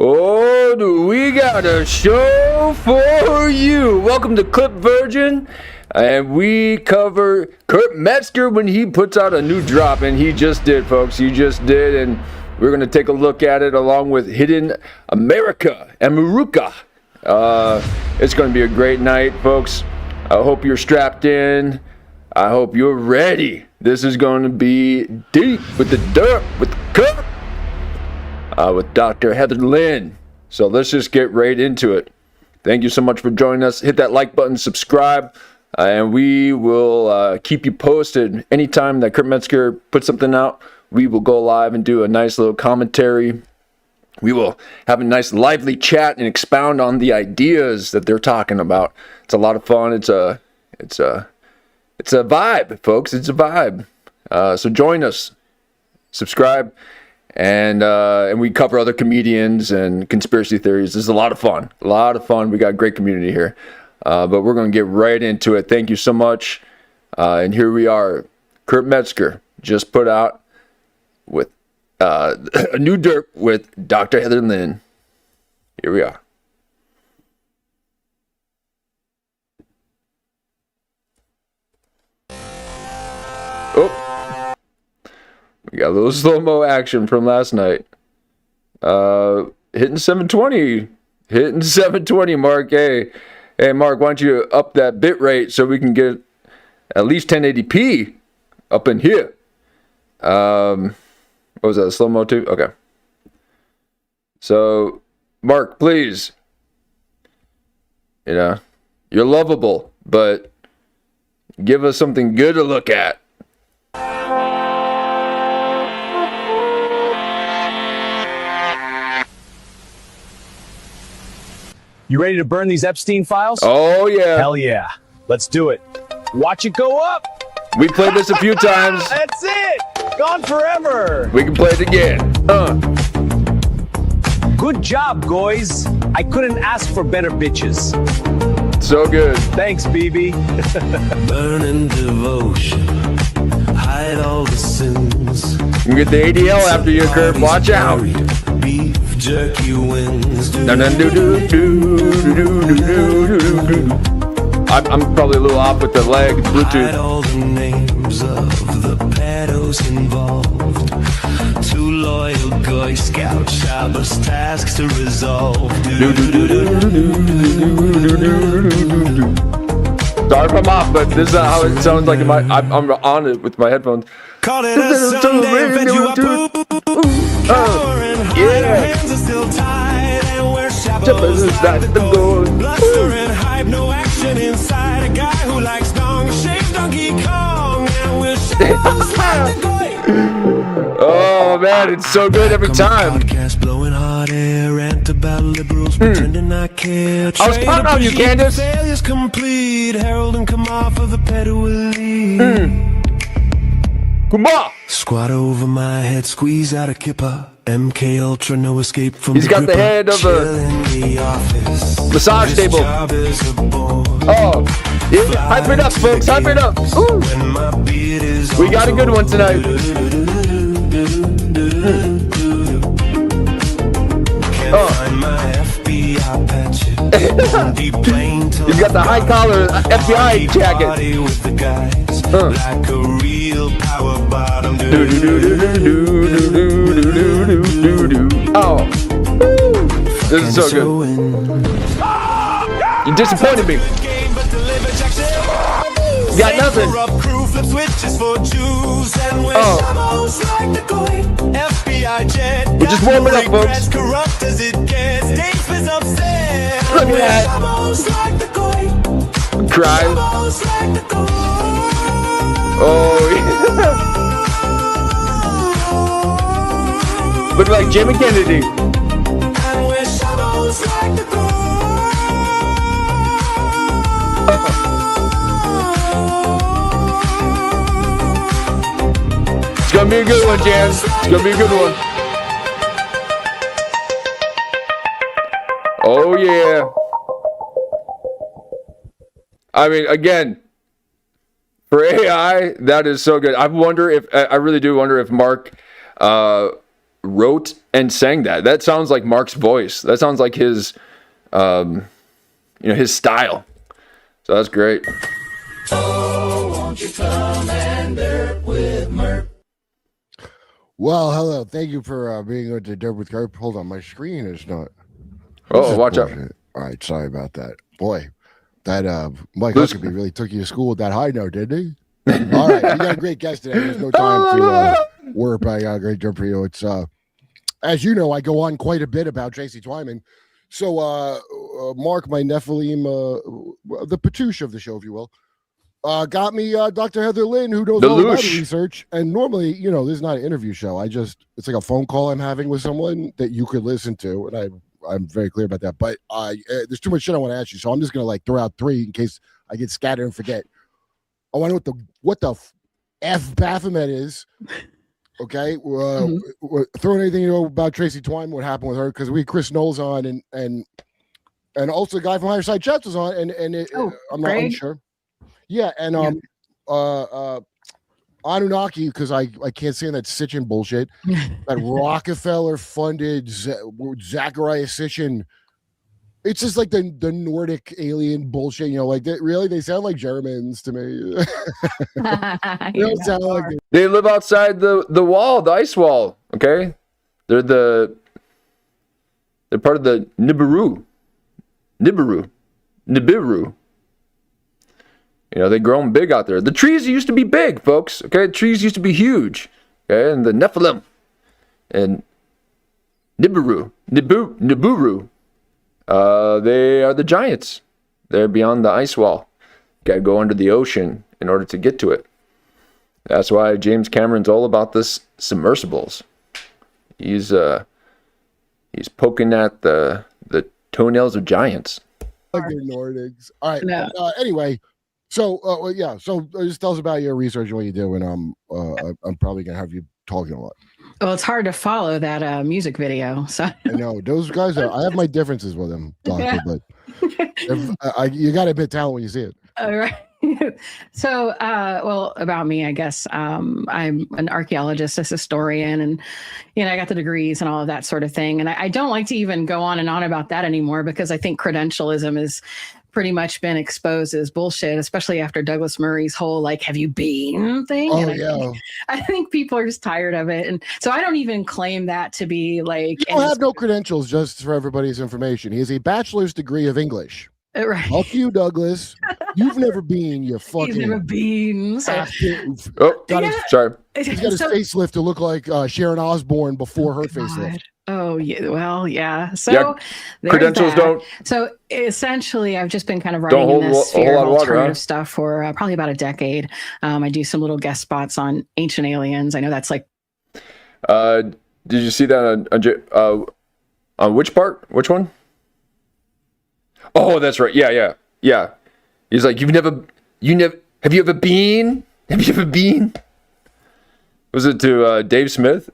Oh, do we got a show for you. Welcome to Clip Virgin, and we cover Kurt Metzger when he puts out a new drop, and he just did, folks. He just did, and we're going to take a look at it along with Hidden America and Maruka. It's going to be a great night, folks. I hope you're strapped in. I hope you're ready. This is going to be deep with the Derp, with Kurp, with Dr. Heather Lynn. So let's just get right into it. Thank you so much for joining us. Hit that like button, subscribe, and we will keep you posted. Anytime that Kurt Metzger puts something out, we will go live and do a nice little commentary. We will have a nice lively chat and expound on the ideas that they're talking about. It's a lot of fun. It's a vibe, folks. It's a vibe. So join us, subscribe, and we cover other comedians and conspiracy theories. This is a lot of fun. A lot of fun. We got a great community here. But we're going to get right into it. Thank you so much. And here we are. Kurt Metzger just put out with a new Derp with Dr. Heather Lynn. Here we are. Oh, we got a little slow-mo action from last night. Hitting 720. Hitting 720, Mark. Hey, Mark, why don't you up that bit rate so we can get at least 1080p up in here. What was that, slow-mo too? Okay. So, Mark, please. You know, you're lovable, but give us something good to look at. You ready to burn these Epstein files? Oh, yeah. Hell yeah. Let's do it. Watch it go up. We played this a few times. That's it. Gone forever. We can play it again. Good job, guys. I couldn't ask for better bitches. So good. Thanks, BB. Burning devotion, hide all the sins. You can get the ADL after you, Kurp. Watch out. Beef jerky wings. I'm probably a little off with the leg Hide Bluetooth. all the names of the pedos involved. Two loyal Boy Scout Shabbos tasks to resolve. Sorry if I'm off, but this is how it sounds like I'm on it with my headphones. Call it a Sunday, fed you a poop. Cowering, hiding, hands are still tied, and we're Shabbos like the gold. Blustering, hype, no action inside. A guy who likes dong, shaved Donkey Kong, and we're Shabbos like the gold. Oh man, it's so good every time. Podcast blowing hot air, rant about liberals, pretending I care. I was counting on you, Candace. Failures complete, herald and come off of the pedoily. Come on. Squat over my head, squeeze out a kipper. MK Ultra, no escape from He's the got the gripper. head of Chill a in the office. massage This table. job is a bore. Oh, yeah, hype it up, folks, hype it up. Ooh. When my beard is We got a good one tonight. Can't find my FBI patches. Deep plane till He's got the high collar FBI jacket. party with the guys. Like a real power bottom. Oh, this is so good. You disappointed me. You got nothing. Oh. We're just warming up, folks. Look at that. Crying. Oh, yeah. Look like Jimmy Kennedy. It's gonna be a good one, Jan. It's gonna be a good one. Oh yeah. I mean, again, for AI, that is so good. I really do wonder if Mark wrote and sang that. That sounds like Mark's voice. That sounds like his, his style. So that's great. Oh, won't you come and derp with Merp? Well, hello. Thank you for being on to Derp with Kurp. Hold on, my screen is not. Oh, watch out. All right, sorry about that. Boy, that Mike Huckabee really took you to school with that high note, didn't he? All right, we got a great guest today. There's no time to work, but I got a great job for you. It's as you know, I go on quite a bit about Tracy Twyman. So Mark, my Nephilim, the Patouche of the show, if you will, got me Dr. Heather Lynn, who knows all about research. And normally, this is not an interview show. It's like a phone call I'm having with someone that you could listen to, and I'm very clear about that. But there's too much shit I want to ask you, so I'm just gonna throw out 3 in case I get scattered and forget. I want to know what the F Baphomet is. Okay, throwing anything you know about Tracy Twyman, what happened with her, because we had Chris Knowles on, and also the guy from Higher Side Chats was on, and I'm not unsure. Yeah, and Anunnaki, because I can't stand that Sitchin bullshit. That Rockefeller funded Zachariah Sitchin. It's just like the Nordic alien bullshit, really they sound like Germans to me. They don't sound like they live outside the wall, the ice wall. Okay, they're part of the Nibiru. They grow them big out there. The trees used to be big, folks. Okay, the trees used to be huge. Okay, and the Nephilim and Nibiru. They are the giants. They're beyond the ice wall. Got to go under the ocean in order to get to it. That's why James Cameron's all about this submersibles. He's poking at the toenails of giants. Like they're Nordics. All right. No. Anyway, so just tell us about your research and what you do, and I'm probably gonna have you talking a lot. Well, it's hard to follow that music video. So I know those guys I have my differences with them, Doctor, but you got to admit talent when you see it. All right. So, about me, I guess I'm an archaeologist, a historian, and I got the degrees and all of that sort of thing. And I don't like to even go on and on about that anymore, because I think credentialism has pretty much been exposed as bullshit, especially after Douglas Murray's whole have you been thing. Oh, I think people are just tired of it, and so I don't even claim that to be You don't have no credentials, just for everybody's information. He has a bachelor's degree of English. Right. Fuck you, Douglas. You've never been. You fucking. He's never been. So. Sorry. He's got his facelift to look like Sharon Osbourne before her facelift. Oh, yeah. Well, yeah. So credentials don't. So essentially, I've just been kind of writing in this sphere of alternative stuff for probably about a decade. I do some little guest spots on Ancient Aliens. I know that's like. Did you see that on which part? Which one? Oh, that's right. Yeah. He's like, have you ever been? Have you ever been? Was it to Dave Smith?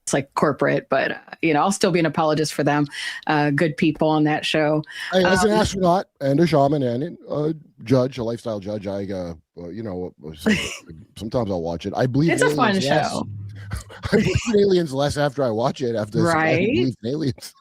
It's like corporate, but I'll still be an apologist for them. Good people on that show. As an astronaut and a shaman and a judge, a lifestyle judge, I sometimes I'll watch it. I believe it's a fun show. I believe in aliens less after I watch it. Right? I believe in aliens.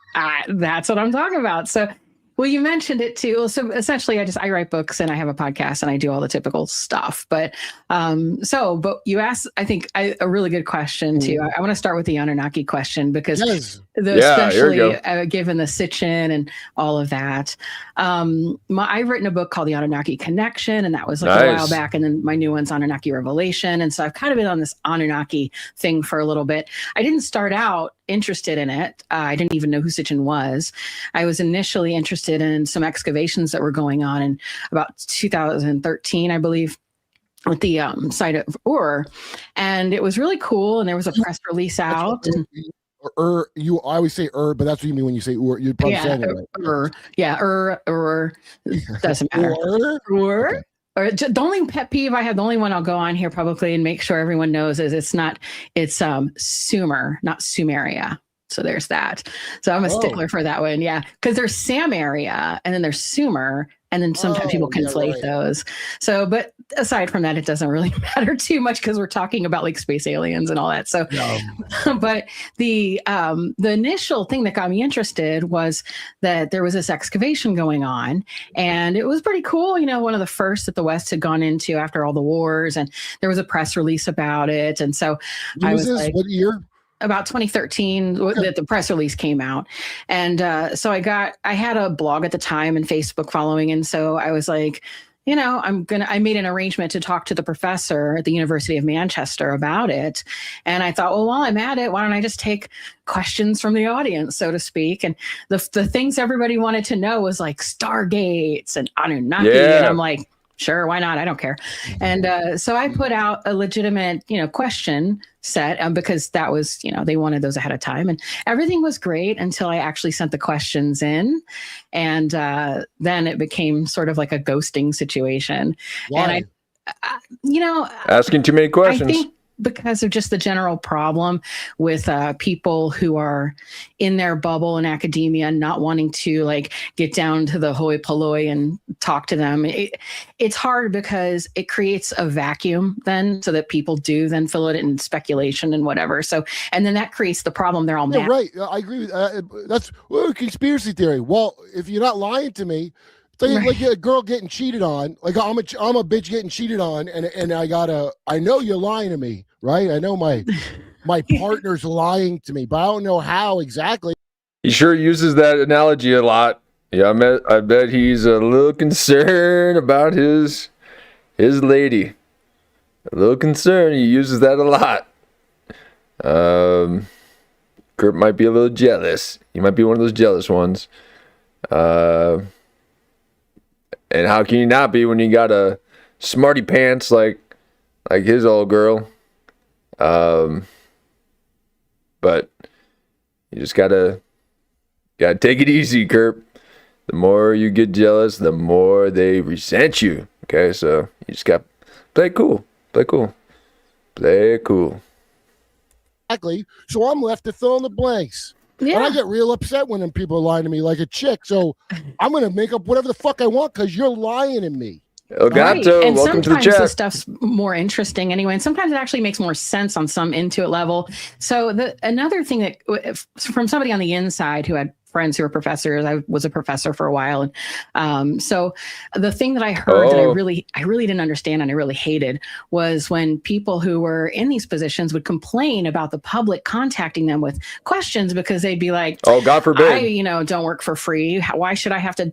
That's what I'm talking about. So. Well, you mentioned it too. So essentially, I write books and I have a podcast and I do all the typical stuff. But you asked, I think, a really good question too. I want to start with the Anunnaki question, because especially given the Sitchin and all of that. I've written a book called The Anunnaki Connection, and that was a while back. And then my new one's Anunnaki Revelation. And so I've kind of been on this Anunnaki thing for a little bit. I didn't start out interested in it. I didn't even know who Sitchin was. I was initially interested in some excavations that were going on in about 2013, I believe, with the site of Ur, and it was really cool. And there was a press release out. I always say but that's what you mean when you say Ur. You're probably saying it right. Ur. Doesn't matter. Ur. Okay. Or the only pet peeve I have, the only one I'll go on here publicly and make sure everyone knows, is it's Sumer, not Sumeria. So there's that. So I'm a stickler for that one. Yeah. Because there's Samaria and then there's Sumer. And then sometimes people conflate those. So, but aside from that, it doesn't really matter too much because we're talking about like space aliens and all that. So, but the initial thing that got me interested was that there was this excavation going on, and it was pretty cool. You know, one of the first that the West had gone into after all the wars, and there was a press release about it. And so I was like, what year? About 2013 that the press release came out. And so I had a blog at the time and Facebook following. And so I was like, you know, I made an arrangement to talk to the professor at the University of Manchester about it. And I thought, well, while I'm at it, why don't I just take questions from the audience, so to speak? And the things everybody wanted to know was like Stargates and Anunnaki. Yeah. And I'm like, sure, why not? I don't care. And so I put out a legitimate, you know, question set because that was, you know, they wanted those ahead of time, and everything was great until I actually sent the questions in, and then it became sort of like a ghosting situation. Why? And I, you know, Asking too many questions. I think because of just the general problem with people who are in their bubble in academia, not wanting to like get down to the hoi polloi and talk to them. It's hard because it creates a vacuum then, so that people do then fill it in speculation and whatever. So, and then that creates the problem. They're all mad. Right. I agree with that's conspiracy theory. Well, if you're not lying to me, like a girl getting cheated on, like I'm a bitch getting cheated on, and I know you're lying to me, right? I know my partner's lying to me, but I don't know how exactly. He sure uses that analogy a lot. Yeah, I bet he's a little concerned about his lady. A little concerned. He uses that a lot. Kurt might be a little jealous. He might be one of those jealous ones. And how can you not be when you got a smarty pants like his old girl? But you just gotta take it easy, Kurp. The more you get jealous, the more they resent you. Okay, so you just got play it cool. Exactly. So I'm left to fill in the blanks. Yeah. And I get real upset when people are lying to me like a chick. So I'm going to make up whatever the fuck I want because you're lying to me. Elgato, And welcome to the sometimes chat. the stuff's more interesting anyway, and sometimes it actually makes more sense on some Intuit level. So another thing that from somebody on the inside who had friends who were professors, I was a professor for a while, and so the thing that I heard that I really didn't understand and I really hated was when people who were in these positions would complain about the public contacting them with questions because they'd be like, "Oh, God forbid, I don't work for free. Why should I have to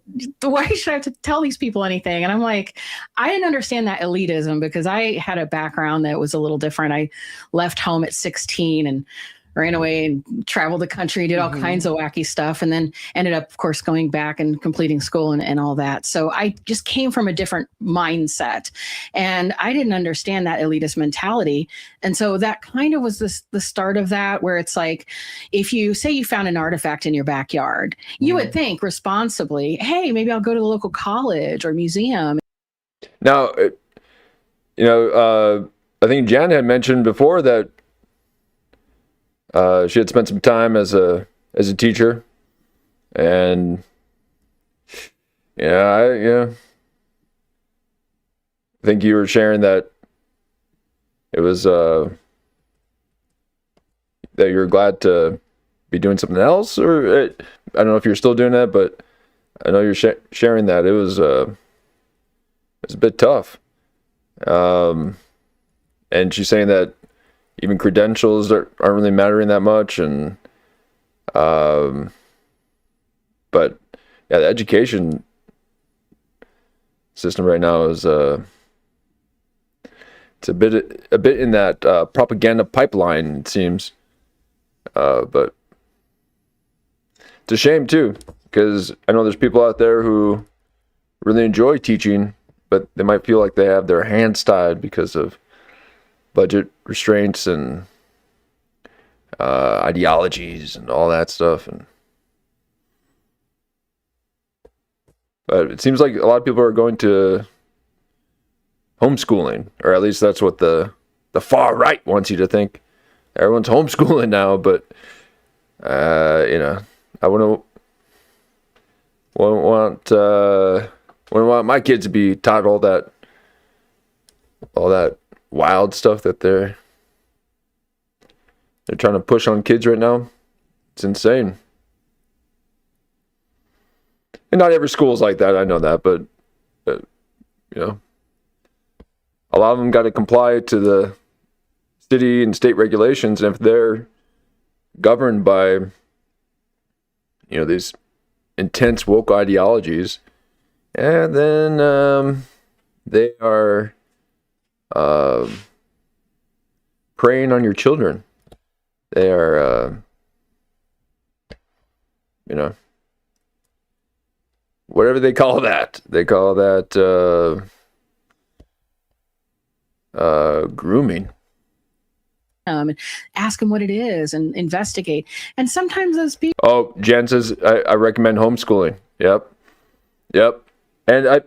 tell these people anything?" And I'm like, I didn't understand that elitism because I had a background that was a little different. I left home at 16 and ran away and traveled the country, did all kinds of wacky stuff, and then ended up, of course, going back and completing school and all that. So I just came from a different mindset, and I didn't understand that elitist mentality. And so that kind of was the start of that, where it's like, if you say you found an artifact in your backyard, you would think responsibly, hey, maybe I'll go to the local college or museum. Now, I think Jan had mentioned before that she had spent some time as a teacher, and I think you were sharing that it was that you're glad to be doing something else, or I don't know if you're still doing that, but I know you're sharing that it was a bit tough, and she's saying that even credentials aren't really mattering that much, and but yeah, the education system right now is it's a bit in that propaganda pipeline, it seems, but it's a shame too, because I know there's people out there who really enjoy teaching, but they might feel like they have their hands tied because of budget restraints and ideologies and all that stuff. But it seems like a lot of people are going to homeschooling, or at least that's what the far right wants you to think. Everyone's homeschooling now, but I wouldn't want want my kids to be taught all that wild stuff that they're trying to push on kids right now. It's insane. And not every school is like that, I know that, but you know, a lot of them got to comply to the city and state regulations, and if they're governed by, you know, these intense woke ideologies, and then they are preying on your children. They are, you know, whatever they call that. They call that grooming. And ask them what it is and investigate. And sometimes those people. Oh, Jen says, I recommend homeschooling. Yep. And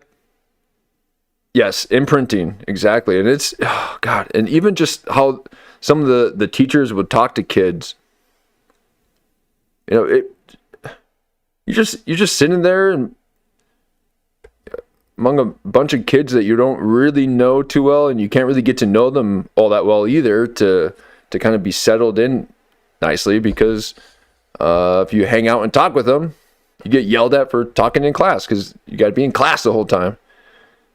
yes, imprinting, exactly. And it's, oh God, and even just how some of the teachers would talk to kids. You know, you're just sitting there and among a bunch of kids that you don't really know too well, and you can't really get to know them all that well either to kind of be settled in nicely, because if you hang out and talk with them, you get yelled at for talking in class, because you got to be in class the whole time,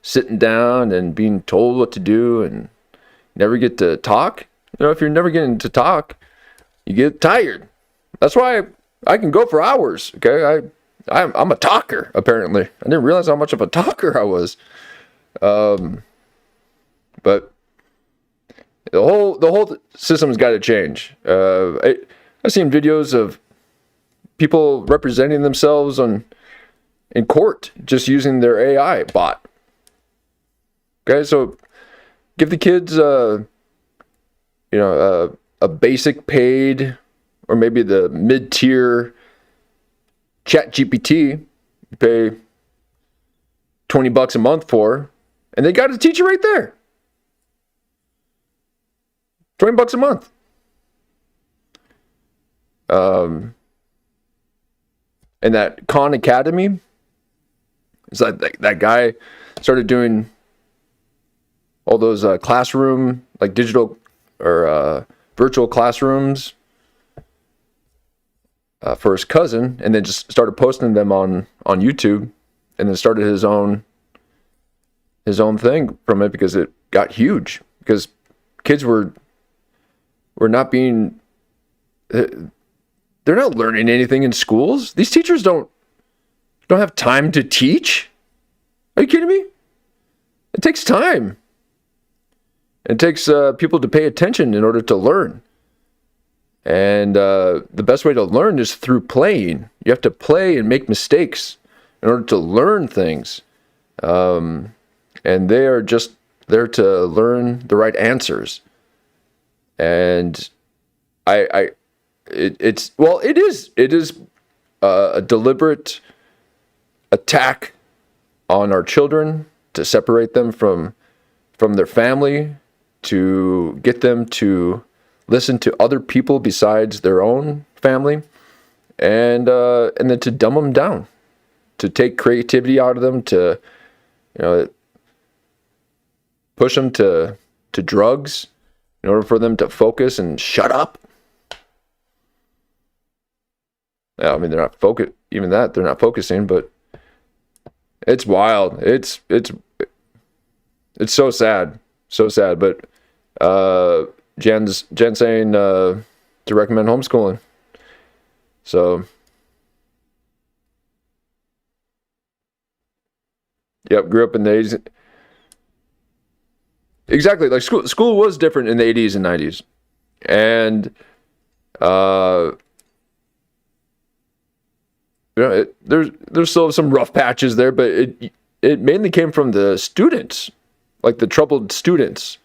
sitting down and being told what to do, and never get to talk. You know, if you're never getting to talk, you get tired. That's why I can go for hours. Okay, I'm a talker, apparently. I didn't realize how much of a talker I was. But the whole system's got to change. I've seen videos of people representing themselves in court just using their AI bot. Okay, so give the kids a basic paid, or maybe the mid-tier Chat GPT, you pay $20 a month for, and they got a teacher right there. $20 a month. And that Khan Academy, it's like that guy started doing all those classroom, like digital or virtual classrooms for his cousin, and then just started posting them on YouTube, and then started his own thing from it, because it got huge, because kids were not being, they're not learning anything in schools. These teachers don't have time to teach. Are you kidding me? It takes time. It takes people to pay attention in order to learn. And the best way to learn is through playing. You have to play and make mistakes in order to learn things. And they are just there to learn the right answers. And it is a deliberate attack on our children, to separate them from their family, to get them to listen to other people besides their own family, and then to dumb them down, to take creativity out of them, to, you know, push them to drugs in order for them to focus and shut up. Yeah, I mean, they're not focused. Even that, they're not focusing. But it's wild. It's so sad, But Jen's saying to recommend homeschooling. So, yep, grew up in the 80s. Exactly, like school was different in the 80s and 90s. And you know, there's still some rough patches there, but it mainly came from the students, like the troubled students.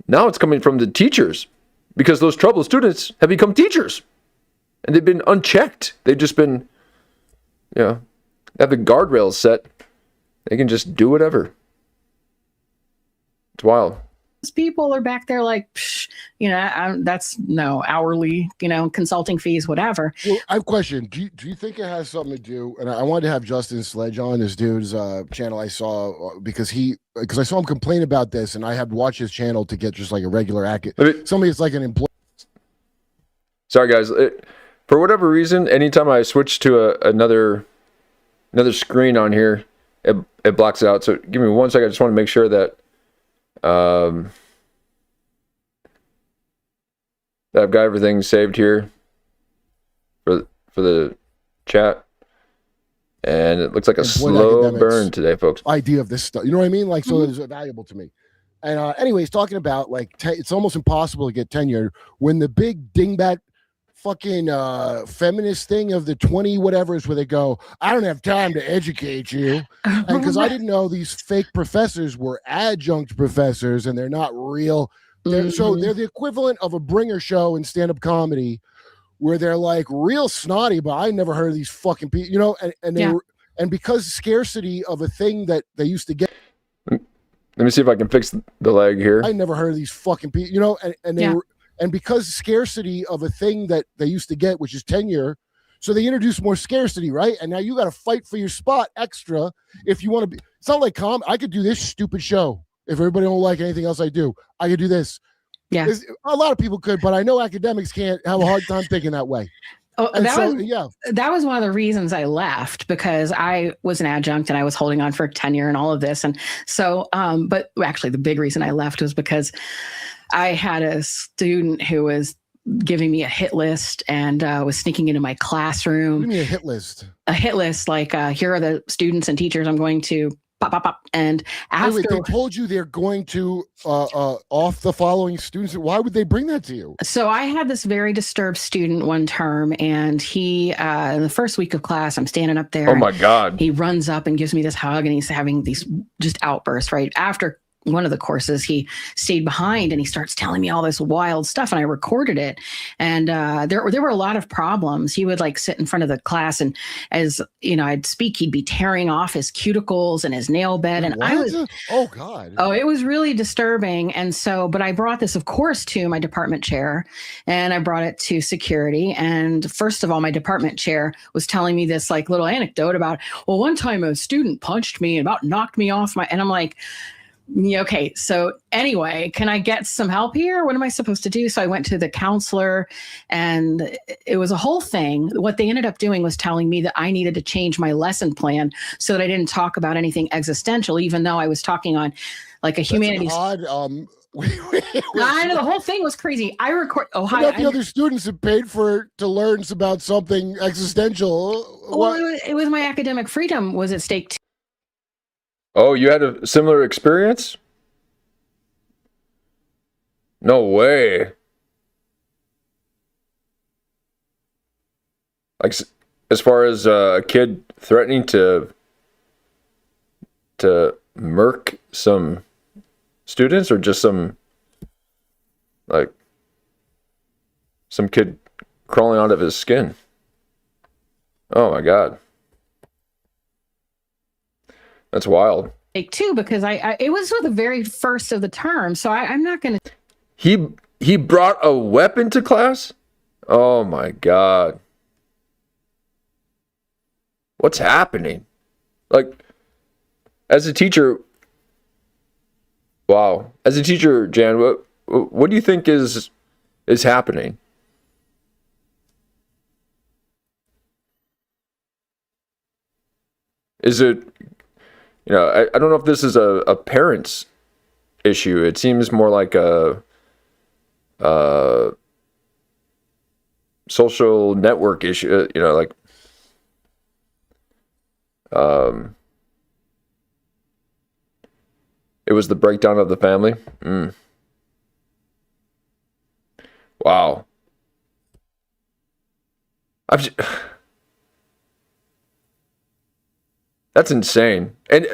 Now it's coming from the teachers, because those troubled students have become teachers, and they've been unchecked. They've just been, you know, have the guardrails set. They can just do whatever. It's wild. people are back there like, psh, that's no hourly, consulting fees, whatever. Well, I have a question. Do you think it has something to do? And I wanted to have Justin Sledge on this dude's channel. I saw because I saw him complain about this, and I had watched his channel to get just like a regular somebody that's like an employee. Sorry, guys. For whatever reason, anytime I switch to another screen on here, it blocks it out. So give me 1 second. I just want to make sure that that I've got everything saved here for the chat. And it looks like a slow burn today, folks. Idea of this stuff, you know what I mean? Like, so it's valuable to me. And anyways, talking about like it's almost impossible to get tenure when the big dingbat fucking feminist thing of the 20 whatever's where they go, I don't have time to educate you. And because I didn't know these fake professors were adjunct professors and they're not real. So they're the equivalent of a bringer show in stand-up comedy where they're like real snotty, but I never heard of these fucking people, and they were, and because scarcity of a thing that they used to get. Let me see if I can fix the lag here. I never heard of these fucking people, and they were. And because scarcity of a thing that they used to get, which is tenure, so they introduced more scarcity, right? And now you got to fight for your spot extra if you want to be. It's not like I could do this stupid show. If everybody don't like anything else I do, I could do this. Yeah. A lot of people could, but I know academics can't have a hard time thinking that way. Oh, that was one of the reasons I left, because I was an adjunct and I was holding on for tenure and all of this. And so, but actually the big reason I left was because I had a student who was giving me a hit list and was sneaking into my classroom. Give me a hit list. A hit list, like here are the students and teachers I'm going to pop. And after they told you they're going to off the following students, why would they bring that to you? So I had this very disturbed student one term, and he in the first week of class, I'm standing up there. Oh my God. He runs up and gives me this hug, and he's having these just outbursts right after one of the courses. He stayed behind and he starts telling me all this wild stuff, and I recorded it. And there were a lot of problems. He would like sit in front of the class, and as I'd speak, he'd be tearing off his cuticles and his nail bed. And what? I was, oh God. Oh, it was really disturbing. And so, but I brought this, of course, to my department chair, and I brought it to security. And first of all, my department chair was telling me this like little anecdote about, well, one time a student punched me and about knocked me off and I'm like, okay, so anyway, can I get some help here? What am I supposed to do? So I went to the counselor, and it was a whole thing. What they ended up doing was telling me that I needed to change my lesson plan so that I didn't talk about anything existential, even though I was talking on like a humanities. Odd, I know the whole thing was crazy. I record. Oh, hi. The other students have paid to learn about something existential. Well, it was my academic freedom was at stake too. Oh, you had a similar experience? No way. Like, as far as a kid threatening to murk some students, or just some kid crawling out of his skin? Oh my God. That's wild. Too, because it was the very first of the term, so I'm not going to. He brought a weapon to class? Oh my God. What's happening? Like, as a teacher, wow. As a teacher, Jan, what do you think is happening? Is it, I don't know if this is a parent's issue. It seems more like a social network issue, it was the breakdown of the family. Wow. That's insane. And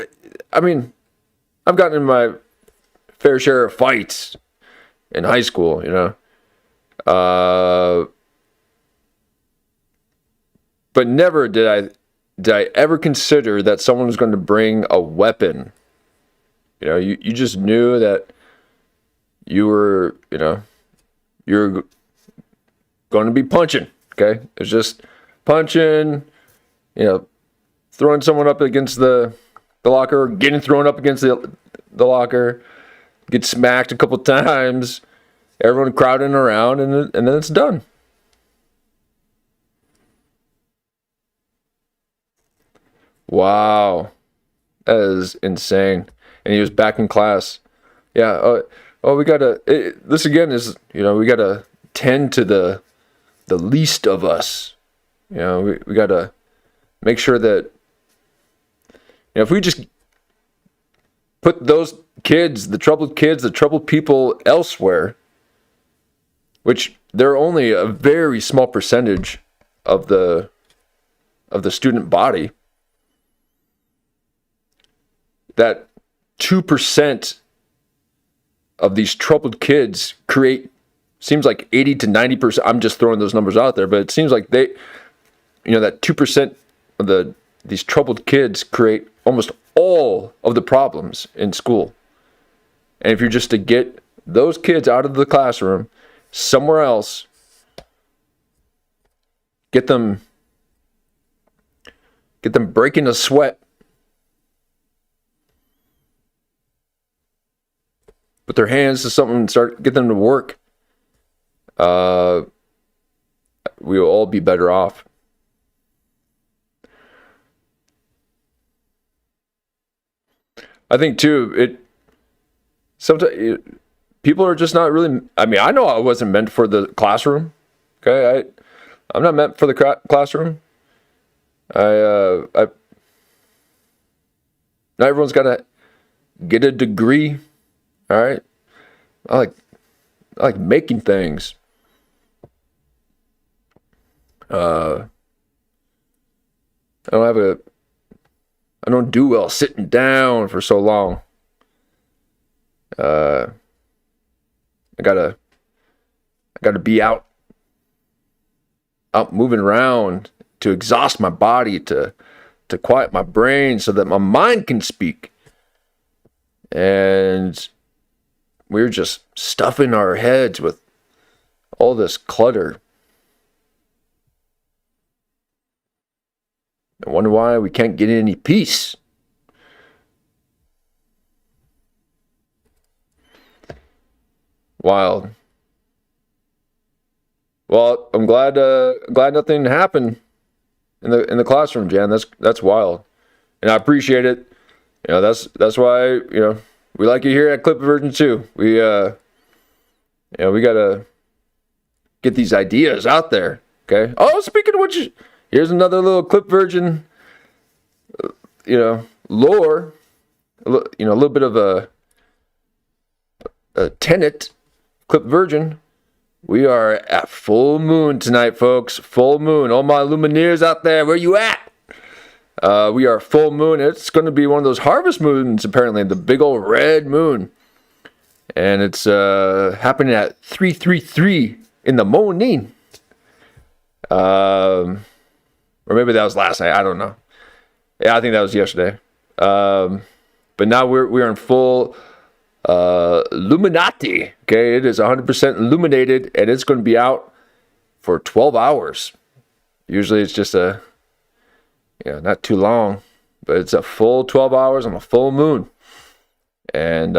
I mean, I've gotten in my fair share of fights in high school, but never did I ever consider that someone was going to bring a weapon. You just knew that you're going to be punching. Okay, it's just punching, throwing someone up against the locker, getting thrown up against the locker, get smacked a couple times, everyone crowding around, and then it's done. Wow, that is insane. And he was back in class. Yeah. We gotta. This again is we gotta tend to the least of us. We gotta make sure that if we just put those kids, the troubled people elsewhere, which they're only a very small percentage of the student body, that 2% of these troubled kids seems like 80 to 90%. I'm just throwing those numbers out there, but it seems like that 2% of these troubled kids create almost all of the problems in school. And if you're just to get those kids out of the classroom somewhere else, get them breaking a sweat, put their hands to something and get them to work, we will all be better off. I think too, sometimes people are just not really. I mean, I know I wasn't meant for the classroom. Okay, I'm not meant for the classroom. Not everyone's got to get a degree. All right, I like making things. I don't do well sitting down for so long. I gotta be out moving around to exhaust my body, to quiet my brain so that my mind can speak. And we're just stuffing our heads with all this clutter. I wonder why we can't get any peace. Wild. Well, I'm glad nothing happened in the classroom, Jan. That's wild, and I appreciate it. That's why we like you here at Clip Version 2. We we gotta get these ideas out there. Okay. Oh, speaking of which, here's another little Clip Version, lore. A little bit of a tenet. Clip Virgin. We are at full moon tonight, folks. Full moon. All my Lumineers out there, where you at? We are full moon. It's going to be one of those harvest moons, apparently, the big old red moon. And it's happening at 3:33 in the morning. Or maybe that was last night. I don't know. Yeah, I think that was yesterday. But now we're in full Illuminati. Okay, it is 100% illuminated, and it's going to be out for 12 hours. Usually it's just not too long, but it's a full 12 hours on a full moon. And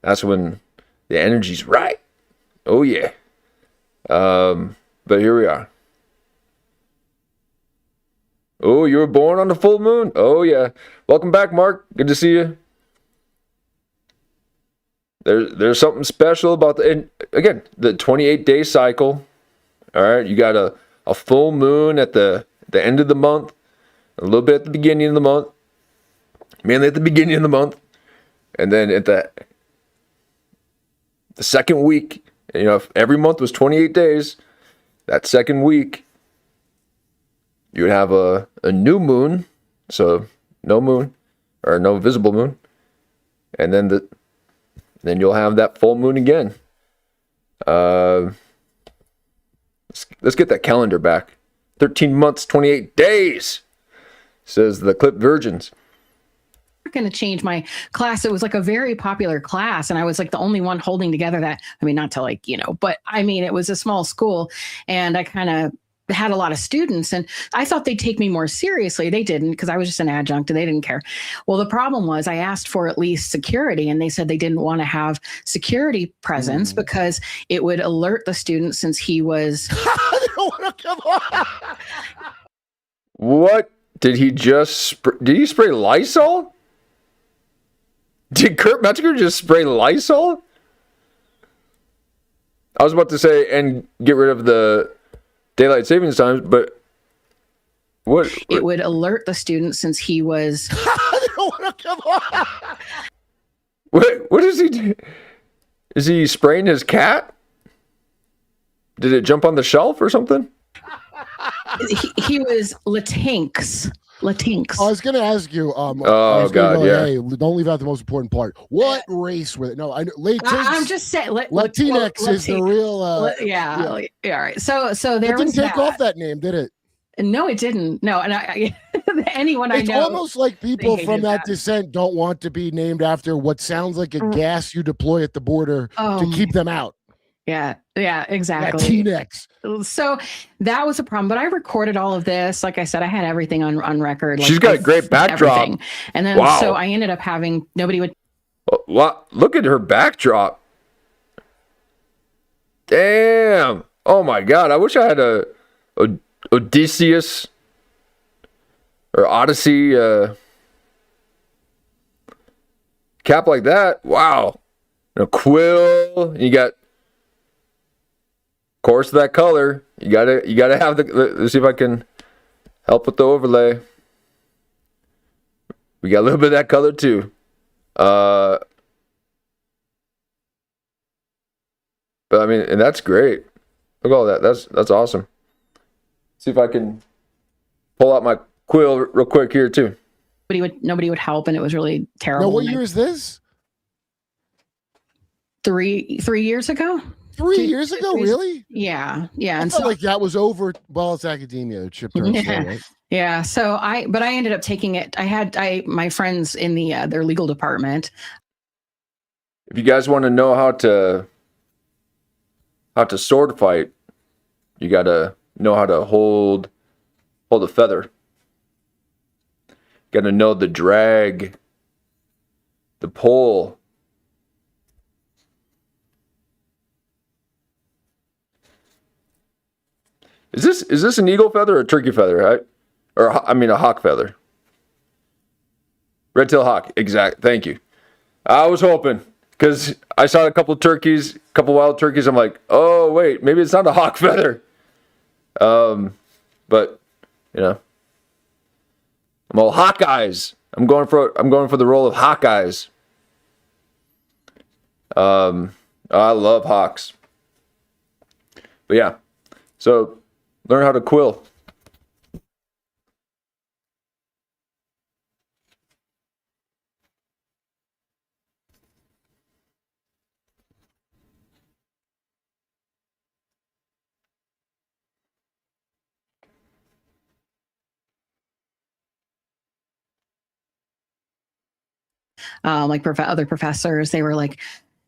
that's when the energy's right. Oh yeah. But here we are. Oh, you were born on the full moon? Oh yeah. Welcome back, Mark. Good to see you. There's something special about the 28-day cycle. All right, you got a full moon at the end of the month, a little bit at the beginning of the month, mainly at the beginning of the month, and then at the second week. If every month was 28 days, that second week you would have a new moon, so no moon or no visible moon, and then you'll have that full moon again. Let's get that calendar back. 13 months, 28 days, says the Clip Virgins. going to change my class. It was like a very popular class. And I was like the only one holding together that, I mean, not to like, but I mean, it was a small school and I kind of had a lot of students and I thought they'd take me more seriously. They didn't because I was just an adjunct and they didn't care. Well, the problem was I asked for at least security and they said they didn't want to have security presence because it would alert the student since he was. They don't want to come on. What? Did he just did he spray Lysol? Did Kurt Metzger just spray Lysol? I was about to say, and get rid of the daylight savings times, but what? It would alert the student since he was. They don't want to come on. What is he do? Is he spraying his cat? Did it jump on the shelf or something? He was Latinx. I was going to ask you. Oh God, yeah. Hey, don't leave out the most important part. What race with it? No, I know. I'm just saying. Latinx is the real. Yeah. All right. So there it didn't take off that name, did it? No, it didn't. No, and I anyone it's I know. It's almost like people from that descent don't want to be named after what sounds like a gas you deploy at the border to keep them out. Yeah, exactly. Latinx. So that was a problem, but I recorded all of this. Like I said, I had everything on record. Like she's got a great backdrop. Everything. And then so I ended up having nobody would. What? Look at her backdrop. Damn. Oh my God. I wish I had a Odysseus or Odyssey cap like that. Wow. And a quill. You got. Of course, that color. You gotta have let's see if I can help with the overlay. We got a little bit of that color too. But I mean, and that's great. Look at all that. That's awesome. See if I can pull out my quill real quick here too. Nobody would help, and it was really terrible. Now, what year is this? 3 years ago. 3 years ago, really? Yeah. And so like that was over. Well, it's academia. It shipped around. Right? Yeah. So I ended up taking it. I had my friends in their legal department. If you guys want to know how to sword fight, you gotta know how to hold a feather. You gotta know the drag, the pull. Is this an eagle feather or a turkey feather, right? Or I mean a hawk feather. Red-tailed hawk, exact. Thank you. I was hoping because I saw a couple turkeys, a couple wild turkeys. I'm like, oh wait, maybe it's not a hawk feather. But I'm all Hawkeyes. I'm going for the role of Hawkeyes. I love hawks. But yeah, so. Learn how to quill. Like other professors, they were like,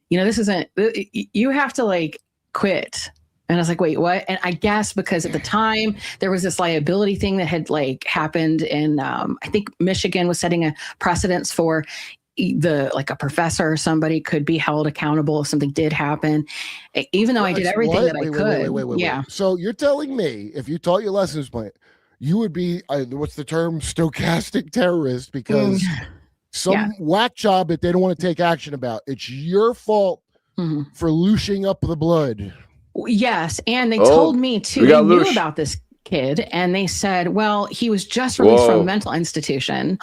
this isn't. You have to like quit. And I was like, wait, what? And I guess because at the time there was this liability thing that had like happened in, I think Michigan was setting a precedence for a professor or somebody could be held accountable if something did happen, even though I did everything that I could. Wait. So you're telling me if you taught your lessons plan, you would be, what's the term? Stochastic terrorist because some whack job that they don't want to take action about. It's your fault for looshing up the blood. Yes, and they told me too. They knew about this kid, and they said, "Well, he was just released from a mental institution."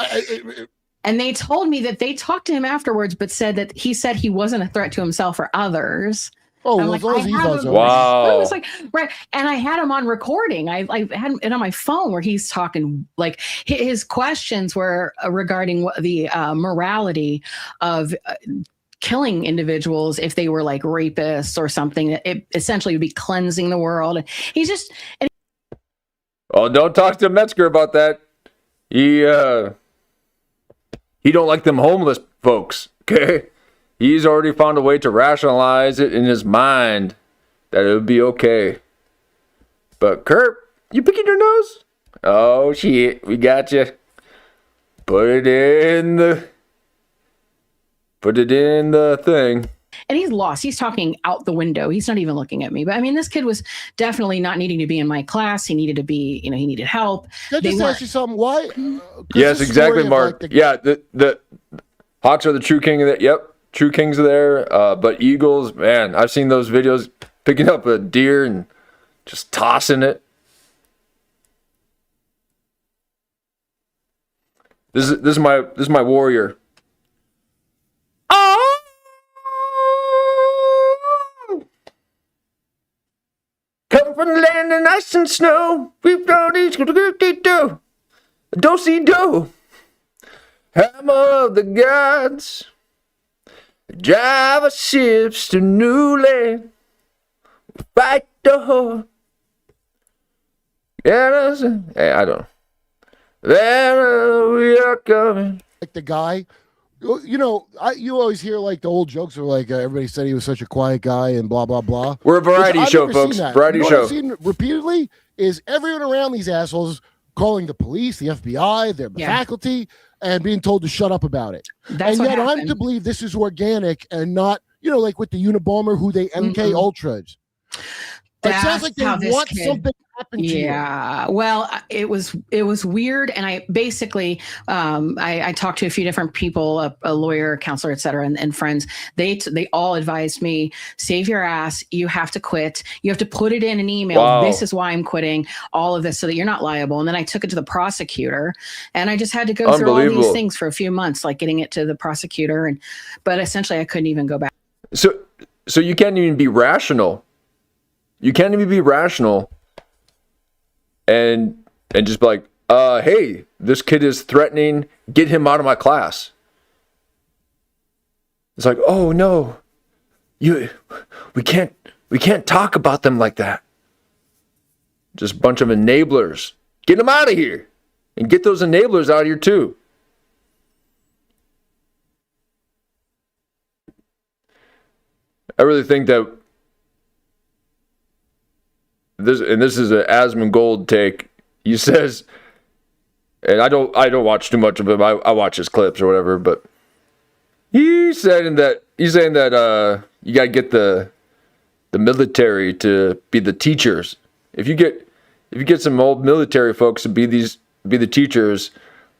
And they told me that they talked to him afterwards, but said that he said he wasn't a threat to himself or others. Oh, well, as long as he does. Wow! I was like, right, and I had him on recording. I had it on my phone where he's talking. Like his questions were regarding the morality of. Killing individuals if they were like rapists or something. It essentially would be cleansing the world. And he's just. Oh, don't talk to Metzger about that. He He don't like them homeless folks, okay? He's already found a way to rationalize it in his mind that it would be okay. But Kurp, you picking your nose? Oh shit, we got you. Put it in the thing. And he's lost. He's talking out the window. He's not even looking at me. But I mean, this kid was definitely not needing to be in my class. He needed to be, he needed help. Can I just ask you something? Why? Yes, exactly, Mark. Yeah, the Hawks are the true king of that. Yep, true kings are there. But eagles, man, I've seen those videos picking up a deer and just tossing it. This is my warrior. Oh! Come from the land of ice and snow. We've got each do. Do. Hammer of the gods. Drive our ships to new land. Fight the horde. Yeah, hey, I don't know. There we are coming. Like the guy, you always hear like the old jokes of like everybody said he was such a quiet guy and blah blah blah. We're a variety show, folks. Variety show. What I've seen repeatedly is everyone around these assholes calling the police, the FBI, their faculty, and being told to shut up about it. That's and what yet happened. I'm to believe this is organic and not, like with the Unabomber who they MK Ultras. It sounds like they want something to happen to you. Yeah. Well, it was weird. And I basically, I talked to a few different people, a lawyer, counselor, et cetera, and friends. They all advised me, save your ass. You have to quit. You have to put it in an email. Wow. This is why I'm quitting, all of this, so that you're not liable. And then I took it to the prosecutor, and I just had to go through all these things for a few months, like getting it to the prosecutor. But essentially I couldn't even go back. So you can't even be rational. You can't even be rational and just be like, hey, this kid is threatening, get him out of my class. It's like, oh no, we can't talk about them like that. Just a bunch of enablers. Get them out of here. And get those enablers out of here too. I really think that this is an Asmongold take. He says, and I don't watch too much of him. I watch his clips or whatever, but he's saying that you gotta get the military to be the teachers. If you get some old military folks to be the teachers,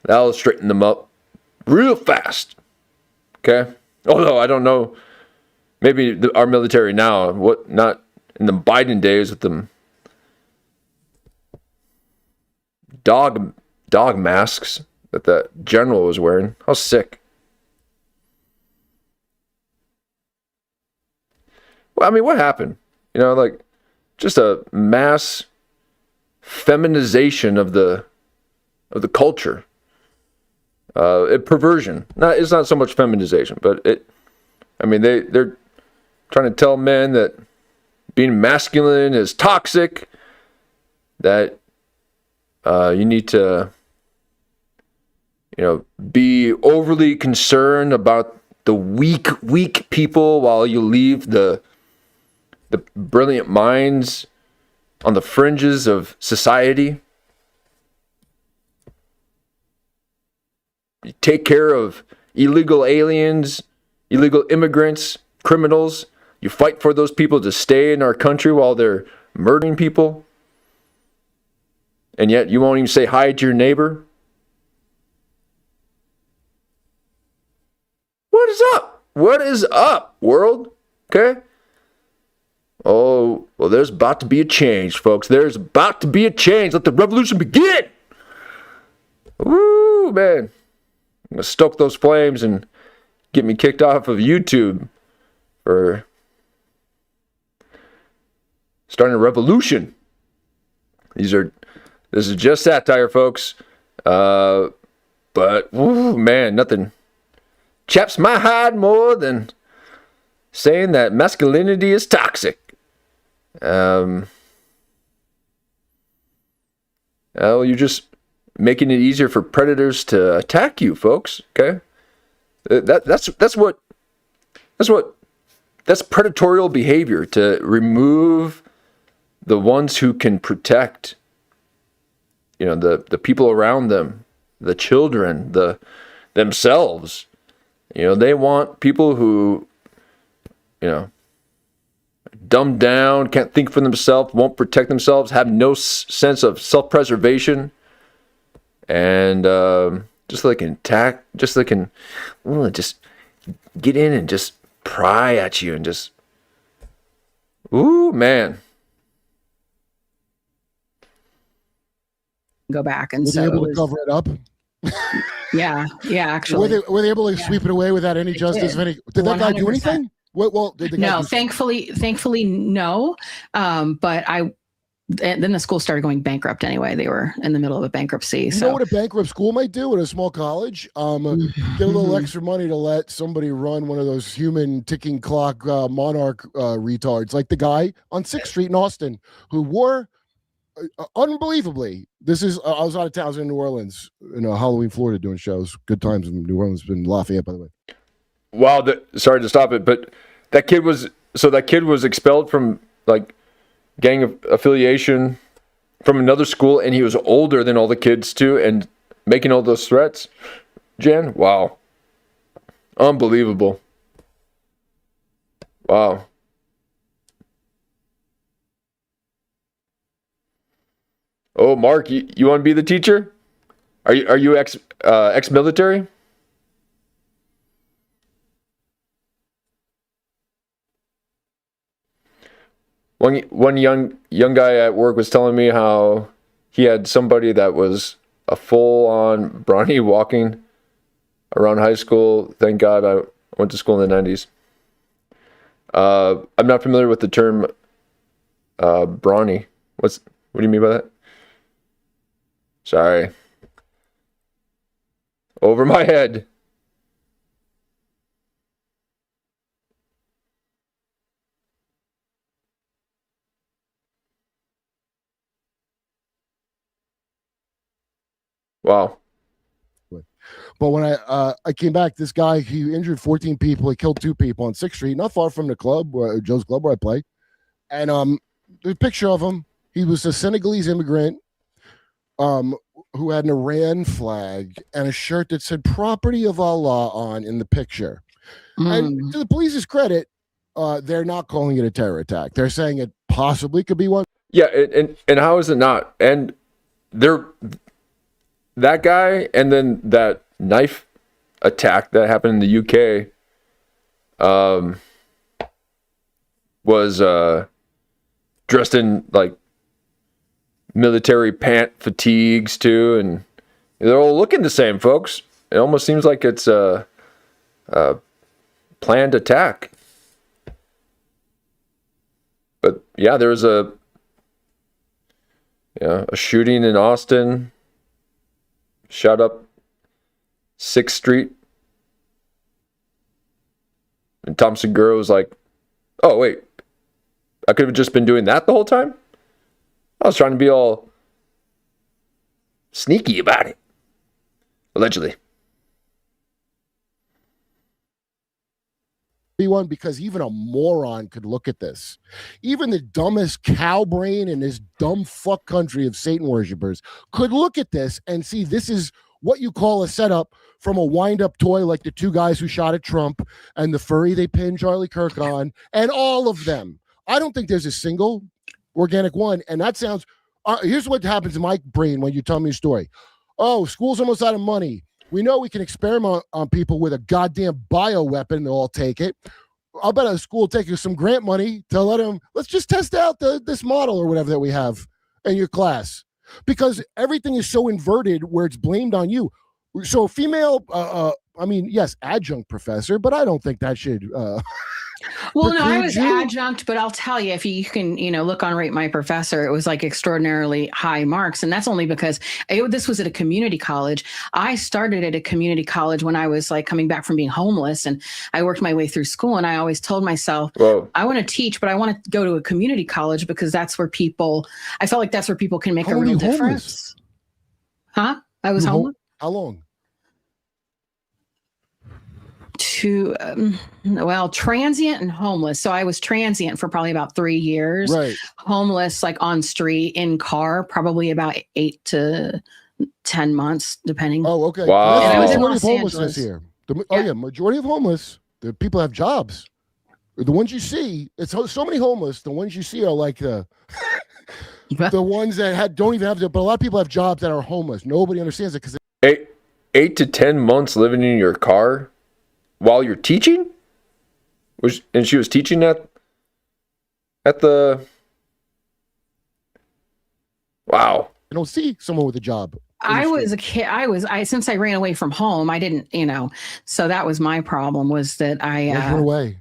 that'll straighten them up real fast. Okay? Although I don't know, maybe our military now, not in the Biden days with them dog masks that the general was wearing. How sick. Well, I mean, what happened? Like just a mass feminization of the culture. Perversion. It's not so much feminization, but they're trying to tell men that being masculine is toxic, that you need to, be overly concerned about the weak people while you leave the brilliant minds on the fringes of society. You take care of illegal aliens, illegal immigrants, criminals. You fight for those people to stay in our country while they're murdering people. And yet you won't even say hi to your neighbor. What is up? What is up, world? Okay? Oh, well, there's about to be a change, folks. There's about to be a change. Let the revolution begin. Woo, man. I'm going to stoke those flames and get me kicked off of YouTube for starting a revolution. This is just satire, folks. But, woo, man, nothing chaps my hide more than saying that masculinity is toxic. Well, you're just making it easier for predators to attack you, folks. Okay? That's predatorial behavior, to remove the ones who can protect, the people around them, the children, themselves. They want people who, dumbed down, can't think for themselves, won't protect themselves, have no sense of self-preservation, and just so they can just get in and just pry at you and just, ooh, man. Go back, and were so they able to cover it up? Yeah, actually, were they able to sweep it away without any justice? Did that guy do anything? Well, did the guy no, thankfully, no. But then the school started going bankrupt anyway. They were in the middle of a bankruptcy. You know what a bankrupt school might do at a small college? Get a little extra money to let somebody run one of those human ticking clock monarch retards, like the guy on 6th Street in Austin who wore, unbelievably, I was out of town. I was in New Orleans, Halloween, Florida, doing shows. Good times in New Orleans. Been Lafayette, by the way. Wow, sorry to stop it, but that kid was expelled from gang affiliation from another school, and he was older than all the kids too, and making all those threats. Jan, wow, unbelievable. Wow. Oh, Mark, you want to be the teacher? Are you ex-military? One young guy at work was telling me how he had somebody that was a full-on brawny walking around high school. Thank God I went to school in the 90s. I'm not familiar with the term brawny. What do you mean by that? Sorry. Over my head. Wow. But when I came back, this guy, he injured 14 people. He killed 2 people on 6th Street, not far from the club, Joe's Club, where I play. And the picture of him, he was a Senegalese immigrant who had an Iran flag and a shirt that said "Property of Allah" on in the picture. And to the police's credit, they're not calling it a terror attack. They're saying it possibly could be one. Yeah, and how is it not? And that guy, and then that knife attack that happened in the UK was dressed in military pant fatigues too, and they're all looking the same, folks. It almost seems like it's a planned attack. But yeah, there was a shooting in Austin. Shot up 6th Street. And Tom Segura was like, oh, wait. I could have just been doing that the whole time? I was trying to be all sneaky about it. Allegedly. One, because even a moron could look at this. Even the dumbest cow brain in this dumb fuck country of Satan worshipers could look at this and see this is what you call a setup from a wind-up toy, like the 2 guys who shot at Trump and the furry they pinned Charlie Kirk on, and all of them. I don't think there's a single organic one. And that sounds, here's what happens in my brain when you tell me a story. Oh, school's almost out of money. We know we can experiment on people with a goddamn bioweapon. They'll all take it. I'll bet a school will take you some grant money to let them, let's just test out this model or whatever that we have in your class. Because everything is so inverted where it's blamed on you. So female, yes, adjunct professor, but I don't think that should... Well, no, I was adjunct, but I'll tell you, if you can, look on Rate My Professor, it was extraordinarily high marks. And that's only because this was at a community college. I started at a community college when I was coming back from being homeless, and I worked my way through school. And I always told myself, I want to teach, but I want to go to a community college because that's where I felt like that's where people can make a real difference. Huh? I was homeless. How long? transient and homeless. So I was transient for probably about 3 years. Right. Homeless, like on street, in car, probably about 8 to 10 months, depending. Oh, okay. Wow. And I was in Majority of Los homelessness Angeles. here. Oh yeah, majority of homeless. The people have jobs. The ones you see, it's so many homeless. The ones you see are like the ones that don't even have. But a lot of people have jobs that are homeless. Nobody understands it because 8 to 10 months living in your car while you're teaching? And she was teaching at the... Wow. you don't see someone with a job. I was a kid. Since I ran away from home, I didn't, so that was my problem, was that Run away.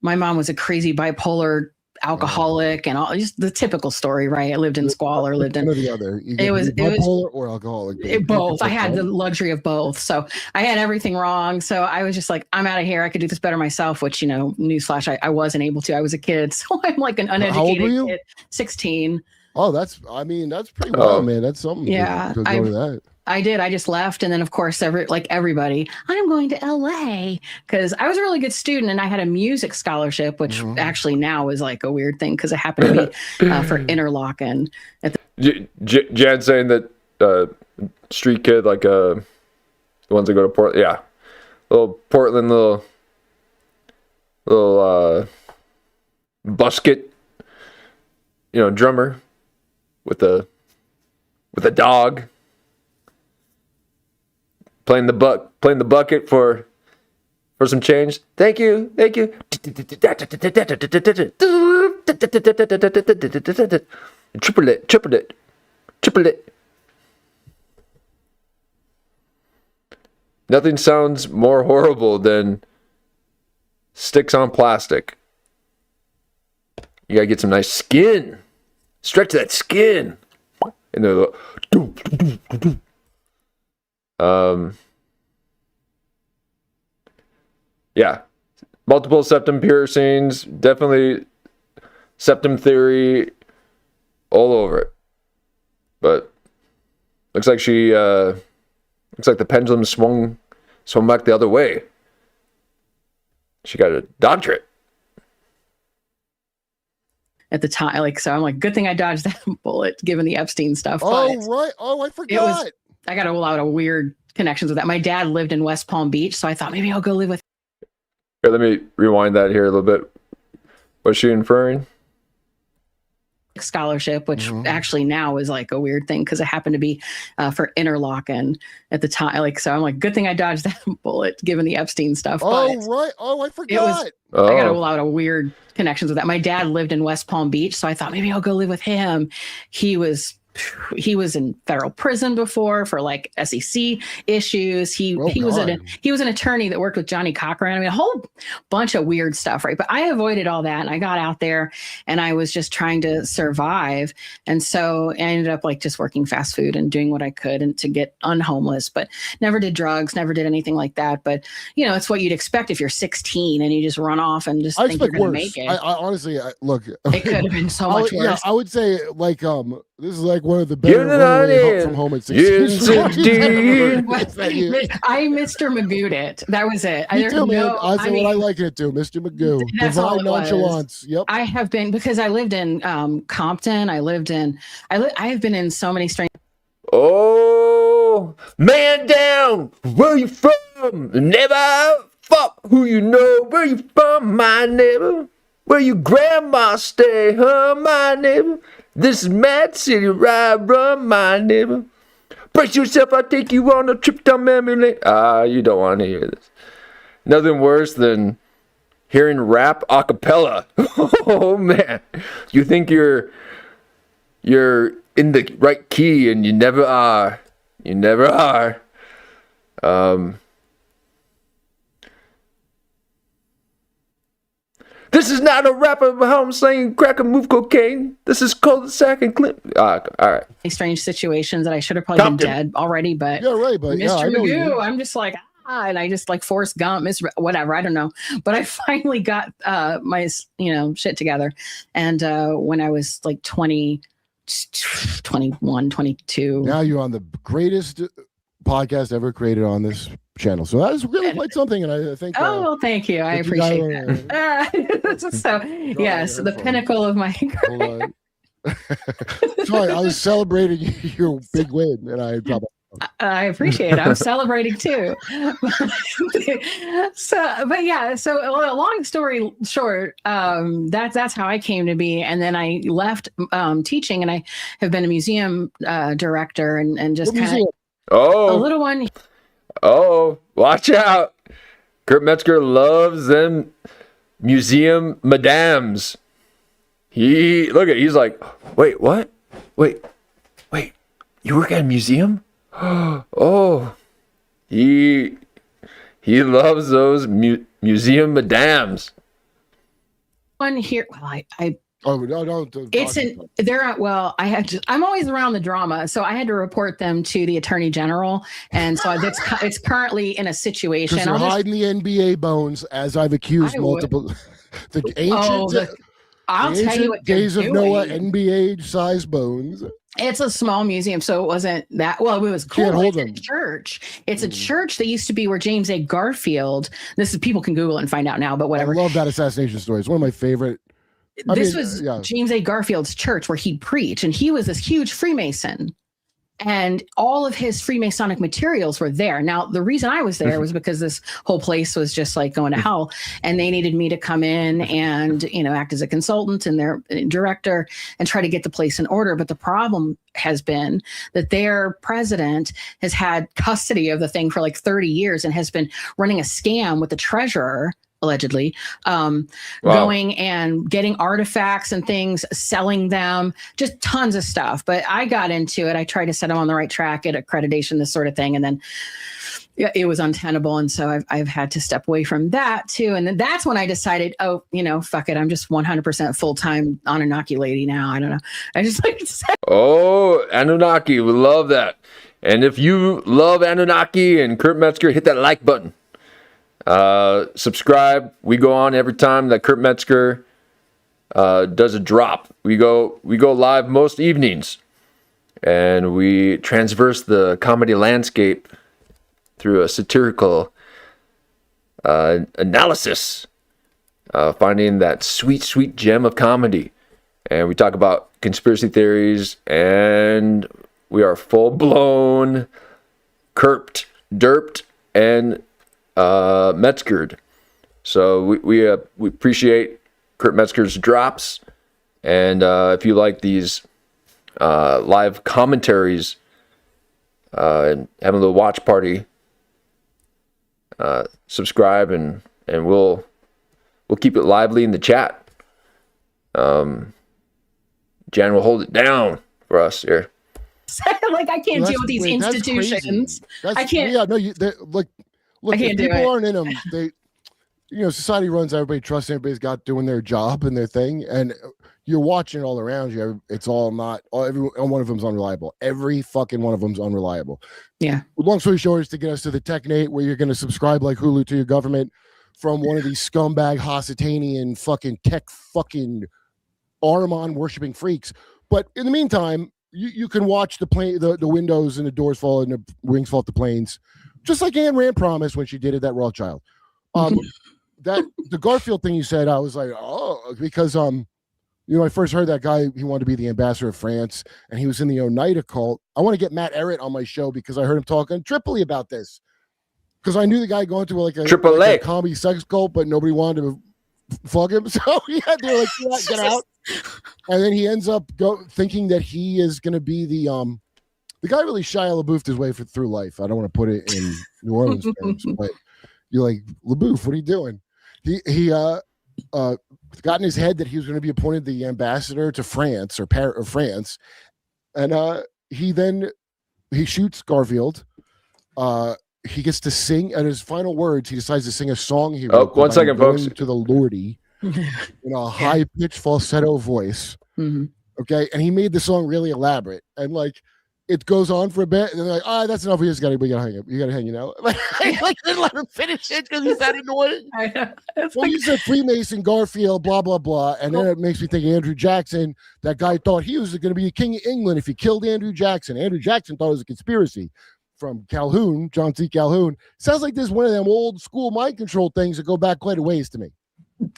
my mom was a crazy bipolar alcoholic and all, just the typical story, right? I lived in squalor, lived in one or the other. it was bipolar or alcoholic. both. I had the luxury of both. So I had everything wrong. So I was just like, I'm out of here. I could do this better myself, which, newsflash, I wasn't able to. I was a kid. So I'm like an uneducated kid, 16. Oh, that's pretty wild, man. That's something. Yeah, to go to that. I did. I just left. And then, of course, everybody, I'm going to LA because I was a really good student and I had a music scholarship, which actually now is like a weird thing because it happened to be for Interlochen. Jan saying that street kid, like the ones that go to Portland. Yeah. Little Portland, little busket, drummer with a dog. Playing the bucket for some change. Thank you. Triple it. Nothing sounds more horrible than sticks on plastic. You gotta get some nice skin. Stretch that skin. And they're like, yeah, multiple septum piercings, definitely septum theory all over it. But looks like the pendulum swung back the other way. She got a doctorate At the time, so I'm like, good thing I dodged that bullet, given the Epstein stuff. Oh, right. Oh, I forgot. I got a lot of weird connections with that. My dad lived in West Palm Beach, so I thought maybe I'll go live with him. Here, let me rewind that here a little bit. Was she inferring? Scholarship, which actually now is like a weird thing because it happened to be for Interlochen at the time. So I'm like, good thing I dodged that bullet, given the Epstein stuff. Oh, right. Oh, I forgot. I got a lot of weird connections with that. My dad lived in West Palm Beach, so I thought maybe I'll go live with him. He was in federal prison before for like SEC issues. He was an attorney that worked with Johnny Cochran. I mean, a whole bunch of weird stuff, right? But I avoided all that and I got out there and I was just trying to survive. And so I ended up like just working fast food and doing what I could and to get unhomeless, but never did drugs, never did anything like that. But it's what you'd expect if you're 16 and you just run off and just think you're going to make it. I honestly, look, it could have been so much worse. Yeah, I would say like, this is like one of the better runaway from home at 16. I Mr. Magooed it. That was it. Me too, man. I like it too, Mr. Magoo. Divine nonchalance. Yep. I have been, because I lived in Compton. I have been in so many strange. Oh, man down. Where you from? Never fuck who you know. Where you from, my neighbor? Where your grandma stay, huh, my neighbor? This is Mad City, run, my neighbor. Brace yourself, I'll take you on a trip down memory lane. You don't want to hear this. Nothing worse than hearing rap a cappella. Oh, man. You think you're in the right key, and you never are. You never are. This is not a rapper home slaying crack and move cocaine. This is cul-de-sac and clip. All right. Strange situations that I should have probably been dead already, but yeah, right. But Mr. Magoo, I'm just like, and I just like Forrest Gump, whatever, I don't know. But I finally got my shit together, and when I was like 20, 21, 22. Now you're on the greatest podcast ever created on this channel. So that is really quite something. And I think. Oh, well, thank you. I appreciate that. So, yes, the pinnacle of my career. Sorry, I was celebrating your big win, and I appreciate it. I'm celebrating too. So, but yeah, so long story short, that's how I came to be. And then I left teaching, and I have been a museum director and just kind of a little one. Oh, watch out. Kurt Metzger loves them museum madams. He's like, wait, what? Wait, you work at a museum? Oh, he loves those museum madams. One here, well, I Oh no! I'm always around the drama, so I had to report them to the Attorney General, and so it's currently in a situation. Because they're hiding the NBA bones, as I've accused multiple. The ancient. I'll tell you what days of Noah NBA size bones. It's a small museum, so it wasn't that well. It was cool. It's a church. It's a church that used to be where James A. Garfield. This is people can Google it and find out now, but whatever. I love that assassination story. It's one of my favorite. This was James A. Garfield's church where he'd preach, and he was this huge Freemason. And all of his Freemasonic materials were there. Now, the reason I was there was because this whole place was just like going to hell, and they needed me to come in and, act as a consultant and their director and try to get the place in order. But the problem has been that their president has had custody of the thing for like 30 years and has been running a scam with the treasurer, allegedly, going and getting artifacts and things, selling them, just tons of stuff. But I got into it. I tried to set them on the right track, get accreditation, this sort of thing. And then it was untenable. And so I've had to step away from that too. And then that's when I decided, fuck it. I'm just 100% full-time Anunnaki lady now. I don't know. I just like to say. Oh, Anunnaki. We love that. And if you love Anunnaki and Kurt Metzger, hit that like button. Subscribe. We go on every time that Kurt Metzger does a drop. We go live most evenings, and we transverse the comedy landscape through a satirical analysis, finding that sweet gem of comedy. And we talk about conspiracy theories, and we are full-blown Kurped, Derped, and Metzgered. So we appreciate Kurt Metzger's drops, and if you like these live commentaries and having a little watch party, subscribe and we'll keep it lively in the chat. Jan will hold it down for us here. Like I can't deal with these institutions. I can't. Yeah, no, look, if people aren't in them, society runs, everybody trusts everybody's got doing their job and their thing, and you're watching it all around you. It's all not, every one of them's unreliable. Every fucking one of them's unreliable. Yeah. Long story short is to get us to the Technate, where you're going to subscribe like Hulu to your government from one of these scumbag Hossitanian fucking tech fucking Armon worshipping freaks. But in the meantime, you can watch the plane, the windows and the doors fall and the wings fall off the planes, just like Ayn Rand promised when she did it, that Rothschild. That the Garfield thing you said, I was like, oh, because I first heard that guy, he wanted to be the ambassador of France, and he was in the Oneida cult. I want to get Matt Ehret on my show because I heard him talk in Tripoli about this. Because I knew the guy going to like a comedy sex cult, but nobody wanted to fuck him, so he had to get out. And then he ends up thinking that he is going to be the guy really Shia LaBeoufed his way through life. I don't want to put it in New Orleans terms, but you're like, LaBeouf, what are you doing? He got in his head that he was going to be appointed the ambassador to France or France, and he shoots Garfield. He gets to sing at his final words. He decides to sing a song. He wrote 1 second, folks. To the Lordy in a high pitched falsetto voice. Mm-hmm. Okay, and he made the song really elaborate, and it goes on for a bit, and they're like, that's enough. We gotta hang up. You gotta hang, didn't let him finish it because he's that annoying. I know. You said Freemason, Garfield, blah blah blah, and then it makes me think Andrew Jackson. That guy thought he was going to be a king of England if he killed Andrew Jackson. Andrew Jackson thought it was a conspiracy from Calhoun, John C. Calhoun. Sounds like this is one of them old school mind control things that go back quite a ways to me.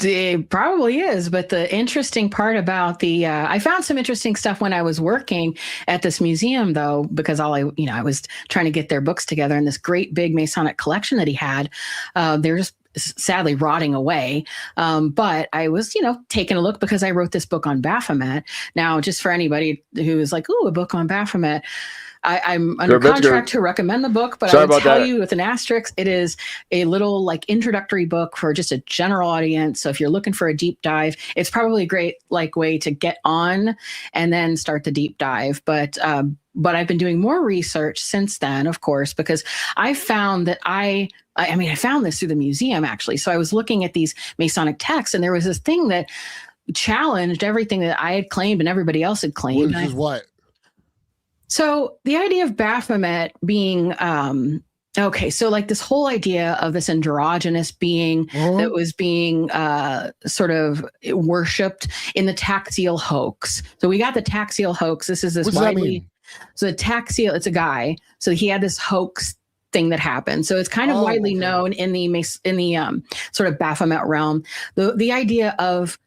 It probably is, but the interesting part about I found some interesting stuff when I was working at this museum, though, because I was trying to get their books together, and this great big Masonic collection that he had, they're just sadly rotting away. But I was, taking a look because I wrote this book on Baphomet. Now, just for anybody who is like, "Ooh, a book on Baphomet." I'm under contract to recommend the book, but I will tell you with an asterisk, it is a little like introductory book for just a general audience. So if you're looking for a deep dive, it's probably a great way to get on and then start the deep dive. But I've been doing more research since then, of course, because I found that I found this through the museum, actually. So I was looking at these Masonic texts, and there was this thing that challenged everything that I had claimed and everybody else had claimed. This is what? So the idea of Baphomet being, so like this whole idea of this androgynous being that was being sort of worshipped in the Taxil hoax. So we got the Taxil hoax. This is this widely. So the Taxil, it's a guy. So he had this hoax thing that happened. So it's kind of widely known in the sort of Baphomet realm. The idea of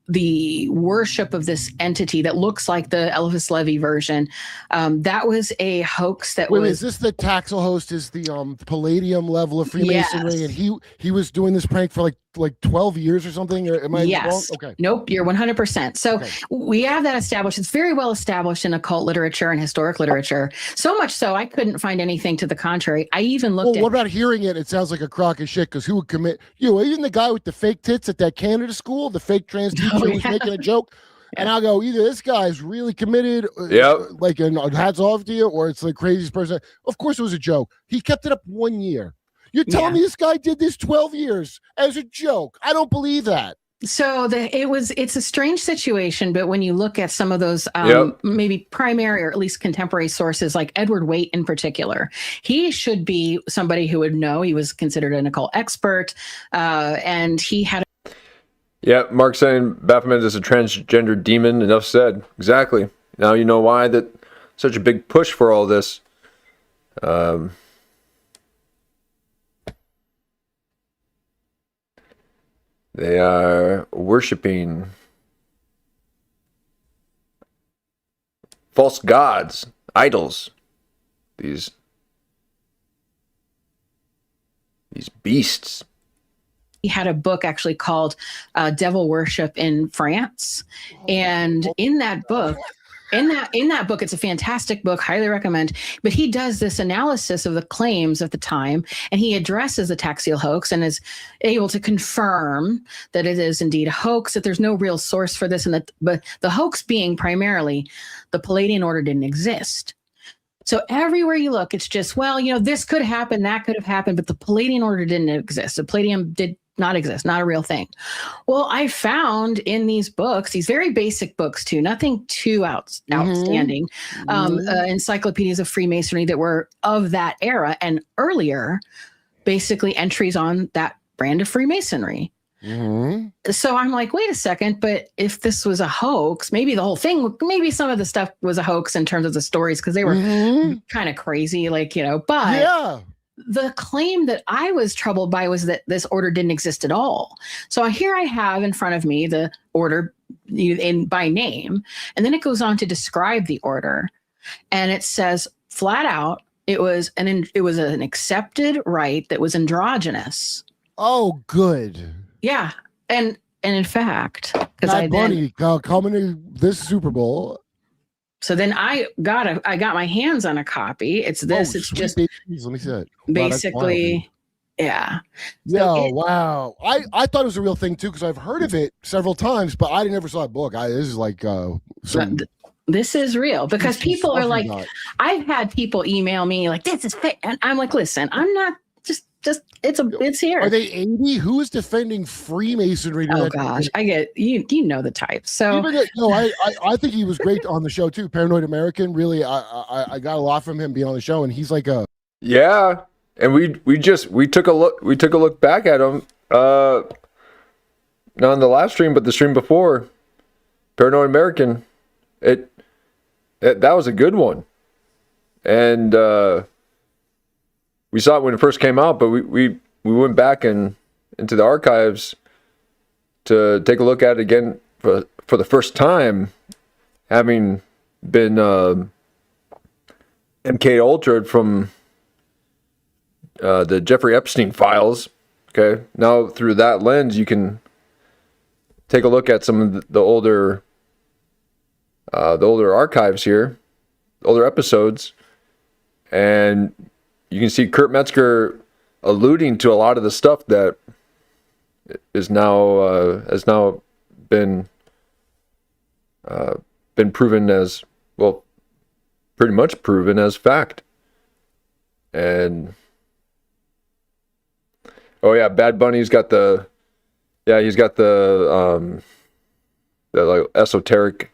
the worship of this entity that looks like the Elvis Levy version. That was a hoax that was. Is this the Taxil host? Is the Palladium level of Freemasonry? Yes. And he was doing this prank for like 12 years or something? Or am I wrong? Okay. Nope, you're 100%. So we have that established. It's very well established in occult literature and historic literature. So much so I couldn't find anything to the contrary. I even looked what about hearing it? It sounds like a crock of shit, because who would commit? Even the guy with the fake tits at that Canada school, the fake trans teacher was making a joke. And I'll go, either this guy's really committed, hats off to you, or it's the craziest person. Of course it was a joke. He kept it up 1 year. You're telling me this guy did this 12 years as a joke? I don't believe that. So it's a strange situation, but when you look at some of those maybe primary or at least contemporary sources, like Edward Waite in particular, he should be somebody who would know. He was considered an occult expert, and he had. Mark saying Baphomet is a transgender demon. Enough said. Exactly. Now you know why that such a big push for all this. They are worshiping false gods, idols, these beasts. He had a book actually called Devil Worship in France. And in that book, it's a fantastic book, highly recommend. But he does this analysis of the claims of the time, and he addresses the Taxil hoax and is able to confirm that it is indeed a hoax, that there's no real source for this, but the hoax being primarily the Palladian order didn't exist. So everywhere you look, it's just, this could happen, that could have happened, but the Palladian order didn't exist. The Palladium did not exist, not a real thing. Well, I found in these books, these very basic books too, nothing too outstanding, encyclopedias of Freemasonry that were of that era and earlier, basically entries on that brand of Freemasonry. So I'm like, wait a second, but if this was a hoax, maybe the whole thing, maybe some of the stuff was a hoax in terms of the stories, because they were kind of crazy, but the claim that I was troubled by was that this order didn't exist at all. So here I have in front of me the order by name, and then it goes on to describe the order, and it says flat out it was an accepted rite that was androgynous. Oh, good. Yeah, and in fact, because coming to this Super Bowl. So then I got my hands on a copy. It's this. It's just let me see it. Basically, wow, wow. I thought it was a real thing too, because I've heard of it several times, but I never saw a book. This is like this is real, because people are like, I've had people email me like, this is fake, and I'm like, listen, I'm not just it's here. Are they 80? Who is defending Freemasonry? Oh gosh, I get you know the type. So I think he was great on the show too. Paranoid American. Really, I got a lot from him being on the show, and he's like a and we took a look back at him not on the live stream, but the stream before. Paranoid American. That was a good one. And we saw it when it first came out, but we went back and into the archives to take a look at it again for the first time, having been MK Ultra'd from the Jeffrey Epstein files. Okay, now through that lens, you can take a look at some of the older archives here, older episodes, and you can see Kurt Metzger alluding to a lot of the stuff that is now has now been proven as, well, pretty much proven as fact. And oh yeah, Bad Bunny's got the like esoteric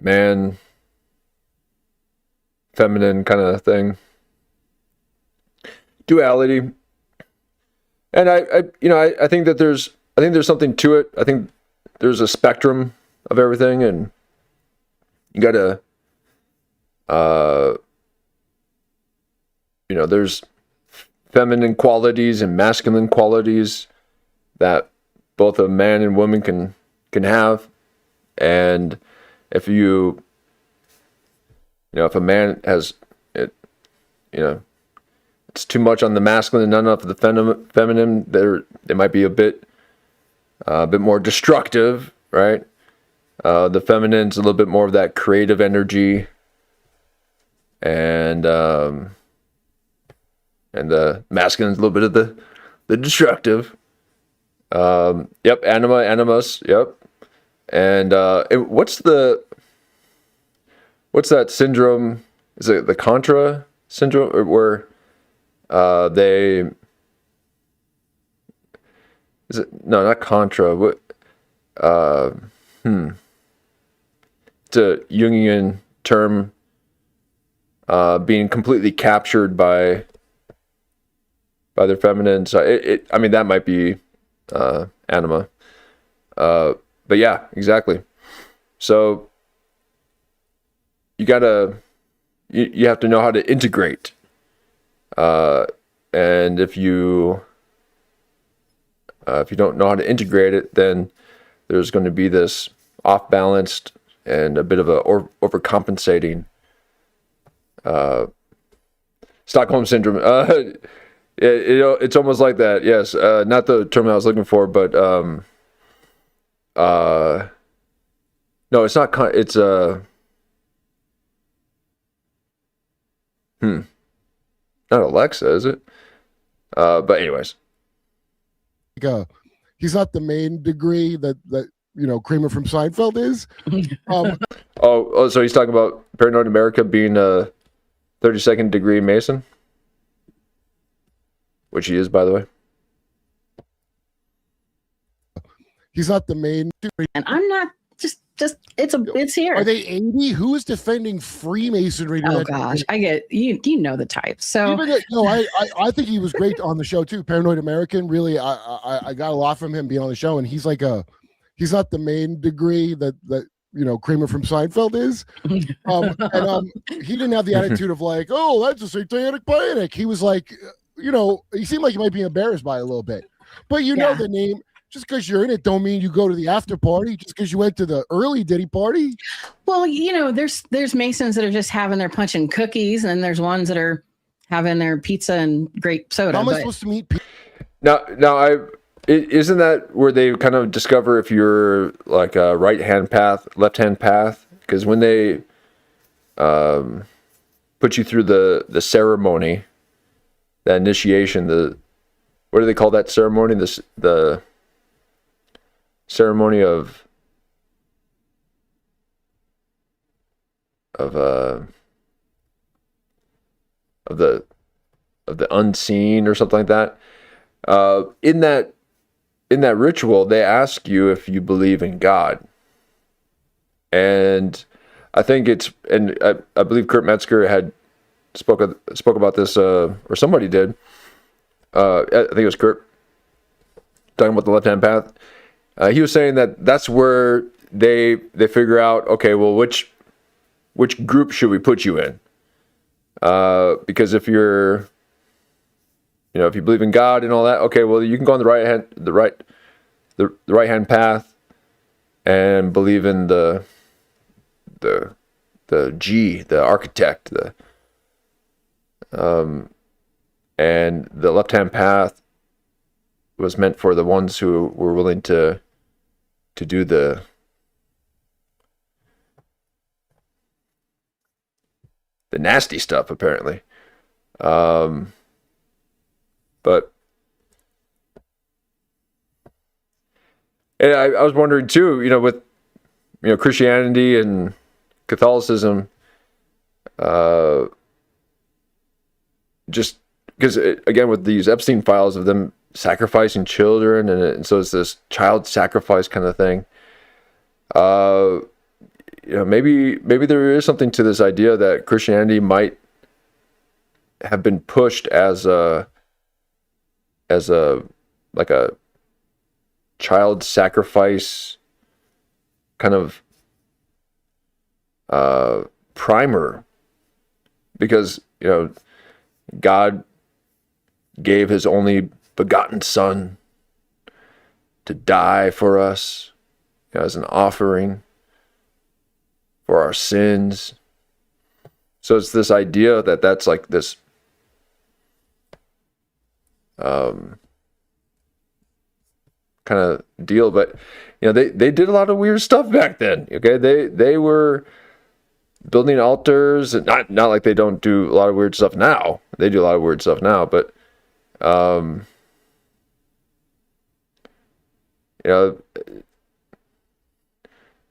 man, feminine kind of thing, duality. And I think that there's something to it. I think there's a spectrum of everything, and you gotta there's feminine qualities and masculine qualities that both a man and woman can have. And if if a man has it, it's too much on the masculine and not enough of the feminine, they might be a bit more destructive, right? The feminine's a little bit more of that creative energy, and the masculine's a little bit of the destructive. Yep, animus, yep. And what's that syndrome? Is it the Contra syndrome, or where is it, no, not Contra, what it's a Jungian term, being completely captured by their feminine side. I mean, that might be anima. But yeah, exactly. So you have to know how to integrate. And if you don't know how to integrate it, then there's going to be this off-balanced and a bit of a overcompensating Stockholm syndrome. It's almost like that. Yes, not the term I was looking for, but no, it's not. It's not Alexa, is it? But anyways, he's not the main degree that Kramer from Seinfeld is. So he's talking about Paranoid America being a 32nd degree Mason, which he is, by the way. He's not the main degree. And I'm not it's here. Are they 80? Who is defending Freemasonry? Oh gosh, I get you know the type. So I think he was great on the show too. Paranoid American, really, I got a lot from him being on the show, and he's like he's not the main degree that Kramer from Seinfeld is. He didn't have the attitude of like, oh, that's a satanic panic. He was like, he seemed like he might be embarrassed by it a little bit, but know the name. Just because you're in it don't mean you go to the after party. Just because you went to the early Diddy party. Well, there's Masons that are just having their punch and cookies, and then there's ones that are having their pizza and grape soda. How am I supposed to meet people? Now, isn't that where they kind of discover if you're like a right-hand path, left-hand path? Because when they put you through the ceremony, the initiation, what do they call that ceremony? The ceremony of the unseen or something like that. In that ritual, they ask you if you believe in God, and I think I believe Kurt Metzger had spoke about this, or somebody did. I think it was Kurt, talking about the left-hand path. He was saying that's where they figure out, okay, well, which group should we put you in? Because if you're you know, if you believe in God and all that, okay, well, you can go on the right hand path and believe in the G, the architect, and the left hand path was meant for the ones who were willing to do the nasty stuff, apparently. But and I was wondering too, you know, with, you know, Christianity and Catholicism, just because, again, with these Epstein files of them sacrificing children, and so it's this child sacrifice kind of thing. You know, maybe there is something to this idea that Christianity might have been pushed as a like a child sacrifice kind of primer, because, you know, God gave his only begotten son to die for us, you know, as an offering for our sins. So it's this idea that that's like this kind of deal. But, you know, they did a lot of weird stuff back then. Okay, they were building altars, and not like they don't do a lot of weird stuff now. They do a lot of weird stuff now, but you know,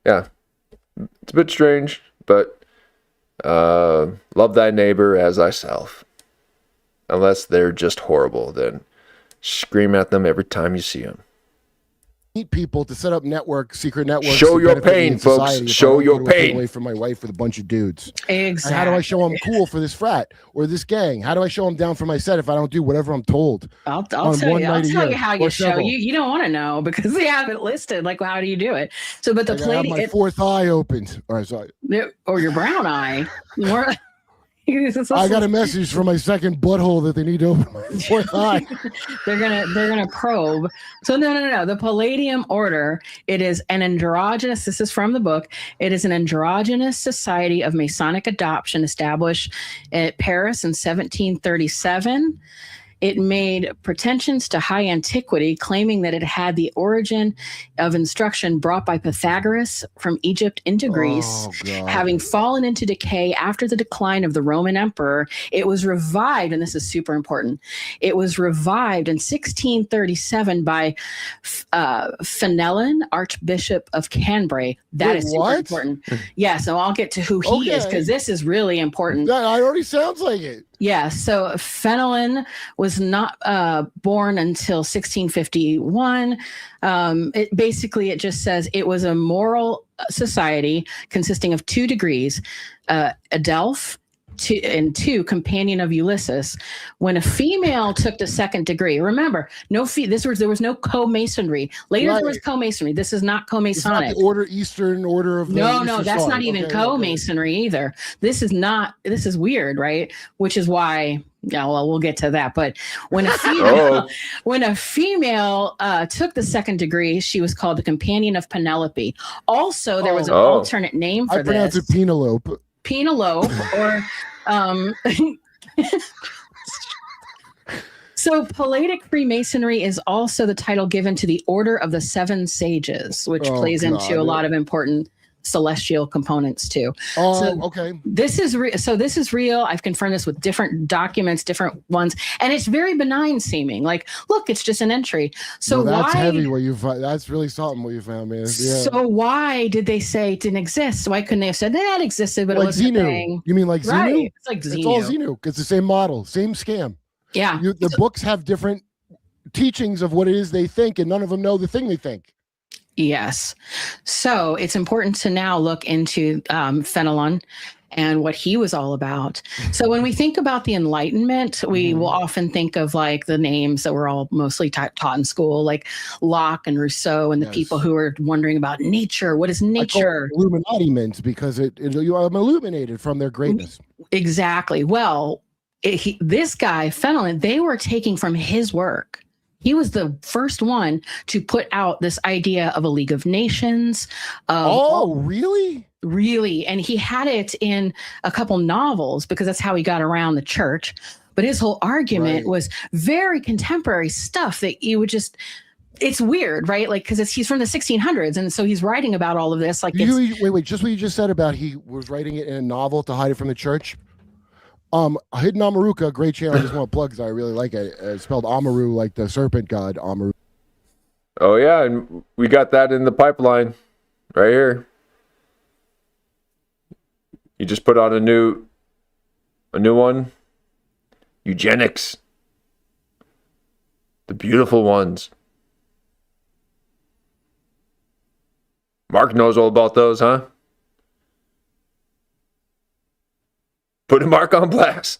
yeah, it's a bit strange, but love thy neighbor as thyself. Unless they're just horrible, then scream at them every time you see them. Meet people to set up secret networks. Show your pain, folks. Show your pain. Away from my wife with a bunch of dudes. Exactly. And how do I show I'm cool for this frat or this gang? How do I show I'm down for my set if I don't do whatever I'm told? I'll tell you how you show. You don't want to know because they have it listed. Like, well, how do you do it? So, but the I have my fourth eye opened. All right, sorry. Or your brown eye. More. I got a message from my second butthole that they need to open my fourth eye. They're gonna probe. So no. The Palladium Order. It is an androgynous. This is from the book. It is an androgynous society of Masonic adoption established at Paris in 1737. It made pretensions to high antiquity, claiming that it had the origin of instruction brought by Pythagoras from Egypt into Greece. Having fallen into decay after the decline of the Roman emperor, it was revived, and this is super important, it was revived in 1637 by Fenelon, Archbishop of Canterbury. That is super important. Yeah, so I'll get to who he is, because this is really important. That already sounds like it. Yeah, so Fenelon was not born until 1651. It just says it was a moral society consisting of 2 degrees, Adelph, and 2 companion of Ulysses. When a female took the 2nd degree, remember, there was no co-masonry. Later there was co-masonry. This is not co-masonic. It's not the Eastern Order of the No, that's not even co-masonry either. This is weird, right? Which is why, we'll get to that. But when a female took the 2nd degree, she was called the companion of Penelope. Also, there was an alternate name for this. I pronounce it Penelope. Or so Palladic Freemasonry is also the title given to the Order of the Seven Sages, which plays into a lot of important celestial components too. Okay. This is real. I've confirmed this with different documents, different ones, and it's very benign seeming. Like, look, it's just an entry. So that's why? Heavy. What you find? That's really something. What you found, man. Yeah. So why did they say it didn't exist? Why couldn't they have said that existed, but like it wasn't a thing? You mean like Xenu? Right. It's like Xenu. It's all Xenu. It's the same model, same scam. Yeah. The books have different teachings of what it is they think, and none of them know the thing they think. Yes. So it's important to now look into Fenelon and what he was all about. So when we think about the Enlightenment, we will often think of like the names that were all mostly taught in school, like Locke and Rousseau and the people who are wondering about nature. What is nature? Illuminati meant because I'm illuminated from their greatness. Exactly. Well, this guy, Fenelon, they were taking from his work. He was the first one to put out this idea of a League of Nations. Really? Really. And he had it in a couple novels because that's how he got around the church. But his whole argument was very contemporary stuff that you would just, it's weird, right? Like, because he's from the 1600s. And so he's writing about all of this. Like, wait, just what you just said about he was writing it in a novel to hide it from the church. Hidden Amaruka, great channel. I just want to plug because I really like it. It's spelled Amaru, like the serpent god Amaru. Oh yeah, and we got that in the pipeline right here. You just put on a new one. Eugenics. The beautiful ones. Mark knows all about those, huh? Put Mark on blast.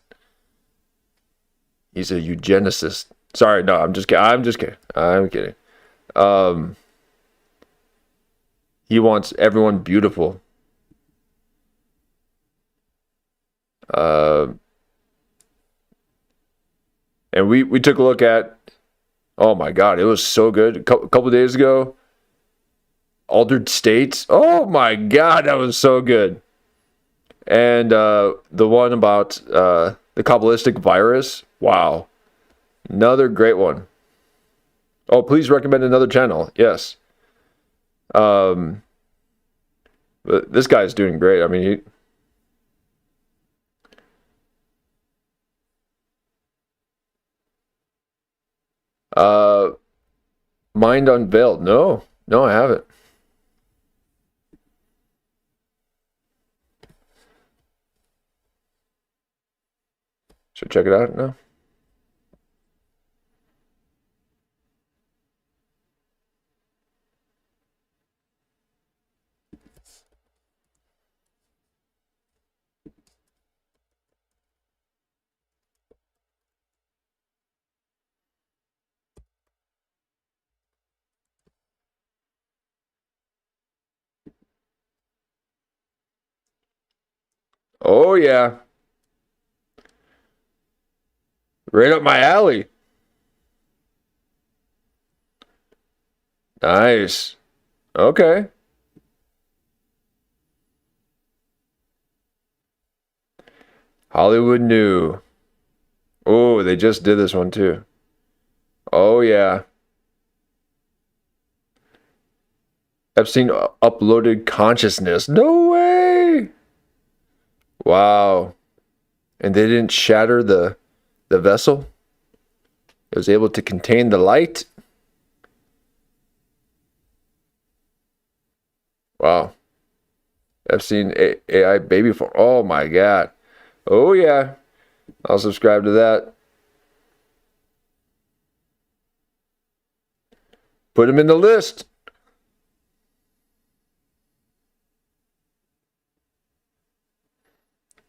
He's a eugenicist. Sorry, no, I'm just kidding. I'm kidding. He wants everyone beautiful. And we took a look at, oh my God, it was so good. A couple days ago, Altered States. Oh my God, that was so good. And the one about the Kabbalistic virus. Wow. Another great one. Oh, please recommend another channel. Yes. But this guy's doing great. I mean, Mind Unveiled. No, I haven't. Should check it out now. Oh yeah. Right up my alley. Nice. Okay. Hollywood New. Oh, they just did this one too. Oh yeah. Epstein uploaded consciousness. No way. Wow. And they didn't shatter the vessel. It was able to contain the light. Wow. Epstein AI baby form. Oh my God. Oh yeah. I'll subscribe to that. Put him in the list.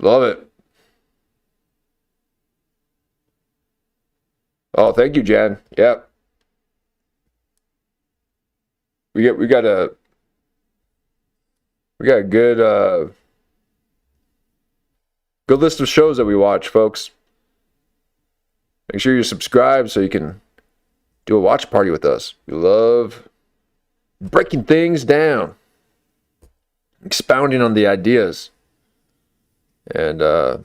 Love it. Oh, thank you, Jan. Yep. We got a good good list of shows that we watch, folks. Make sure you subscribe so you can do a watch party with us. We love breaking things down, expounding on the ideas, and do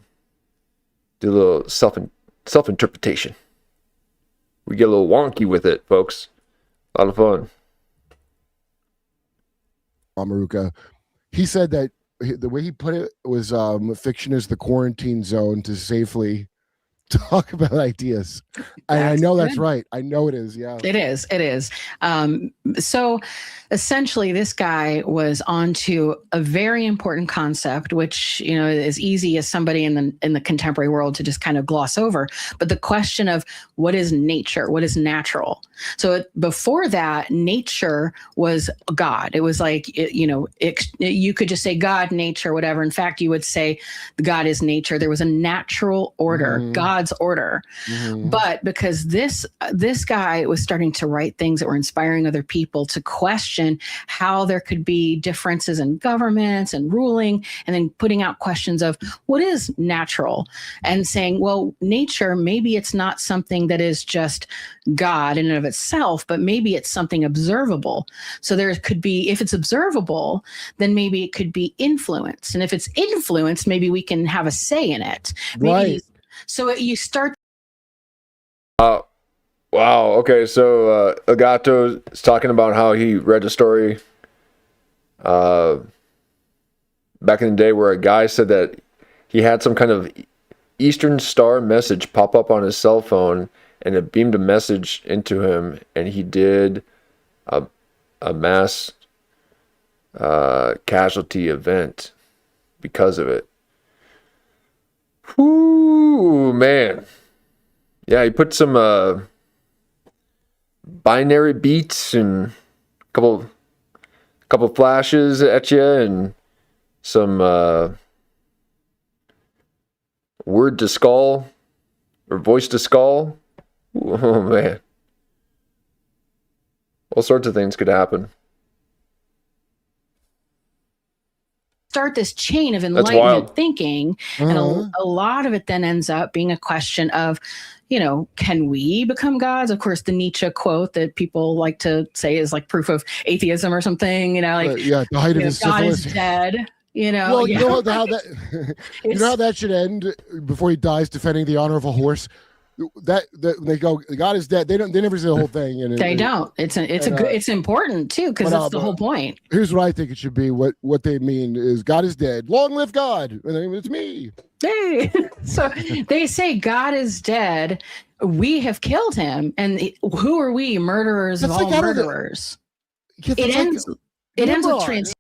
a little self-interpretation. We get a little wonky with it, folks. A lot of fun. Amaruka, he said that the way he put it was fiction is the quarantine zone to safely talk about ideas. And I know that's right. I know it is. Yeah, it is. So essentially this guy was onto a very important concept, which, you know, is easy as somebody in the contemporary world to just kind of gloss over. But the question of what is nature, what is natural? So before that, nature was God. It was like, you could just say God, nature, whatever. In fact, you would say God is nature. There was a natural order. God God's order. But because this guy was starting to write things that were inspiring other people to question how there could be differences in governments and ruling, and then putting out questions of what is natural, and saying, well, nature, maybe it's not something that is just God in and of itself, but maybe it's something observable. So there could be, if it's observable, then maybe it could be influence. And if it's influence, maybe we can have a say in it. Maybe, so you start. Wow. Okay. So Agato is talking about how he read a story back in the day where a guy said that he had some kind of Eastern Star message pop up on his cell phone, and it beamed a message into him, and he did a mass casualty event because of it. Whoo, man. Yeah, he put some binary beats and a couple flashes at you, and some word to skull or voice to skull. Oh man, all sorts of things could happen. Start this chain of enlightenment thinking, and a lot of it then ends up being a question of, can we become gods? Of course, the Nietzsche quote that people like to say is like proof of atheism or something, the height of his God syphilis. is dead. Well, you know how that you know how that should end before he dies, defending the honor of a horse. That they go, God is dead. They never say the whole thing. And they don't. It's important too, because that's the whole point. Here's what I think it should be. What they mean is God is dead. Long live God. And it's me. Hey, so they say God is dead. We have killed him, and who are we? Murderers of all murderers. It ends with trans.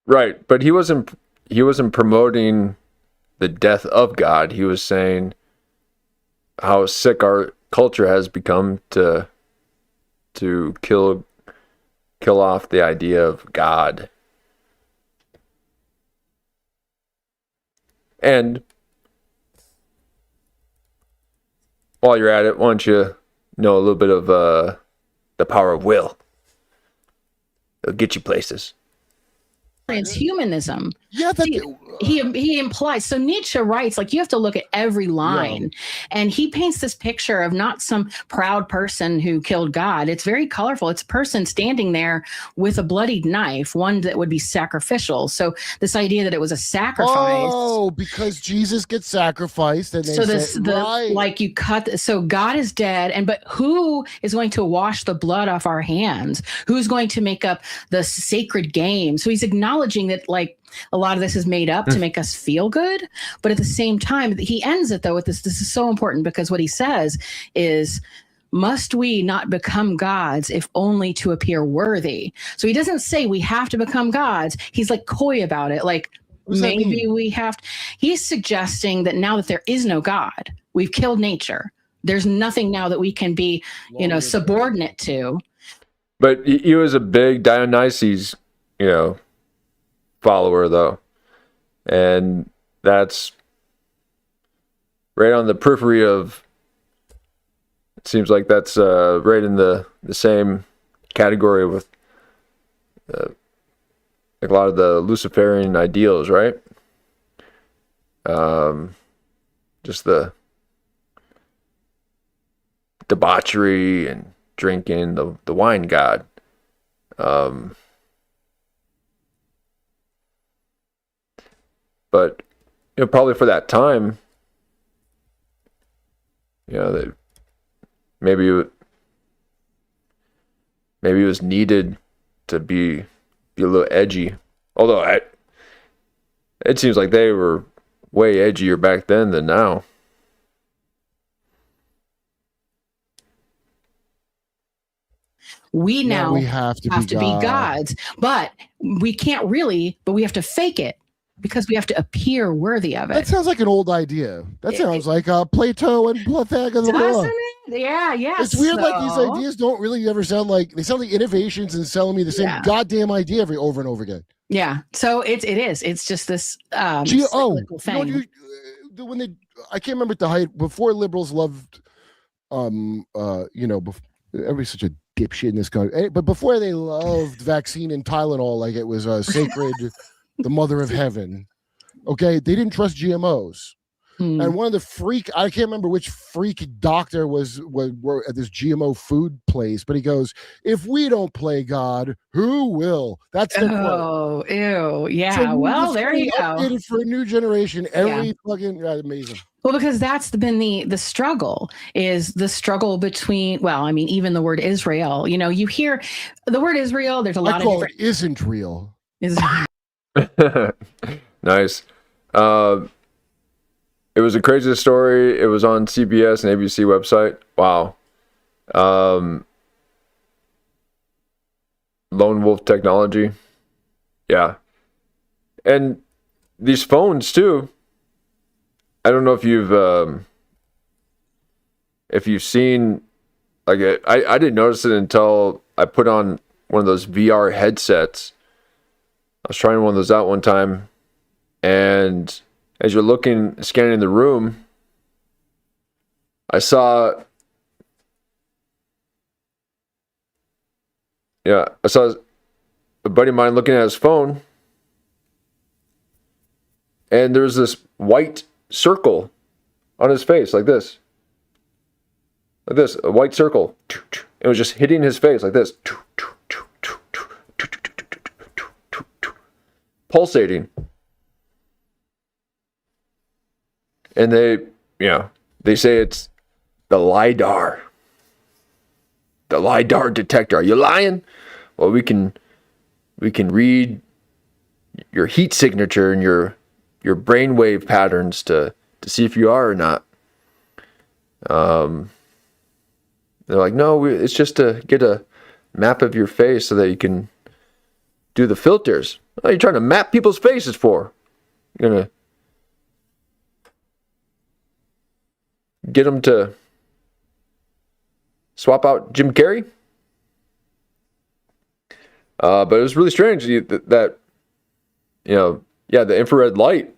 Right, but he wasn't promoting the death of God. He was saying how sick our culture has become to kill off the idea of God. And while you're at it, why don't you know a little bit of the power of will? It'll get you places. Transhumanism. Yeah, he implies. So Nietzsche writes, like, you have to look at every line, and he paints this picture of not some proud person who killed God. It's very colorful. It's a person standing there with a bloodied knife, one that would be sacrificial. So this idea that it was a sacrifice. Oh, because Jesus gets sacrificed, and like you cut. So God is dead, but who is going to wash the blood off our hands? Who's going to make up the sacred game? So he's acknowledging that, like, a lot of this is made up to make us feel good, but at the same time, he ends it though with this. This is so important, because what he says is, must we not become gods if only to appear worthy? So he doesn't say we have to become gods. He's like coy about it. Like, maybe we have to. He's suggesting that now that there is no God, we've killed nature. There's nothing now that we can be, subordinate to. But he was a big Dionysus, follower though, and that's right on the periphery of, it seems like that's right in the same category with like a lot of the Luciferian ideals, right? Just the debauchery and drinking, the wine god. But probably for that time, that maybe it was needed to be a little edgy. Although it seems like they were way edgier back then than now. We now have to be gods, but we can't really. But we have to fake it, because we have to appear worthy of it. That sounds like an old idea. That sounds like Plato and Pythagoras. Doesn't it? Yeah. It's weird. Like, these ideas don't really ever sound like, they sound like innovations and selling me the same goddamn idea over and over again. Yeah. So it is. It's just this cyclical thing. when they, I can't remember at the height before liberals loved, everybody's such a dipshit in this country. But before they loved vaccine and Tylenol like it was sacred, the mother of heaven. Okay, they didn't trust GMOs. And one of the I can't remember which freak doctor was at this GMO food place, but he goes, "If we don't play God, who will?" That's the quote. Ew, yeah. So well, there you go. Updated for a new generation. Every fucking amazing. Well, because that's been the struggle between, well, I mean, even the word Israel, you hear the word Israel, there's a lot of different... it isn't real. Nice. It was a crazy story. It was on CBS and ABC website. Wow. Lone wolf technology. Yeah. And these phones too. I don't know if you've seen, like, I didn't notice it until I put on one of those VR headsets. I was trying one of those out one time, and as you're scanning the room, I saw a buddy of mine looking at his phone, and there was this white circle on his face, like this, a white circle. It was just hitting his face like this, pulsating. And they say it's the LiDAR detector. Are you lying? Well, we can read your heat signature and your brainwave patterns to see if you are or not. They're like, no, it's just to get a map of your face so that you can do the filters. What are you trying to map people's faces for? You're gonna get them to swap out Jim Carrey? But it was really strange that the infrared light.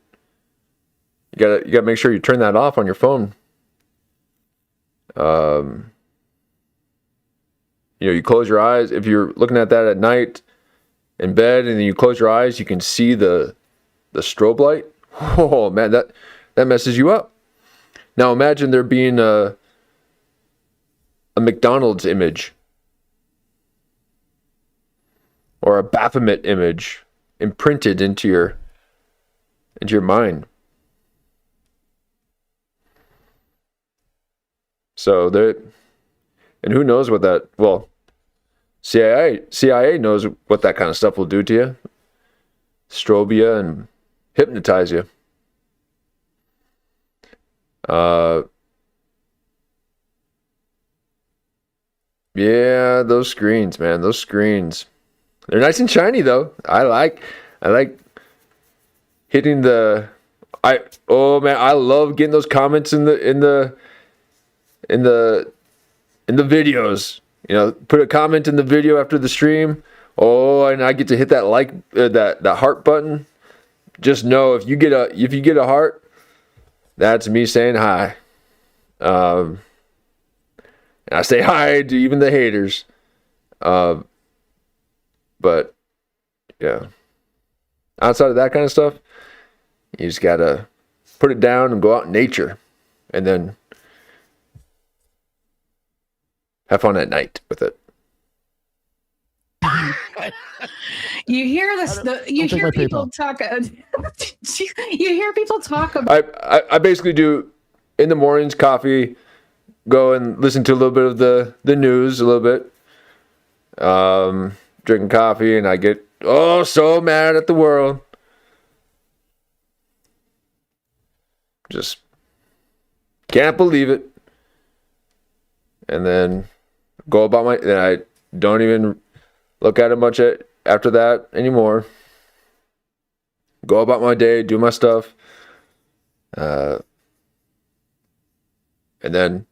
You gotta make sure you turn that off on your phone. You close your eyes if you're looking at that at night in bed, and then you close your eyes, you can see the strobe light. Oh man, that messes you up. Now imagine there being a McDonald's image or a Baphomet image imprinted into your mind. So and who knows what that, well, CIA knows what that kind of stuff will do to you. Strobe you and hypnotize you. Yeah, those screens, man, those screens. They're nice and shiny though. I like hitting I love getting those comments in the videos. Put a comment in the video after the stream. Oh, and I get to hit that that heart button. Just know if you get a heart, that's me saying hi. And I say hi to even the haters. But yeah, outside of that kind of stuff, you just gotta put it down and go out in nature, and then have fun at night with it. You hear this? You hear people talk. You hear people talk about. I basically do in the mornings. Coffee, go and listen to a little bit of the news, a little bit. Drinking coffee, and I get so mad at the world. Just can't believe it. And then go about then I don't even look at it much after that anymore. Go about my day, do my stuff. And then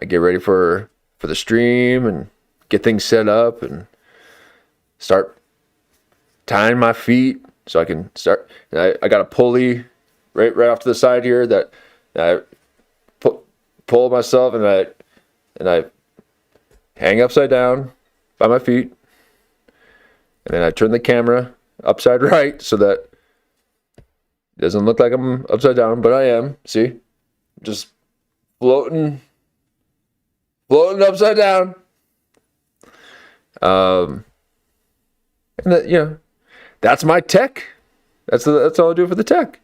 I get ready for the stream and get things set up and start tying my feet so I can start. I got a pulley right off to the side here that I pull myself and I hang upside down by my feet, and then I turn the camera upside right so that it doesn't look like I'm upside down, but I am. See, just floating upside down. And that, that's my tech. That's all I do for the tech.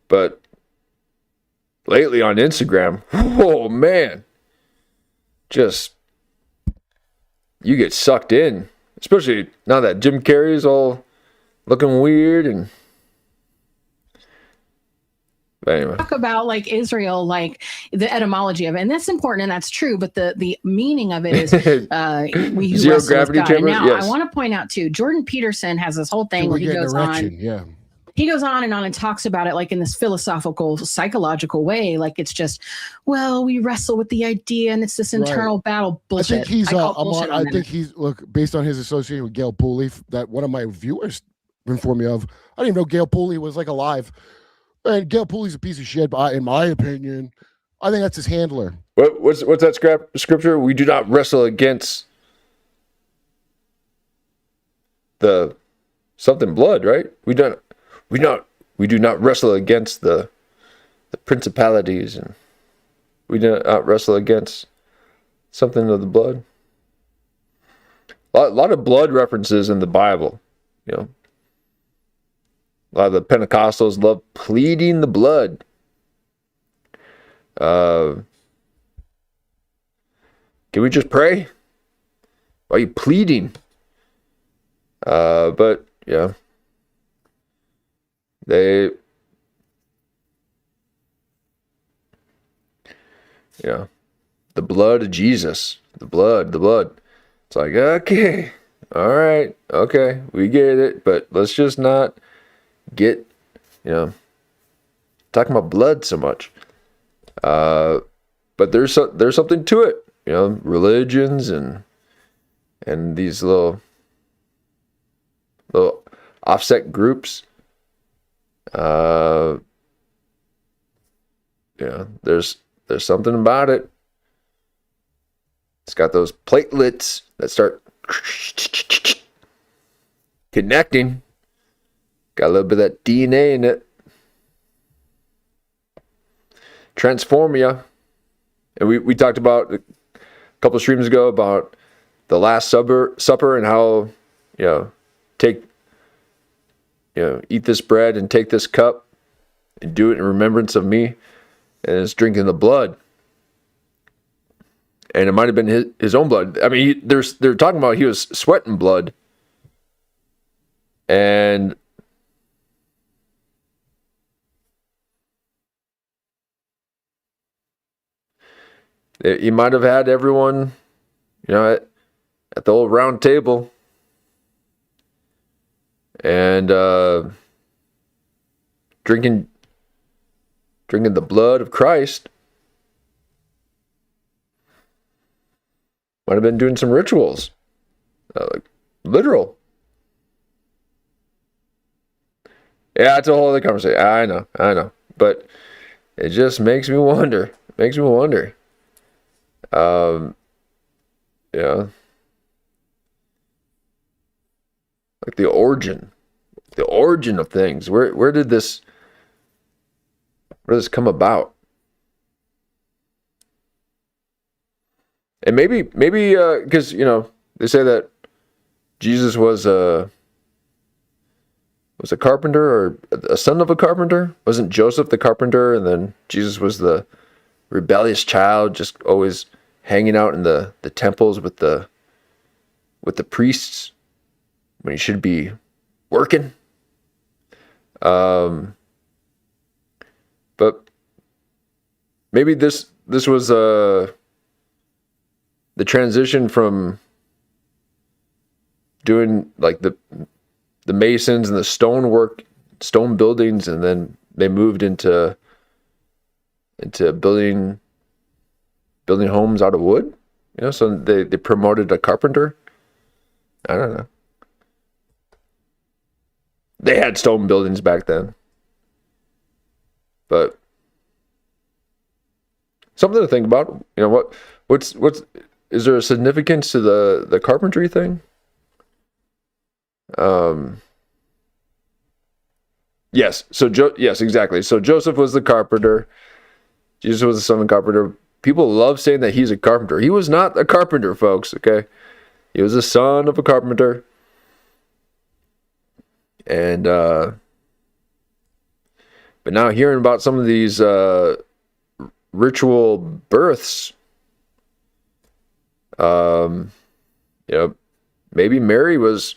But lately on Instagram, oh man, just you get sucked in, especially now that Jim Carrey's all looking weird and. But anyway. Talk about like Israel, like the etymology of it, and that's important and that's true. But the meaning of it is we zero wrestle gravity with God. chamber. And now yes. I want to point out too, Jordan Peterson has this whole thing where he goes on. Yeah. He goes on and talks about it like in this philosophical, psychological way. Like it's just, well, we wrestle with the idea and it's this internal battle. Bullshit. I think he's I think he's based on his association with Gail Pooley that one of my viewers informed me of. I didn't even know Gail Pooley was like alive. And Gail Pooley's a piece of shit, but in my opinion, I think that's his handler. What's that scripture? We do not wrestle against the something blood, right? We do not wrestle against the principalities, and we do not wrestle against something of the blood. A lot of blood references in the Bible, A lot of the Pentecostals love pleading the blood. Can we just pray? Why are you pleading? But yeah, the blood of Jesus, the blood. It's like, okay, all right, okay, we get it, but let's just not get talking about blood so much, but there's something to it, religions and these little offset groups, there's something about it. It's got those platelets that start connecting. Got a little bit of that DNA in it. Transform ya. And we talked about a couple of streams ago about the Last Supper and how, eat this bread and take this cup and do it in remembrance of me. And it's drinking the blood. And it might have been his own blood. I mean, they're talking about he was sweating blood. And he might have had everyone, at the old round table, and drinking the blood of Christ. Might have been doing some rituals, like literal. Yeah, it's a whole other conversation. I know, but it just makes me wonder. Like the origin of things. Where did this come about? And maybe because they say that Jesus was a carpenter or a son of a carpenter. Wasn't Joseph the carpenter, and then Jesus was the rebellious child, just always hanging out in the temples with the priests when he should be working. But maybe this was the transition from doing like the masons and the stone buildings, and then they moved into building homes out of wood. So they promoted a carpenter. I don't know. they had stone buildings back then. But something to think about. You know, what's is there a significance to the carpentry thing? Yes. So yes, exactly. So Joseph was the carpenter. Jesus was the son of a carpenter. People love saying that he's a carpenter. He was not a carpenter, folks. Okay, he was the son of a carpenter. And but now hearing about some of these ritual births, you know, maybe Mary was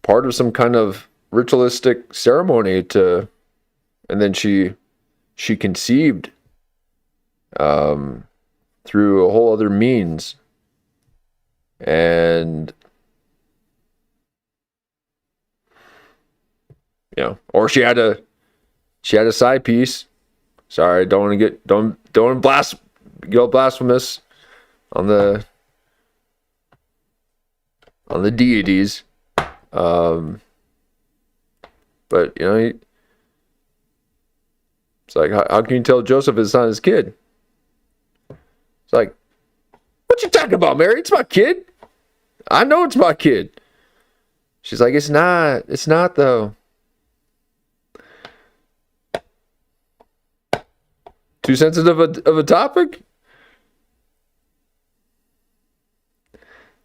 part of some kind of ritualistic ceremony and then she conceived through a whole other means, and you know, or she had a side piece. Sorry, don't want to get blasphemous on the deities. But you know, it's like, how can you tell Joseph it's not his kid? It's like, what you talking about, Mary? It's my kid. I know it's my kid. She's like, it's not though. Too sensitive of a topic?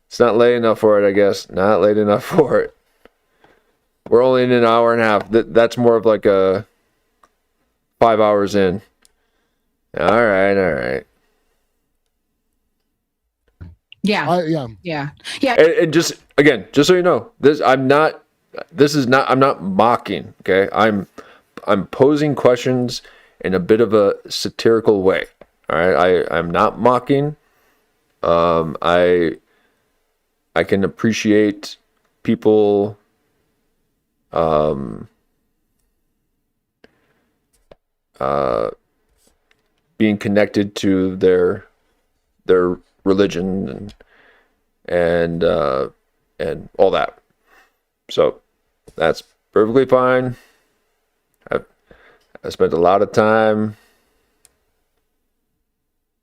It's not late enough for it, I guess. Not late enough for it. We're only in an hour and a half. That's more of like a 5 hours in. All right. Yeah. Yeah. And just again, just so you know, I'm not mocking. Okay, I'm posing questions in a bit of a satirical way. All right, I'm not mocking. I can appreciate people being connected to their religion and all that. So that's perfectly fine. I spent a lot of time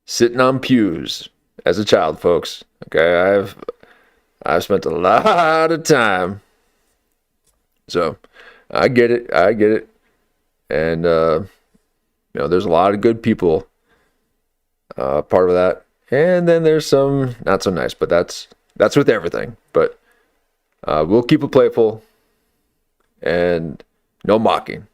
sitting on pews as a child, folks. Okay, I've spent a lot of time. So I get it. And you know, there's a lot of good people part of that. And then there's some not so nice, but that's with everything. But we'll keep it playful and no mocking.